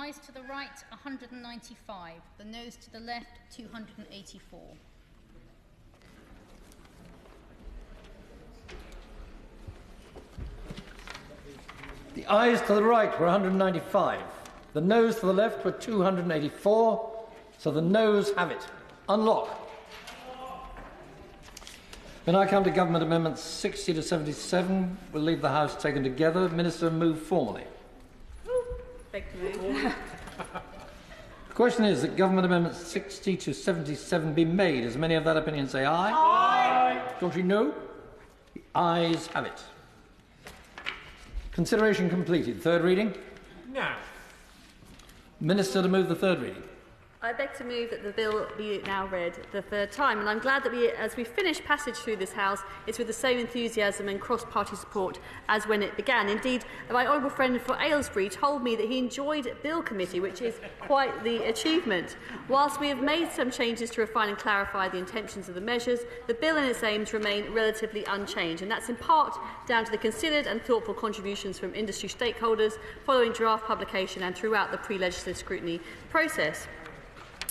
ayes to the right, 195. The noes to the left, 284. The ayes to the right were 195. The noes to the left were 284. So the noes have it. Unlock. We now come to Government Amendments 60 to 77. We'll leave the House taken together. Minister, move formally. Beg to move. The question is that Government Amendments 60 to 77 be made. As many of that opinion say aye? Aye. Don't you know? The ayes have it. Consideration completed. Third reading? No. Minister to move the third reading. I beg to move that the bill be now read the third time, and I'm glad that as we finish passage through this House, it's with the same enthusiasm and cross-party support as when it began. Indeed, my honourable friend for Aylesbury told me that he enjoyed Bill Committee, which is quite the achievement. Whilst we have made some changes to refine and clarify the intentions of the measures, the bill and its aims remain relatively unchanged, and that's in part down to the considered and thoughtful contributions from industry stakeholders following draft publication and throughout the pre-legislative scrutiny process.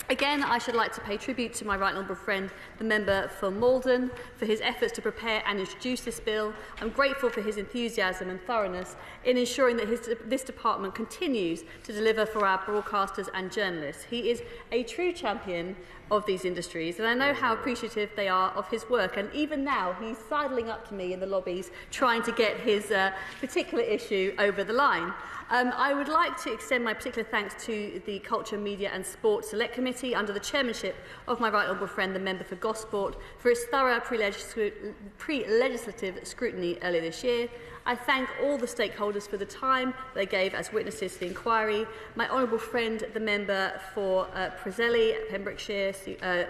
Again, I should like to pay tribute to my right honourable friend, the member for Maldon, for his efforts to prepare and introduce this bill. I'm grateful for his enthusiasm and thoroughness in ensuring that this department continues to deliver for our broadcasters and journalists. He is a true champion of these industries, and I know how appreciative they are of his work. And even now, he's sidling up to me in the lobbies, trying to get his particular issue over the line. I would like to extend my particular thanks to the Culture, Media and Sport Select Committee under the chairmanship of my right honourable friend, the member for Gosport, for its thorough pre-legislative scrutiny earlier this year. I thank all the stakeholders for the time they gave as witnesses to the inquiry. My honourable friend, the member for Preseli, Pembrokeshire,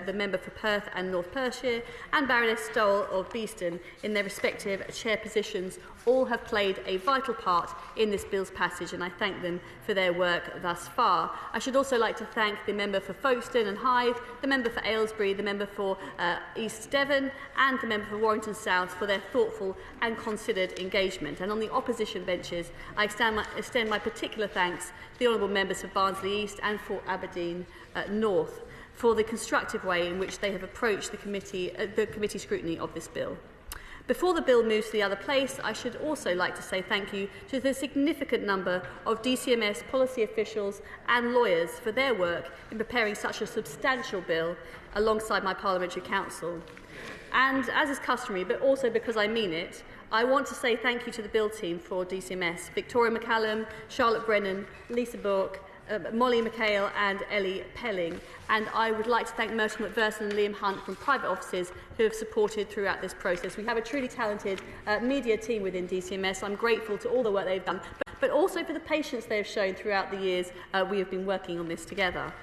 the member for Perth and North Perthshire, and Baroness Stoll of Beeston in their respective chair positions, all have played a vital part in this bill's passage, and I thank them for their work thus far. I should also like to thank the member for Folkestone and Hythe, the member for Aylesbury, the member for East Devon, and the member for Warrington South for their thoughtful and considered engagement. And on the opposition benches, I extend my particular thanks to the honourable members for Barnsley East and for Aberdeen North for the constructive way in which they have approached the committee scrutiny of this bill. Before the bill moves to the other place, I should also like to say thank you to the significant number of DCMS policy officials and lawyers for their work in preparing such a substantial bill alongside my parliamentary counsel. And as is customary, but also because I mean it, I want to say thank you to the bill team for DCMS, Victoria McCallum, Charlotte Brennan, Lisa Bourke, Molly McHale and Ellie Pelling. And I would like to thank Merton McPherson and Liam Hunt from private offices who have supported throughout this process. We have a truly talented media team within DCMS. I'm grateful to all the work they've done, but also for the patience they have shown throughout the years we have been working on this together.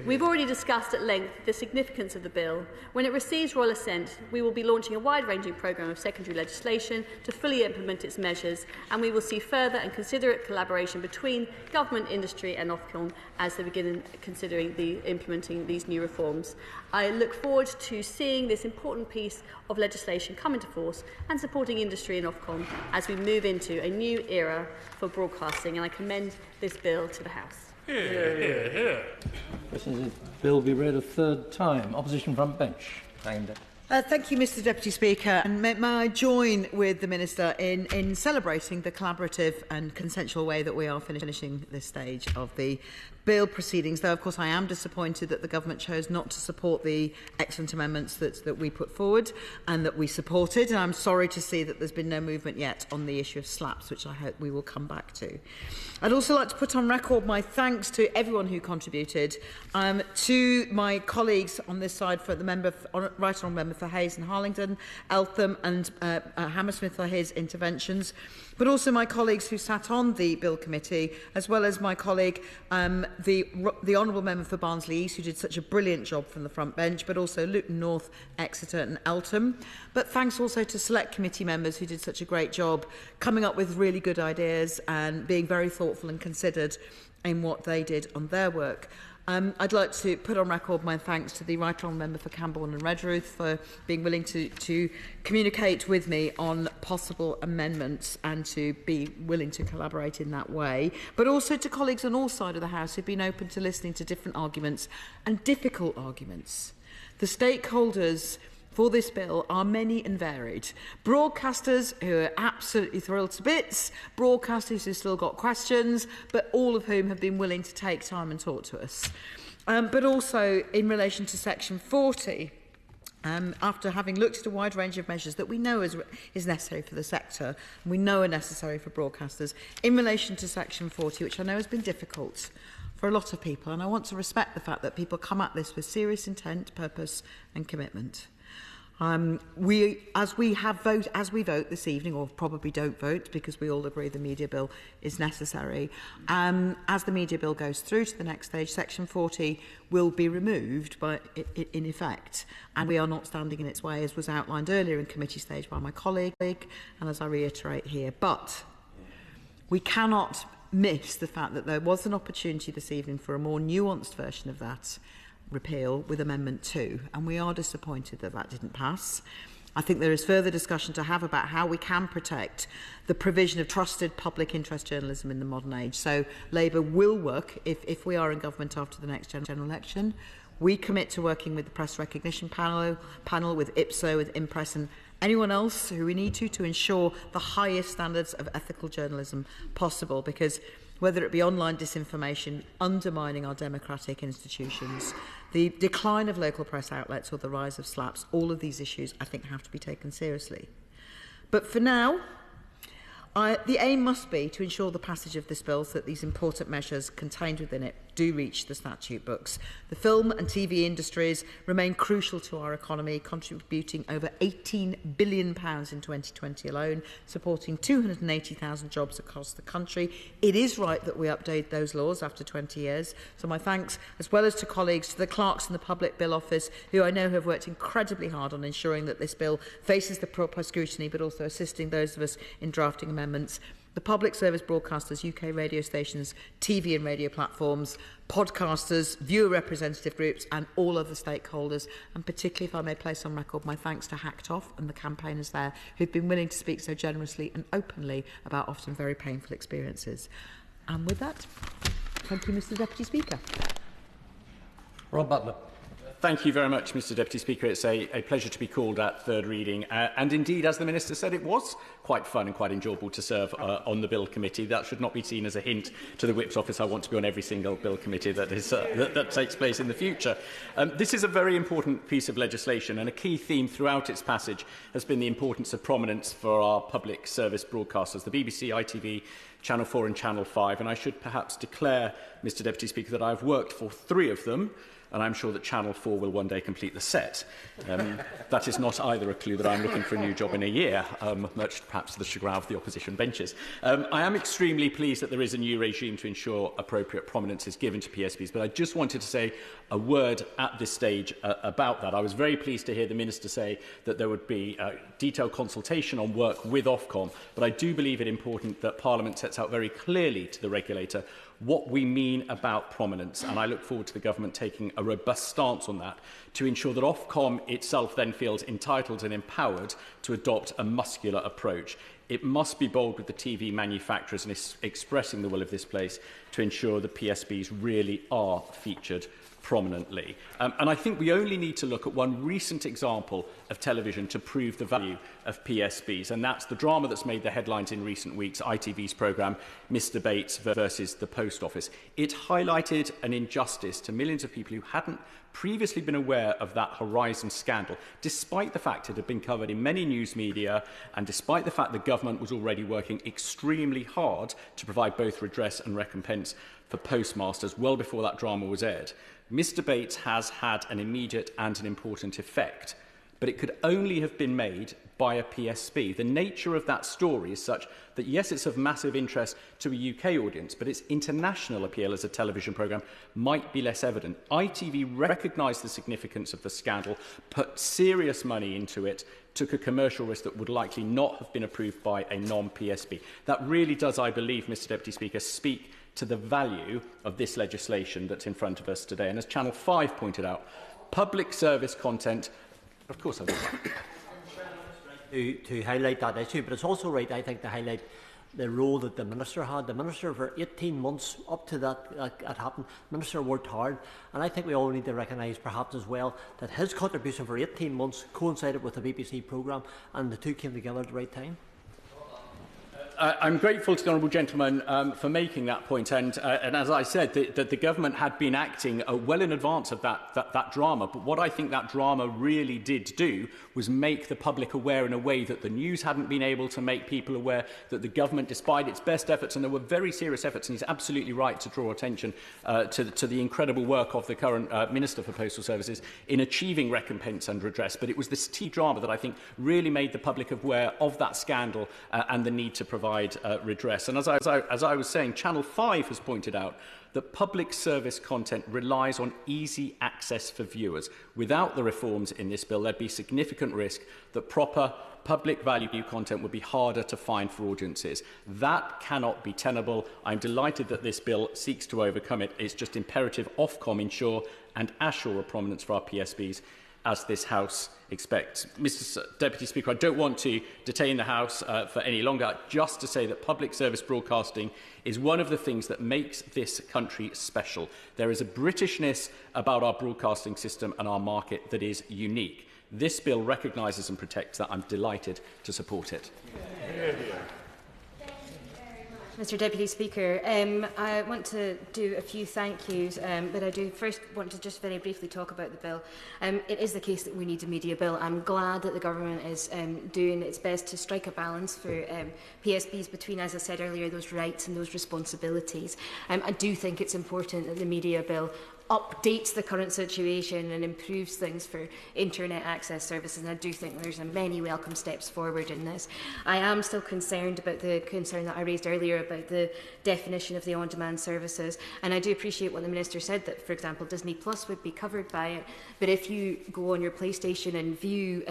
We've already discussed at length the significance of the bill. When it receives royal assent, we will be launching a wide-ranging programme of secondary legislation to fully implement its measures, and we will see further and considerate collaboration between government, industry and Ofcom as they begin considering implementing these new reforms. I look forward to seeing this important piece of legislation come into force and supporting industry and Ofcom as we move into a new era for broadcasting, and I commend this bill to the House. Question is, bill be read a third time. Opposition front bench. Thank you, Mr Deputy Speaker. And may I join with the Minister in celebrating the collaborative and consensual way that we are finishing this stage of the bill proceedings, though of course I am disappointed that the government chose not to support the excellent amendments that we put forward and that we supported, and I'm sorry to see that there's been no movement yet on the issue of slaps, which I hope we will come back to. I'd also like to put on record my thanks to everyone who contributed, to my colleagues on this side, for the right honourable member for Hayes and Harlington, Eltham and Hammersmith for his interventions, but also my colleagues who sat on the Bill Committee, as well as my colleague, the Honourable Member for Barnsley East, who did such a brilliant job from the front bench, but also Luton North, Exeter and Eltham. But thanks also to Select Committee members who did such a great job coming up with really good ideas and being very thoughtful and considered in what they did on their work. I'd like to put on record my thanks to the Right Honourable Member for Camborne and Redruth for being willing to communicate with me on possible amendments and to be willing to collaborate in that way, but also to colleagues on all sides of the House who've been open to listening to different arguments and difficult arguments. The stakeholders for this bill are many and varied. Broadcasters who are absolutely thrilled to bits, broadcasters who've still got questions, but all of whom have been willing to take time and talk to us. But also in relation to Section 40, after having looked at a wide range of measures that we know is necessary for the sector, and we know are necessary for broadcasters, in relation to Section 40, which I know has been difficult for a lot of people, and I want to respect the fact that people come at this with serious intent, purpose and commitment. As we vote this evening, or probably don't vote because we all agree the media bill is necessary, as the media bill goes through to the next stage, Section 40 will be removed in effect, and we are not standing in its way, as was outlined earlier in committee stage by my colleague, and as I reiterate here. But we cannot miss the fact that there was an opportunity this evening for a more nuanced version of that repeal with Amendment 2, and we are disappointed that that didn't pass. I think there is further discussion to have about how we can protect the provision of trusted public interest journalism in the modern age. So Labour will work, if we are in government after the next general election. We commit to working with the Press Recognition Panel with IPSO, with Impress and anyone else who we need to ensure the highest standards of ethical journalism possible, because whether it be online disinformation, undermining our democratic institutions, the decline of local press outlets or the rise of slaps, all of these issues, I think, have to be taken seriously. But for now, the aim must be to ensure the passage of this bill so that these important measures contained within it do reach the statute books. The film and TV industries remain crucial to our economy, contributing over £18 billion in 2020 alone, supporting 280,000 jobs across the country. It is right that we update those laws after 20 years. So my thanks, as well as to colleagues, to the clerks in the Public Bill Office, who I know have worked incredibly hard on ensuring that this bill faces the proper scrutiny, but also assisting those of us in drafting amendments. The public service broadcasters, UK radio stations, TV and radio platforms, podcasters, viewer representative groups and all other stakeholders, and particularly, if I may place on record, my thanks to Hacked Off and the campaigners there who've been willing to speak so generously and openly about often very painful experiences. And with that, thank you, Mr Deputy Speaker. Rob Butler. Thank you very much, Mr Deputy Speaker. It's a pleasure to be called at third reading. And indeed, as the Minister said, it was quite fun and quite enjoyable to serve on the Bill Committee. That should not be seen as a hint to the Whip's office. I want to be on every single Bill Committee that takes place in the future. This is a very important piece of legislation, and a key theme throughout its passage has been the importance of prominence for our public service broadcasters, the BBC, ITV, Channel 4 and Channel 5. And I should perhaps declare, Mr Deputy Speaker, that I've worked for 3 of them, and I'm sure that Channel 4 will one day complete the set. That is not either a clue that I'm looking for a new job in a year, much perhaps to the chagrin of the opposition benches. I am extremely pleased that there is a new regime to ensure appropriate prominence is given to PSBs, but I just wanted to say a word at this stage about that. I was very pleased to hear the Minister say that there would be detailed consultation on work with Ofcom, but I do believe it important that Parliament sets out very clearly to the regulator what we mean about prominence, and I look forward to the Government taking a robust stance on that to ensure that Ofcom itself then feels entitled and empowered to adopt a muscular approach. It must be bold with the TV manufacturers and expressing the will of this place to ensure the PSBs really are featured prominently. And I think we only need to look at one recent example of television to prove the value of PSBs, and that's the drama that's made the headlines in recent weeks, ITV's programme Mr Bates versus the Post Office. It highlighted an injustice to millions of people who hadn't previously been aware of that Horizon scandal, despite the fact it had been covered in many news media and despite the fact the government was already working extremely hard to provide both redress and recompense for postmasters well before that drama was aired. Mr Bates has had an immediate and an important effect, but it could only have been made by a PSB. The nature of that story is such that, yes, it's of massive interest to a UK audience, but its international appeal as a television programme might be less evident. ITV recognised the significance of the scandal, put serious money into it, took a commercial risk that would likely not have been approved by a non-PSB. That really does, I believe, Mr Deputy Speaker, speak to the value of this legislation that's in front of us today. And as Channel 5 pointed out, public service content, of course I do that. To highlight that issue, but it's also right, I think, to highlight the role that the Minister had. The Minister, for 18 months up to that happened, the Minister worked hard, and I think we all need to recognise perhaps as well that his contribution for 18 months coincided with the BBC programme, and the two came together at the right time. I'm grateful to the honourable gentleman for making that point, and as I said, the government had been acting well in advance of that drama. But what I think that drama really did do was make the public aware in a way that the news hadn't been able to make people aware, that the government, despite its best efforts, and there were very serious efforts, and he's absolutely right to draw attention to the incredible work of the current Minister for Postal Services in achieving recompense and redress. But it was this drama that I think really made the public aware of that scandal and the need to provide redress. And as I was saying, Channel 5 has pointed out that public service content relies on easy access for viewers. Without the reforms in this bill, there'd be significant risk that proper public value content would be harder to find for audiences. That cannot be tenable. I'm delighted that this bill seeks to overcome it. It's just imperative Ofcom ensure and assure a prominence for our PSBs, as this House expects. Mr. Deputy Speaker, I don't want to detain the House for any longer, just to say that public service broadcasting is one of the things that makes this country special. There is a Britishness about our broadcasting system and our market that is unique. This bill recognises and protects that. I'm delighted to support it. Mr Deputy Speaker, I want to do a few thank yous, but I do first want to just very briefly talk about the bill. It is the case that we need a media bill. I'm glad that the government is doing its best to strike a balance for PSBs between, as I said earlier, those rights and those responsibilities. I do think it's important that the media bill updates the current situation and improves things for internet access services, and I do think there's many welcome steps forward in this. I am still concerned about the concern that I raised earlier about the definition of the on-demand services, and I do appreciate what the Minister said, that, for example, Disney Plus would be covered by it, but if you go on your PlayStation and view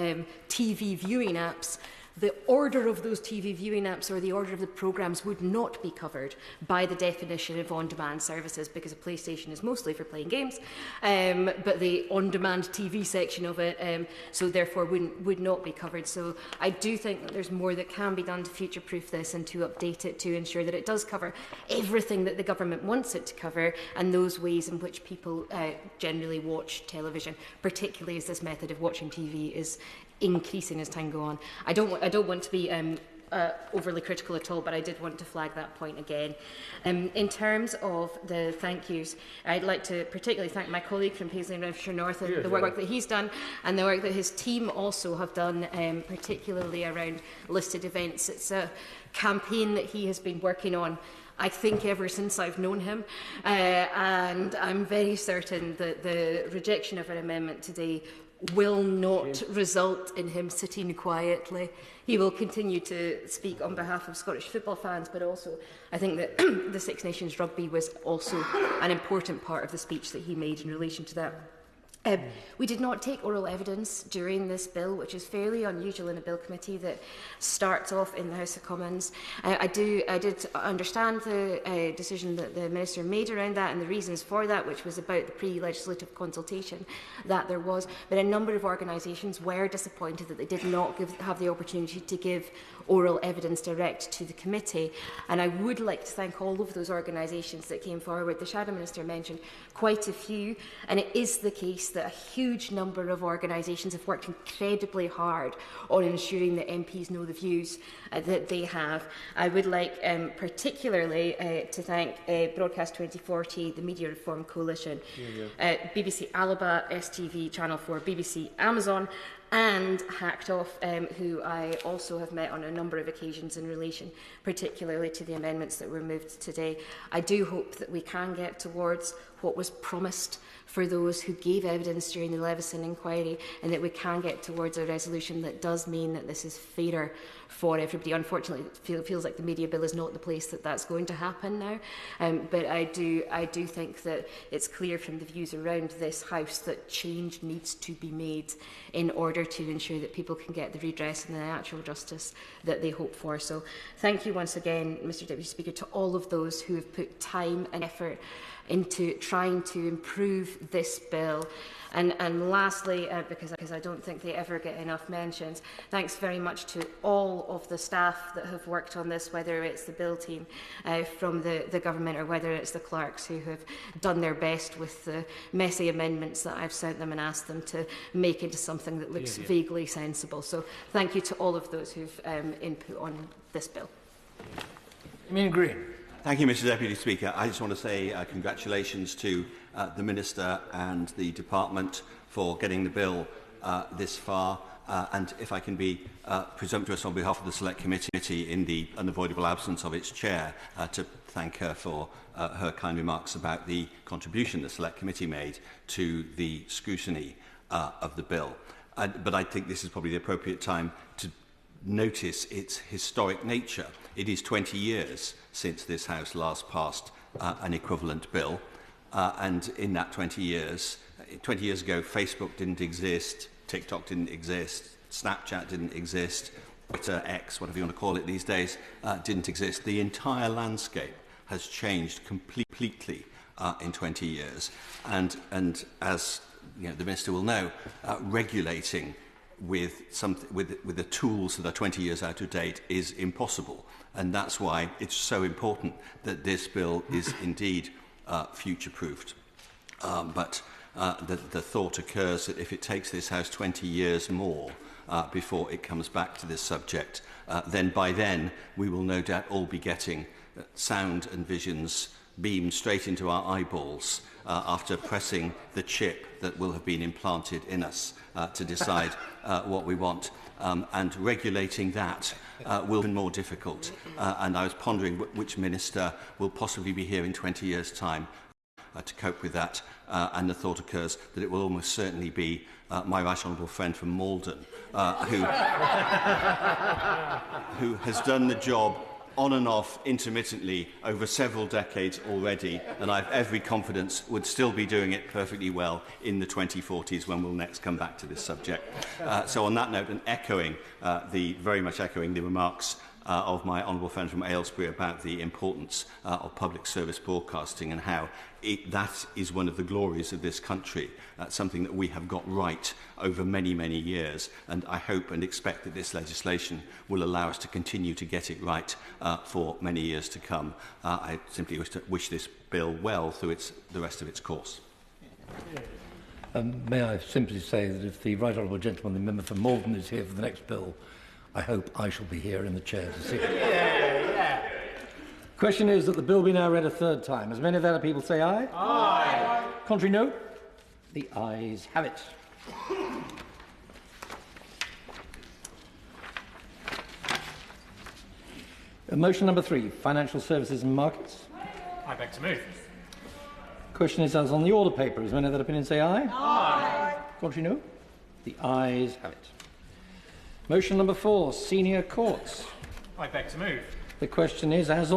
TV viewing apps, the order of those TV viewing apps or the order of the programmes would not be covered by the definition of on-demand services, because a PlayStation is mostly for playing games, but the on-demand TV section of it, so therefore would not be covered. So I do think that there's more that can be done to future-proof this and to update it to ensure that it does cover everything that the government wants it to cover, and those ways in which people generally watch television, particularly as this method of watching TV is increasing as time goes on. I don't want to be overly critical at all, but I did want to flag that point again. In terms of the thank yous, I'd like to particularly thank my colleague from Paisley and Renfrewshire North and the work that he's done, and the work that his team also have done, particularly around listed events. It's a campaign that he has been working on, I think, ever since I've known him, and I'm very certain that the rejection of an amendment today will not result in him sitting quietly. He will continue to speak on behalf of Scottish football fans, but also I think that the Six Nations rugby was also an important part of the speech that he made in relation to that. We did not take oral evidence during this bill, which is fairly unusual in a bill committee that starts off in the House of Commons. I did understand the decision that the Minister made around that and the reasons for that, which was about the pre-legislative consultation that there was. But a number of organisations were disappointed that they did not have the opportunity to give oral evidence direct to the committee. And I would like to thank all of those organisations that came forward. The Shadow Minister mentioned quite a few, and it is the case that a huge number of organisations have worked incredibly hard on ensuring that MPs know the views that they have. I would like particularly to thank Broadcast 2040, the Media Reform Coalition, BBC Alaba, STV, Channel 4, BBC Amazon, and Hacked Off, who I also have met on a number of occasions in relation particularly to the amendments that were moved today. I do hope that we can get towards what was promised for those who gave evidence during the Levison inquiry, and that we can get towards a resolution that does mean that this is fairer for everybody. Unfortunately, it feels like the media bill is not the place that that's going to happen now, but I do think that it's clear from the views around this House that change needs to be made in order order to ensure that people can get the redress and the actual justice that they hope for. So thank you once again, Mr Deputy Speaker, to all of those who have put time and effort into trying to improve this bill. And lastly, because I don't think they ever get enough mentions, thanks very much to all of the staff that have worked on this, whether it's the bill team from the government or whether it's the clerks who have done their best with the messy amendments that I've sent them and asked them to make into something that looks vaguely sensible. So thank you to all of those who've input on this bill. Damian Green. Thank you, Mr Deputy Speaker. I just want to say congratulations to the Minister and the Department for getting the bill this far. And if I can be presumptuous on behalf of the Select Committee in the unavoidable absence of its chair, to thank her for her kind remarks about the contribution the Select Committee made to the scrutiny of the bill. But I think this is probably the appropriate time to notice its historic nature. It is 20 years since this House last passed an equivalent bill, and in that 20 years ago, Facebook didn't exist, TikTok didn't exist, Snapchat didn't exist, Twitter, X, whatever you want to call it these days, didn't exist. The entire landscape has changed completely in 20 years, and as the Minister will know, regulating with the tools that are 20 years out of date is impossible, and that's why it's so important that this bill is indeed future-proofed. But the thought occurs that if it takes this House 20 years more before it comes back to this subject, then by then we will no doubt all be getting sound and visions beamed straight into our eyeballs after pressing the chip that will have been implanted in us to decide what we want. And regulating that will be more difficult. And I was pondering which minister will possibly be here in 20 years' time to cope with that. And the thought occurs that it will almost certainly be my right honourable friend from Maldon, who has done the job on and off intermittently over several decades already, and I have every confidence would still be doing it perfectly well in the 2040s when we'll next come back to this subject. So on that note, and very much echoing the remarks of my honourable friend from Aylesbury about the importance of public service broadcasting and how that is one of the glories of this country, something that we have got right over many, many years, and I hope and expect that this legislation will allow us to continue to get it right for many years to come. I simply wish this bill well through the rest of its course. May I simply say that if the right honourable gentleman, the member for Maldon, is here for the next bill, I hope I shall be here in the chair to see it. Question is that the bill be now read a third time. As many of the other people say aye? Aye. Contrary, no? The ayes have it. Motion number 3, Financial Services and Markets. I beg to move. Question is as on the order paper. As many of that opinion say aye? Aye. Contrary, no? The ayes have it. Motion number 4, Senior Courts. I beg to move. The question is as